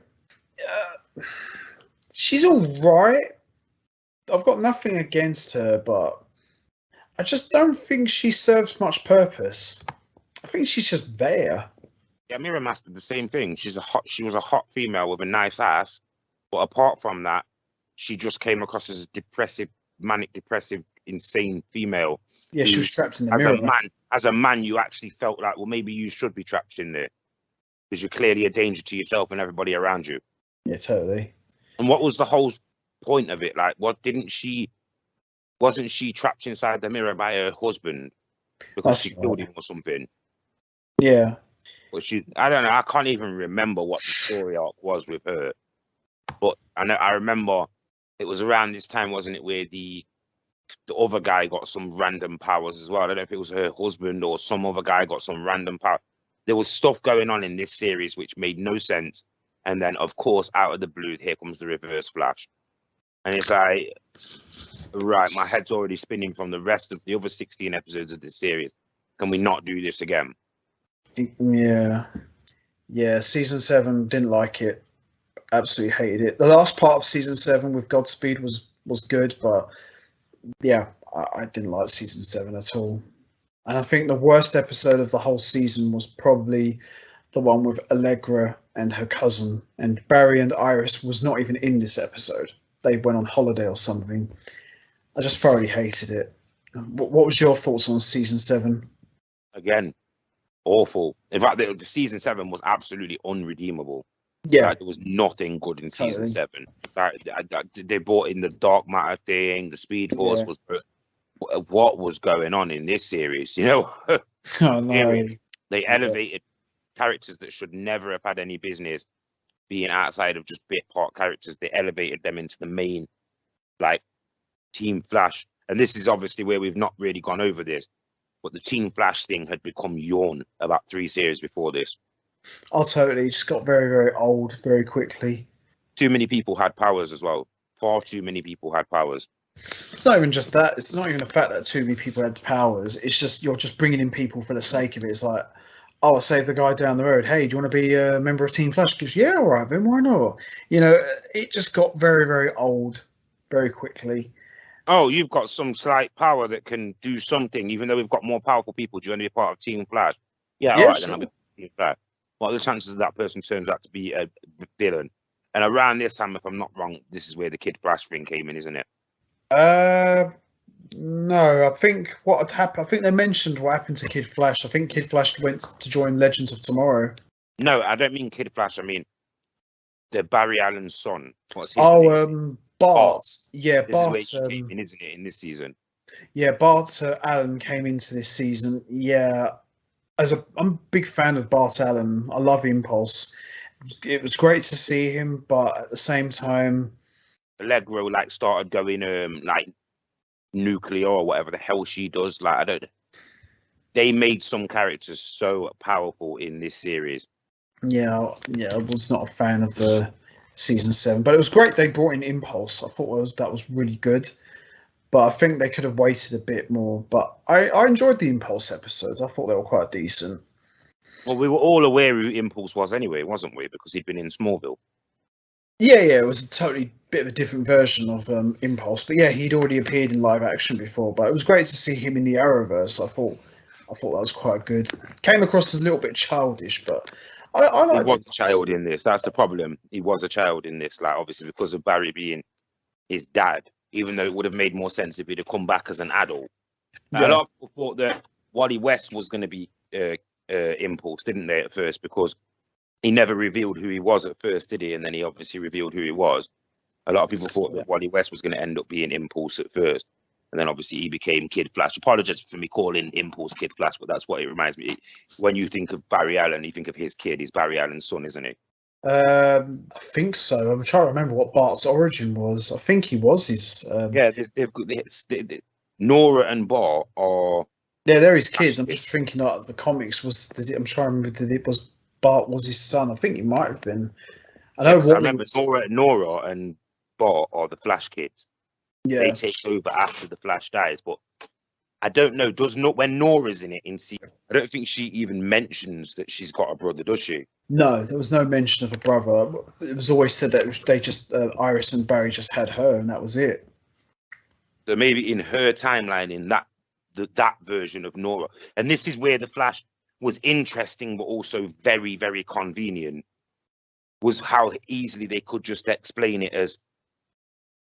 She's all right. I've got nothing against her, but I just don't think she serves much purpose. I think she's just there. Yeah, Mirror Master, the same thing. She was a hot female with a nice ass, but apart from that, she just came across as a depressive, manic depressive, insane female. Yeah, she was trapped in the mirror. As a man, you actually felt like, well, maybe you should be trapped in there because you're clearly a danger to yourself and everybody around you. Yeah, totally. And what was the whole point of it? Like, wasn't she trapped inside the mirror by her husband because she killed him or something? Yeah. But I don't know. I can't even remember what the story arc was with her. But I remember it was around this time, wasn't it, where the other guy got some random powers as well. I don't know if it was her husband or some other guy got some random power. There was stuff going on in this series which made no sense. And then, of course, out of the blue, here comes the Reverse Flash. And it's like, right, my head's already spinning from the rest of the other 16 episodes of this series. Can we not do this again? Yeah. Yeah, season 7, didn't like it. Absolutely hated it. The last part of season 7 with Godspeed was good, but yeah, I didn't like season 7 at all. And I think the worst episode of the whole season was probably the one with Allegra and her cousin. And Barry and Iris was not even in this episode. They went on holiday or something. I just thoroughly hated it. What was your thoughts on season 7? Again, awful. In fact, the season 7 was absolutely unredeemable. Yeah, like, there was nothing good in season 7. They brought in the dark matter thing. The Speed Force was. What was going on in this series? You know, oh, no. They elevated characters that should never have had any business being outside of just bit part characters. They elevated them into the main, like, Team Flash. And this is obviously where we've not really gone over this, but the Team Flash thing had become yawn about 3 series before this. Oh, totally. It just got very, very old very quickly. Too many people had powers as well. Far too many people had powers. It's not even just that. It's not even the fact that too many people had powers. It's just you're just bringing in people for the sake of it. It's like, oh, I'll save the guy down the road. Hey, do you want to be a member of Team Flash? Goes, yeah, all right, then why not? You know, it just got very, very old very quickly. Oh, you've got some slight power that can do something, even though we've got more powerful people. Do you want to be a part of Team Flash? Yeah, all right, then I'll be Team Flash. What are the chances that person turns out to be a villain? And around this time, if I'm not wrong, this is where the Kid Flash thing came in, isn't it? No, I think what had happened. I think they mentioned what happened to Kid Flash. I think Kid Flash went to join Legends of Tomorrow. No, I don't mean Kid Flash. I mean the Barry Allen's son. What's his name? Bart. Yeah, Bart. This is where he came in, isn't it, in this season? Yeah, Bart Allen came into this season. Yeah, I'm a big fan of Bart Allen. I love Impulse. It was great to see him, but at the same time, Allegra started going nuclear or whatever the hell she does. They made some characters so powerful in this series. Yeah, I was not a fan of the season 7, but it was great they brought in Impulse. I thought that was really good, but I think they could have waited a bit more. But I enjoyed the Impulse episodes. I thought they were quite decent. Well, we were all aware who Impulse was anyway, wasn't we? Because he'd been in Smallville. Yeah, it was a totally bit of a different version of Impulse, but yeah, he'd already appeared in live action before. But it was great to see him in the Arrowverse. I thought that was quite good. Came across as a little bit childish, but I He liked was it. a child in this. That's the problem. He was a child in this. Like, obviously, because of Barry being his dad, even though it would have made more sense if he'd have come back as an adult. A lot of people thought that Wally West was going to be Impulse, didn't they, at first? Because he never revealed who he was at first, did he? And then he obviously revealed who he was. A lot of people thought that Wally West was going to end up being Impulse at first. And then obviously he became Kid Flash. Apologize for me calling Impulse Kid Flash, but that's what it reminds me. When you think of Barry Allen, you think of his kid. He's Barry Allen's son, isn't he? I think so. I'm trying to remember what Bart's origin was. I think he was his. Yeah, Nora and Bart are. Yeah, they're his kids. I'm just thinking that the comics was. I'm trying to remember. Did it was Bart was his son? I think he might have been. I know. I remember Nora and Bart are the Flash kids. Yeah. They take over after the Flash dies, but I don't know. When Nora's in it I don't think she even mentions that she's got a brother, does she? No, there was no mention of a brother. It was always said that they just Iris and Barry just had her, and that was it. So maybe in her timeline, in that version of Nora, and this is where the Flash was interesting, but also very, very convenient, was how easily they could just explain it as,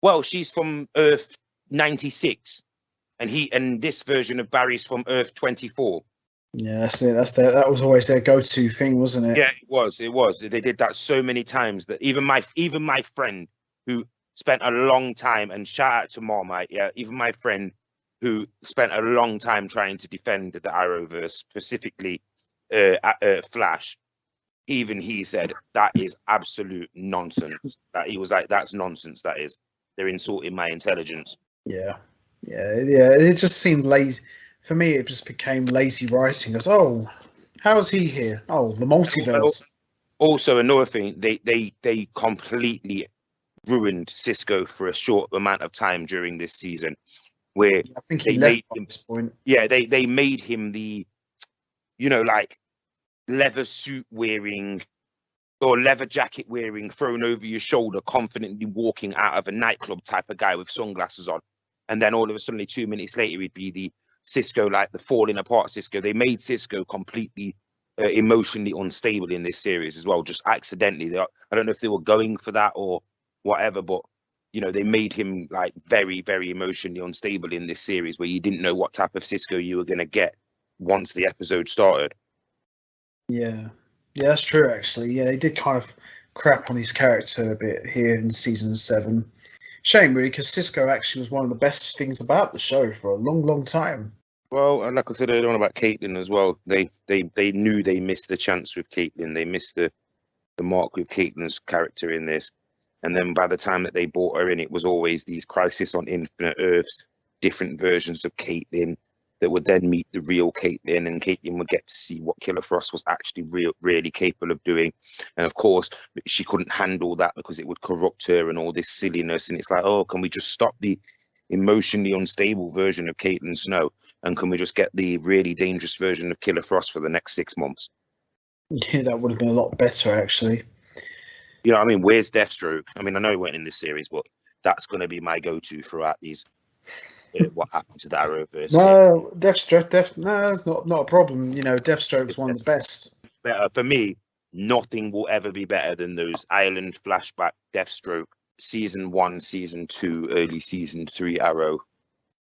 well, she's from Earth 96, and this version of Barry's from Earth 24. Yeah, that's it. That was always their go-to thing, wasn't it? Yeah, it was. They did that so many times that even my friend who spent a long time, and shout out to Marmite, yeah, even my friend who spent a long time trying to defend the Arrowverse, specifically Flash, even he said that is absolute nonsense. That he was like, that's nonsense. That is, they're insulting my intelligence. Yeah. It just seemed lazy. For me, it just became lazy writing. Goes, oh, how is he here? Oh, the multiverse. Also, another thing, they completely ruined Cisco for a short amount of time during this season, where I think he left by this point. Yeah, they made him the, like leather suit wearing or leather jacket wearing, thrown over your shoulder, confidently walking out of a nightclub type of guy with sunglasses on, and then all of a sudden, 2 minutes later, he'd be the Cisco, like the falling apart Cisco. They made Cisco completely emotionally unstable in this series as well, just accidentally. I don't know if they were going for that or whatever, but they made him like very, very emotionally unstable in this series, where you didn't know what type of Cisco you were going to get once the episode started. Yeah, that's true. Actually, yeah, they did kind of crap on his character a bit here in season 7. Shame, really, because Cisco actually was one of the best things about the show for a long, long time. Well, like I said earlier on about Caitlyn as well, they knew they missed the chance with Caitlyn. They missed the mark with Caitlyn's character in this. And then by the time that they brought her in, it was always these Crisis on Infinite Earths, different versions of Caitlyn that would then meet the real Caitlyn, and Caitlyn would get to see what Killer Frost was actually really capable of doing. And of course, she couldn't handle that because it would corrupt her and all this silliness. And it's like, oh, can we just stop the emotionally unstable version of Caitlyn Snow, and can we just get the really dangerous version of Killer Frost for the next 6 months? Yeah, that would have been a lot better, actually. You know what I mean? Where's Deathstroke? I mean, I know he went in this series, but that's going to be my go-to throughout these. What happened to the Arrowverse? No, Deathstroke. No, it's not a problem. Deathstroke's one of the best. Better for me. Nothing will ever be better than those Island flashback Deathstroke season 1, season 2, early season 3 Arrow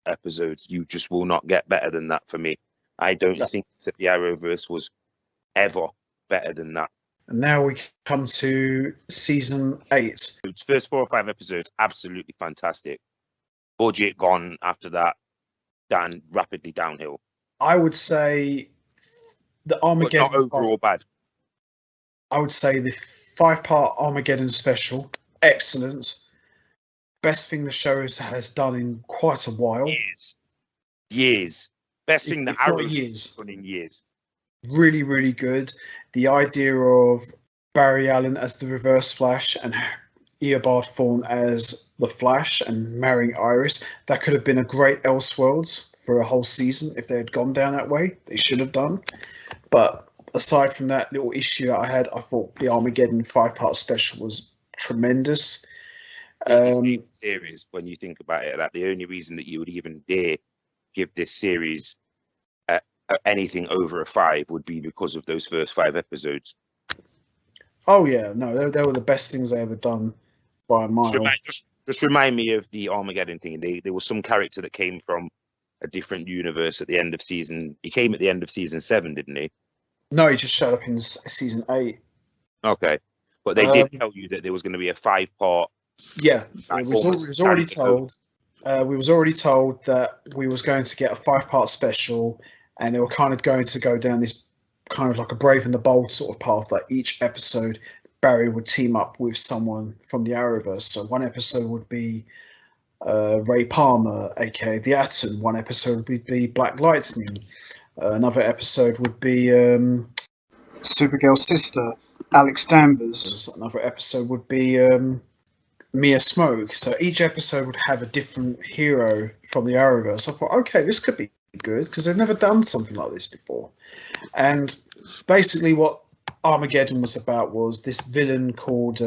episodes. You just will not get better than that for me. I don't think that the Arrowverse was ever better than that. And now we come to season 8. First 4 or 5 episodes, absolutely fantastic. Budget gone after that, rapidly downhill. I would say the Armageddon. But not overall bad. I would say the 5-part Armageddon special, excellent. Best thing the show has done in quite a while. Years. Best thing that Arrow has done in years. Really, really good. The idea of Barry Allen as the Reverse Flash and Eobard Thawne as the Flash and marrying Iris, that could have been a great Elseworlds for a whole season if they had gone down that way. They should have done. But aside from that little issue that I had, I thought the Armageddon 5-part special was tremendous. Series, when you think about it, that the only reason that you would even dare give this series anything over a 5 would be because of those first 5 episodes. Oh yeah, no, they were the best things they ever done by a Just mile. just remind me of the Armageddon thing. There was some character that came from a different universe at the end of season. He came at the end of season 7, didn't he? No, he just showed up in season 8. Okay, but they Um, did tell you that there was going to be a 5-part, yeah, like it was almost already standalone. told. We was already told that we was going to get a 5-part special, and they were kind of going to go down this kind of like a Brave and the Bold sort of path. Like each episode, Barry would team up with someone from the Arrowverse. So one episode would be Ray Palmer, aka the Atom. One episode would be Black Lightning. Another episode would be Supergirl's sister, Alex Danvers. Another episode would be Mia Smoke. So each episode would have a different hero from the Arrowverse. I thought, okay, this could be good because they've never done something like this before. And basically, what Armageddon was about was this villain called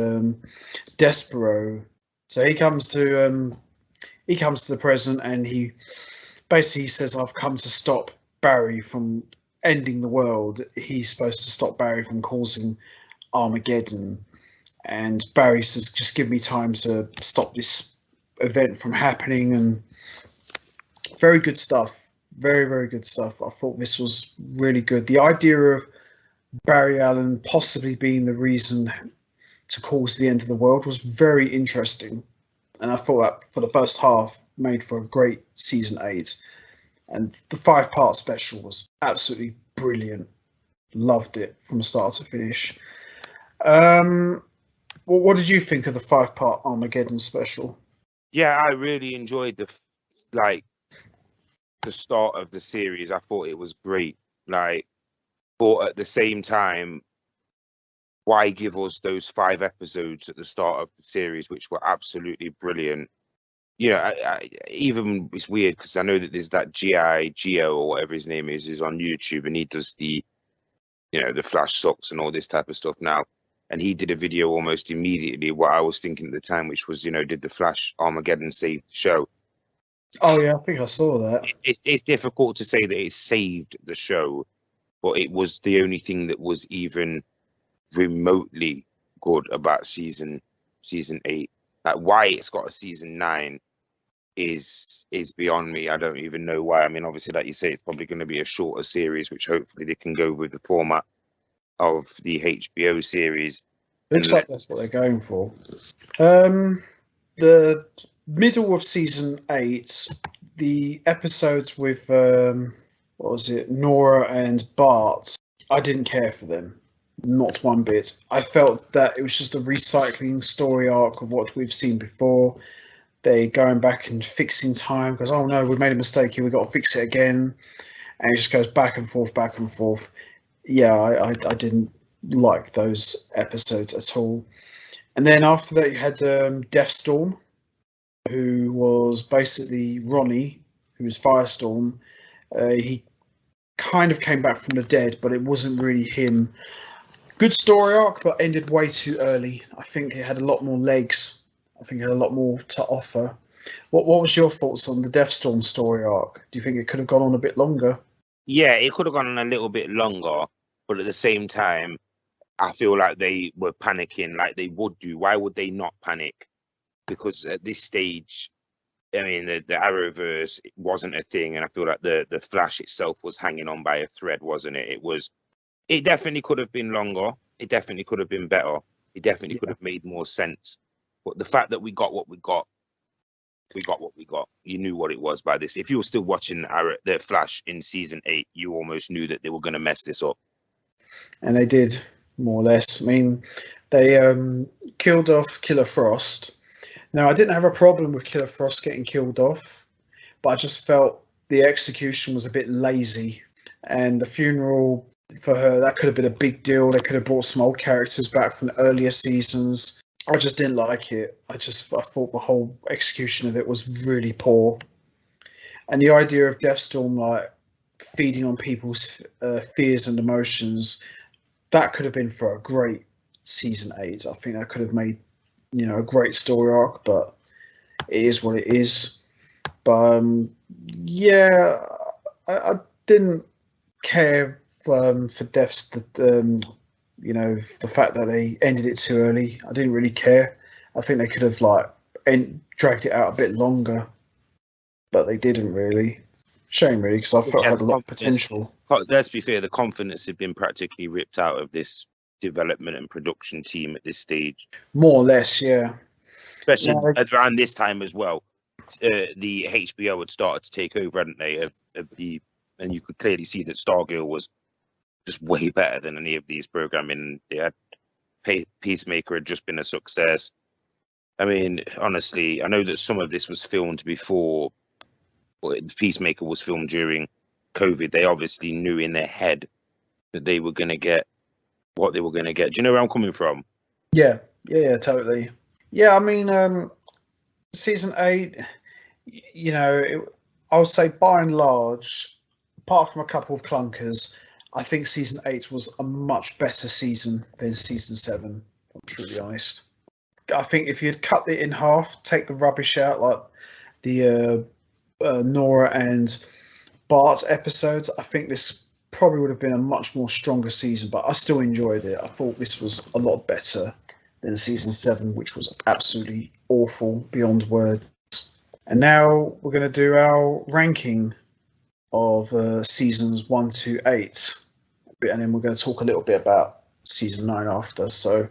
Despero. So he comes to the present, and he basically says, "I've come to stop Barry from ending the world." He's supposed to stop Barry from causing Armageddon. And Barry says, "Just give me time to stop this event from happening." And very good stuff. Very, very good stuff. I thought this was really good. The idea of Barry Allen possibly being the reason to cause the end of the world was very interesting. And I thought that for the first half made for a great season 8. And the 5-part special was absolutely brilliant. Loved it from start to finish. Well, what did you think of the 5-part Armageddon special? Yeah, I really enjoyed the start of the series. I thought it was great. But at the same time, why give us those 5 episodes at the start of the series, which were absolutely brilliant? You know, even it's weird because I know that there's that Geo or whatever his name is on YouTube, and he does the Flash socks and all this type of stuff now. And he did a video almost immediately what I was thinking at the time, which was, did the Flash Armageddon save the show? Oh yeah, I think I saw that. It's difficult to say that it saved the show, but it was the only thing that was even remotely good about season 8. Like why it's got a season 9 is beyond me. I don't even know why. I mean, obviously, like you say, it's probably going to be a shorter series, which hopefully they can go with the format of the HBO series. Looks like that's what they're going for. The middle of season 8, the episodes with what was it, Nora and Bart, I didn't care for them. Not one bit. I felt that it was just a recycling story arc of what we've seen before. They going back and fixing time because, oh no, we made a mistake here, we've got to fix it again. And it just goes back and forth, back and forth. Yeah, I didn't like those episodes at all. And then after that, you had Deathstorm, who was basically Ronnie, who was Firestorm. He kind of came back from the dead, but it wasn't really him. Good story arc, but ended way too early. I think it had a lot more legs. I think it had a lot more to offer. What was your thoughts on the Deathstorm story arc? Do you think it could have gone on a bit longer? Yeah, it could have gone on a little bit longer, but at the same time, I feel like they were panicking like they would do. Why would they not panic? Because at this stage, I mean, the Arrowverse wasn't a thing, and I feel like the Flash itself was hanging on by a thread, wasn't it? It definitely could have been longer. It definitely could have been better. It definitely could have made more sense. But the fact that we got what we got, we got what we got. You knew what it was by this. If you were still watching the Flash in season 8, you almost knew that they were going to mess this up. And they did, more or less. I mean, they killed off Killer Frost. Now, I didn't have a problem with Killer Frost getting killed off, but I just felt the execution was a bit lazy. And the funeral for her, that could have been a big deal. They could have brought some old characters back from the earlier seasons. I just didn't like it. I thought the whole execution of it was really poor. And the idea of Deathstorm like feeding on people's fears and emotions, that could have been for a great season 8. I think that could have made a great story arc, but it is what it is. But I didn't care for You know, the fact that they ended it too early, I didn't really care. I think they could have dragged it out a bit longer, but they didn't really. Shame, really, because I felt it had a lot of potential. Let's be fair, the confidence had been practically ripped out of this development and production team at this stage. More or less, yeah. Especially around this time as well. The HBO had started to take over, hadn't they? And you could clearly see that Stargirl was just way better than any of these programming. They had Peacemaker had just been a success. I mean, honestly, I know that some of this was filmed before. Peacemaker was filmed during COVID. They obviously knew in their head that they were going to get what they were going to get. Do you know where I'm coming from? Yeah, totally. Yeah, I mean, season 8, you know, I would say by and large, apart from a couple of clunkers, I think season 8 was a much better season than season 7. I'm truly honest. I think if you'd cut it in half, take the rubbish out, like the Nora and Bart episodes, I think this probably would have been a much more stronger season, but I still enjoyed it. I thought this was a lot better than season 7, which was absolutely awful beyond words. And now we're going to do our ranking of seasons 1 to 8, and then we're going to talk a little bit about season 9 after. So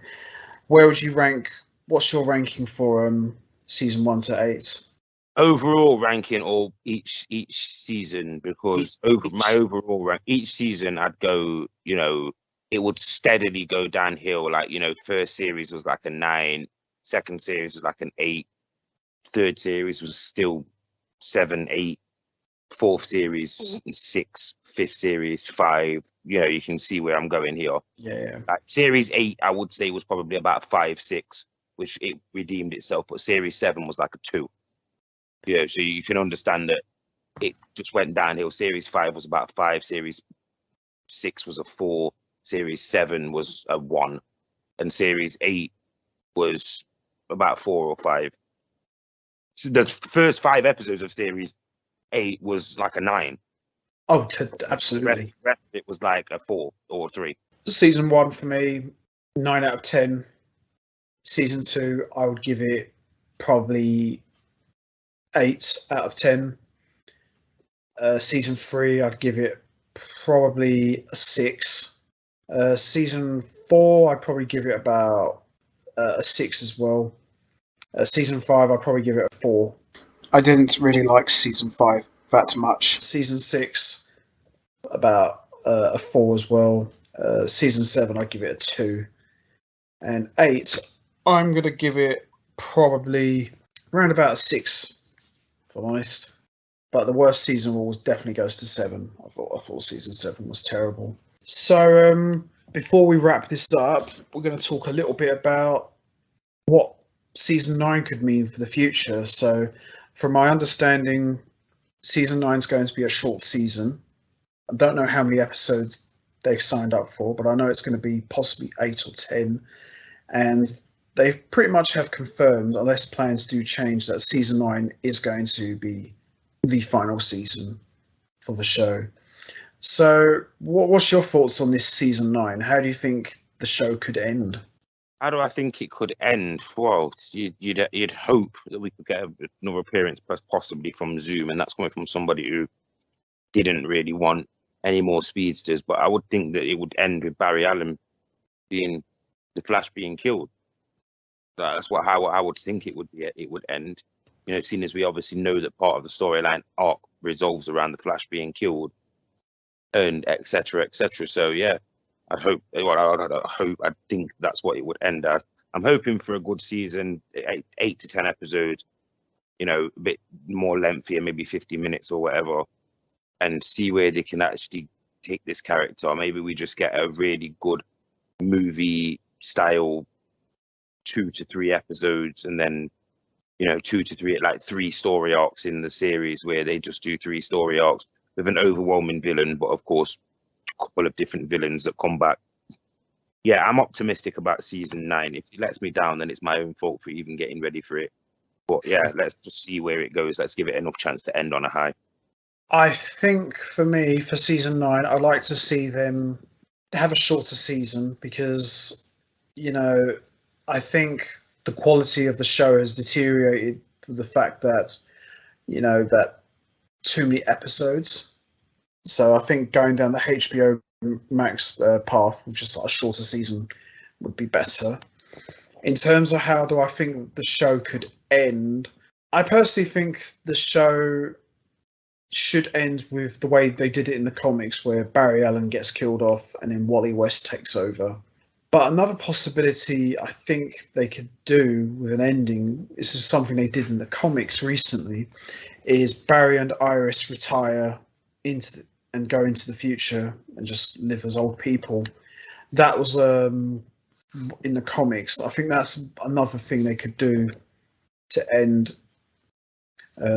where would you rank? What's your ranking for season 1 to 8? Overall ranking, or each season, because overall rank, each season I'd go, you know, it would steadily go downhill. Like, you know, first series was like a 9, second series was like an 8, third series was still 7, 8, fourth series 6, fifth series 5. You know, you can see where I'm going here. Yeah. Like series 8, I would say was probably about 5, 6, which it redeemed itself. But series 7 was like a 2. Yeah, so you can understand that it just went downhill. Series 5 was about 5, series 6 was a 4, series 7 was a 1, and series 8 was about 4 or 5. So the first 5 episodes of series 8 was like a 9. Oh, absolutely. The rest of it was like a 4 or 3. Season 1 for me, 9 out of 10. Season 2, I would give it probably 8 out of 10. Season 3, I'd give it probably a 6. Season 4, I'd probably give it about a 6 as well. Season 5, I'd probably give it a 4. I didn't really like season 5 that much. Season 6, about a 4 as well. Season 7, I'd give it a 2. And 8, I'm going to give it probably around about a 6, if I'm honest. But the worst season was definitely goes to 7. I thought season 7 was terrible. So before we wrap this up, we're going to talk a little bit about what season 9 could mean for the future. So from my understanding, season 9 is going to be a short season. I don't know how many episodes they've signed up for, but I know it's going to be possibly 8 or 10. And they pretty much have confirmed, unless plans do change, that season 9 is going to be the final season for the show. So what's your thoughts on this season 9? How do you think the show could end? How do I think it could end? Well, you'd hope that we could get another appearance, possibly from Zoom, and that's coming from somebody who didn't really want any more speedsters. But I would think that it would end with Barry Allen being the Flash being killed. That's how I would think it would be. It would end. You know, seeing as we obviously know that part of the storyline arc resolves around the Flash being killed, and etc. So yeah, I think that's what it would end as. I'm hoping for a good season, 8 to 10 episodes, you know, a bit more lengthy, maybe 50 minutes or whatever, and see where they can actually take this character. Or maybe we just get a really good movie style 2 to 3 episodes, and then, you know, 2 to 3, like 3 story arcs in the series where they just do 3 story arcs with an overwhelming villain, but of course a couple of different villains that come back. Yeah, I'm optimistic about season 9. If it lets me down, then it's my own fault for even getting ready for it. But yeah, let's just see where it goes. Let's give it enough chance to end on a high. I think for me, for season 9, I'd like to see them have a shorter season because, you know, I think the quality of the show has deteriorated with the fact that, you know, that too many episodes. So I think going down the HBO Max path with just a shorter season would be better. In terms of how do I think the show could end, I personally think the show should end with the way they did it in the comics, where Barry Allen gets killed off and then Wally West takes over. But another possibility I think they could do with an ending, this is something they did in the comics recently, is Barry and Iris retire and go into the future and just live as old people. That was in the comics. I think that's another thing they could do to end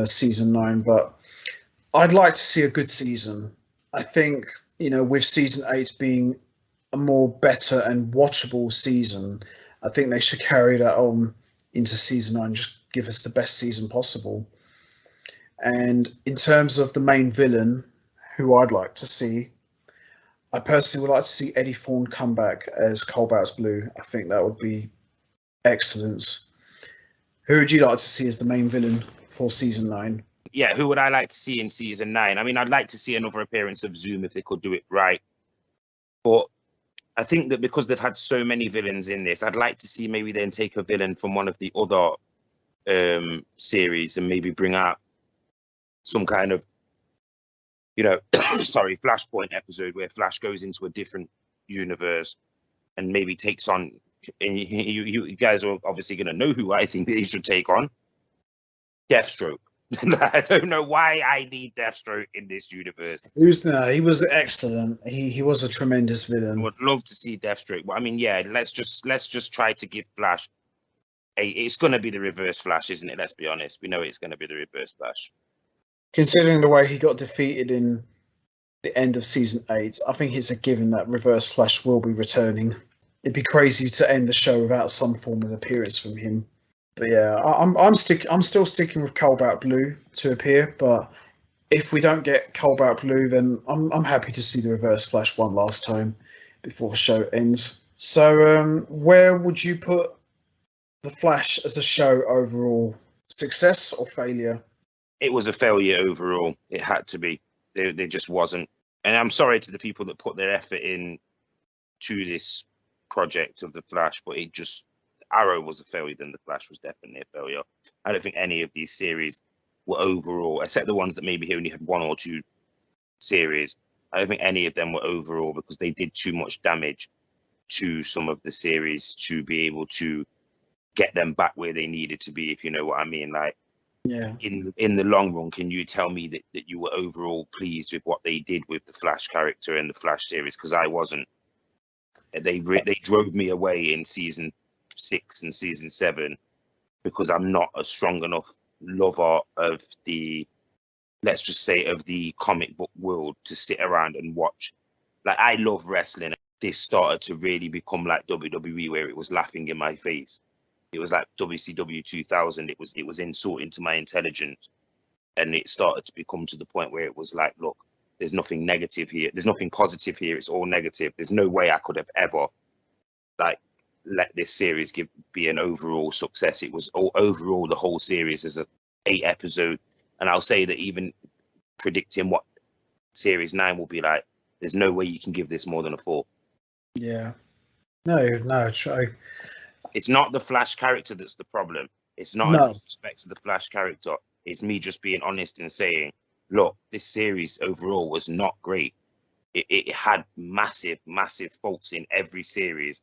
season 9. But I'd like to see a good season. I think, you know, with season 8 being a more better and watchable season, I think they should carry that on into season 9, just give us the best season possible. And in terms of the main villain, who I'd like to see, I personally would like to see Eddie Thawne come back as Cobalt's Blue. I think that would be excellent. Who would you like to see as the main villain for season 9? Yeah, who would I like to see in season 9? I mean, I'd like to see another appearance of Zoom if they could do it right. But I think that because they've had so many villains in this, I'd like to see maybe then take a villain from one of the other series and maybe bring out some kind of, you know, sorry, Flashpoint episode where Flash goes into a different universe and maybe takes on, and you guys are obviously going to know who I think they should take on, Deathstroke. I don't know why I need Deathstroke in this universe. He was excellent. He was a tremendous villain. I would love to see Deathstroke, but I mean, yeah, let's just try to give Flash it's going to be the Reverse Flash, isn't it? Let's be honest. We know it's going to be the Reverse Flash. Considering the way he got defeated in the end of season 8, I think it's a given that Reverse Flash will be returning. It'd be crazy to end the show without some form of appearance from him. But yeah, I'm still sticking with Cobalt Blue to appear. But if we don't get Cobalt Blue, then I'm happy to see the Reverse Flash one last time before the show ends. So where would you put the Flash as a show overall? Success or failure? It was a failure overall. It had to be. There just wasn't. And I'm sorry to the people that put their effort in to this project of the Flash, but it just, Arrow was a failure, then the Flash was definitely a failure. I don't think any of these series were overall, except the ones that maybe only had 1 or 2 series. I don't think any of them were overall because they did too much damage to some of the series to be able to get them back where they needed to be, if you know what I mean. Like, yeah, in the long run, can you tell me that you were overall pleased with what they did with the Flash character and the Flash series? Because I wasn't. They drove me away in season 6 and season 7 because I'm not a strong enough lover of the, let's just say, of the comic book world to sit around and watch. Like, I love wrestling. This started to really become like WWE, where it was laughing in my face. It was like WCW 2000. It was insulting to my intelligence, and it started to become to the point where it was like, look, there's nothing negative here. There's nothing positive here. It's all negative. There's no way I could have ever like let this series be an overall success. It was overall the whole series is a 8 episode, and I'll say that even predicting what series 9 will be like, there's no way you can give this more than a 4. Yeah, no, try. It's not the Flash character that's the problem. It's not No. in respect to the Flash character. It's me just being honest and saying, look, this series overall was not great. It had massive faults in every series.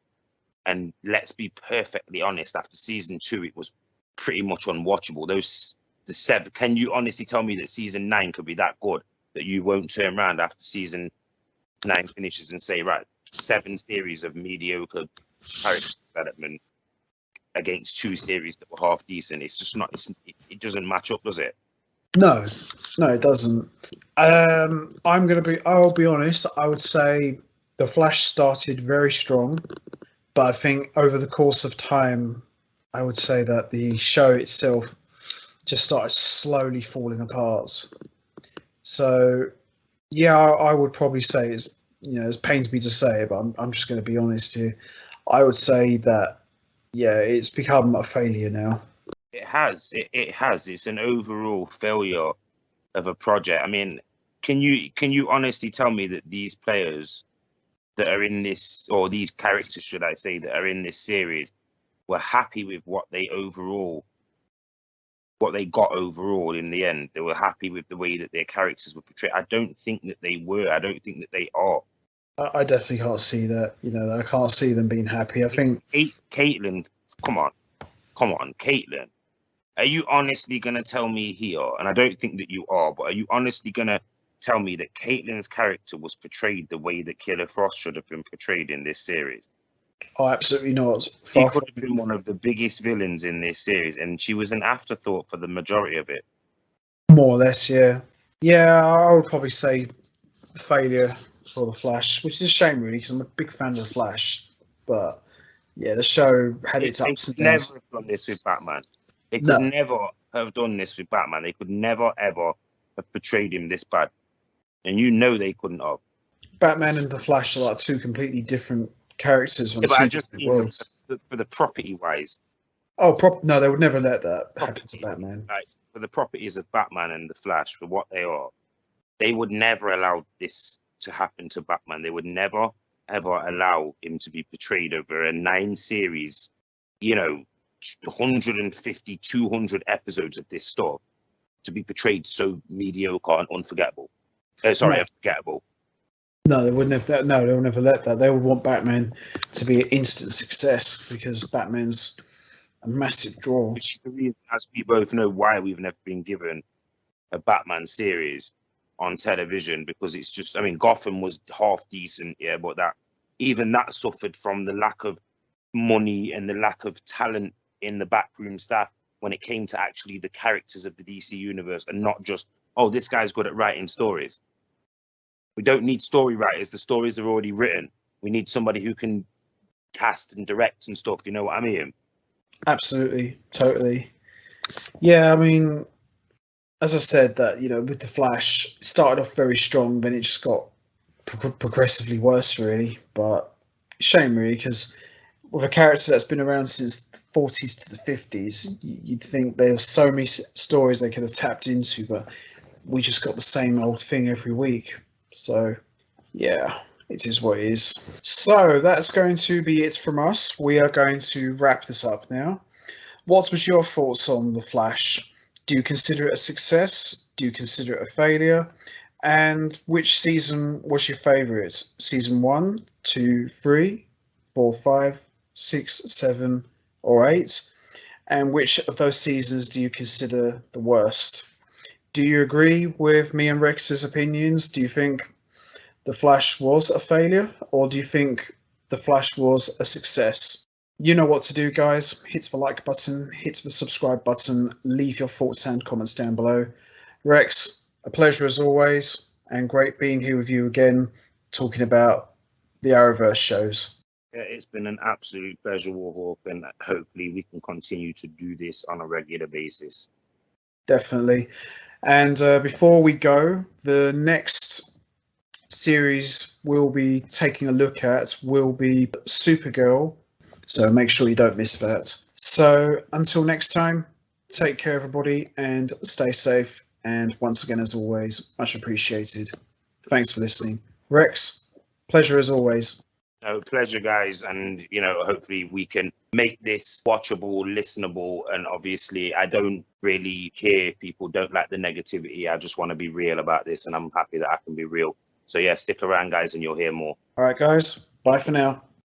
And let's be perfectly honest, after season 2, it was pretty much unwatchable. The 7, can you honestly tell me that season 9 could be that good, that you won't turn around after season 9 finishes and say, right, 7 series of mediocre character development against 2 series that were half decent? It's just not. It doesn't match up, does it? No, it doesn't. I'll be honest. I would say the Flash started very strong, but I think over the course of time, I would say that the show itself just started slowly falling apart. So, yeah, I would probably say it pains me to say it, but I'm just going to be honest here. I would say that, yeah, it's become a failure now. It has. It has. It's an overall failure of a project. I mean, can you honestly tell me that these players that are in this, or these characters, should I say, that are in this series, were happy with what they got overall in the end? They were happy with the way that their characters were portrayed. I don't think that they were. I don't think that they are. I definitely can't see that. I can't see them being happy. I think Caitlyn, come on, Caitlyn. Are you honestly going to tell me here, and I don't think that you are, but are you honestly going to tell me that Caitlyn's character was portrayed the way that Killer Frost should have been portrayed in this series? Oh, absolutely not. She could have been one of the biggest villains in this series, and she was an afterthought for the majority of it. More or less, yeah. Yeah, I would probably say failure for The Flash, which is a shame, really, because I'm a big fan of The Flash. But, yeah, the show had its ups and downs. They could never have done this with Batman. They could never have done this with Batman. They could never, ever have portrayed him this bad. And they couldn't have. Batman and The Flash are like two completely different characters on but I two just different worlds. For the property-wise. Oh, no, they would never let that happen to Batman. Like, for the properties of Batman and The Flash, for what they are, they would never allow this to happen to Batman. They would never, ever allow him to be portrayed over a 9-series, 150, 200 episodes of this stuff to be portrayed so mediocre and unforgettable. Unforgettable. No, they wouldn't have that. No, they would never let that. They would want Batman to be an instant success because Batman's a massive draw. Which is the reason, as we both know, why we've never been given a Batman series on television, because it's just, Gotham was half decent, yeah, but even that suffered from the lack of money and the lack of talent in the backroom staff when it came to actually the characters of the DC universe, and not just, oh, this guy's good at writing stories. We don't need story writers. The stories are already written. We need somebody who can cast and direct and stuff. You know what I mean? Absolutely. Totally. Yeah, as I said, that, with The Flash, it started off very strong, then it just got progressively worse, really. But shame, really, because with a character that's been around since the 40s to the 50s, you'd think there were so many stories they could have tapped into, but we just got the same old thing every week. So, yeah, it is what it is. So, that's going to be it from us. We are going to wrap this up now. What was your thoughts on The Flash? Do you consider it a success? Do you consider it a failure? And which season was your favourite? Season 1, 2, 3, 4, 5, 6, 7, or 8? And which of those seasons do you consider the worst? Do you agree with me and Rex's opinions? Do you think The Flash was a failure, or do you think The Flash was a success? You know what to do, guys. Hit the like button, hit the subscribe button, leave your thoughts and comments down below. Rex, a pleasure as always, and great being here with you again, talking about the Arrowverse shows. Yeah, it's been an absolute pleasure, Warhawk, and hopefully we can continue to do this on a regular basis. Definitely. And before we go, the next series we'll be taking a look at will be Supergirl. So make sure you don't miss that. So until next time, take care, everybody, and stay safe. And once again, as always, much appreciated. Thanks for listening. Rex, pleasure as always. No, pleasure, guys. And, hopefully we can make this watchable, listenable. And obviously, I don't really care if people don't like the negativity. I just want to be real about this. And I'm happy that I can be real. So, yeah, stick around, guys, and you'll hear more. All right, guys. Bye for now.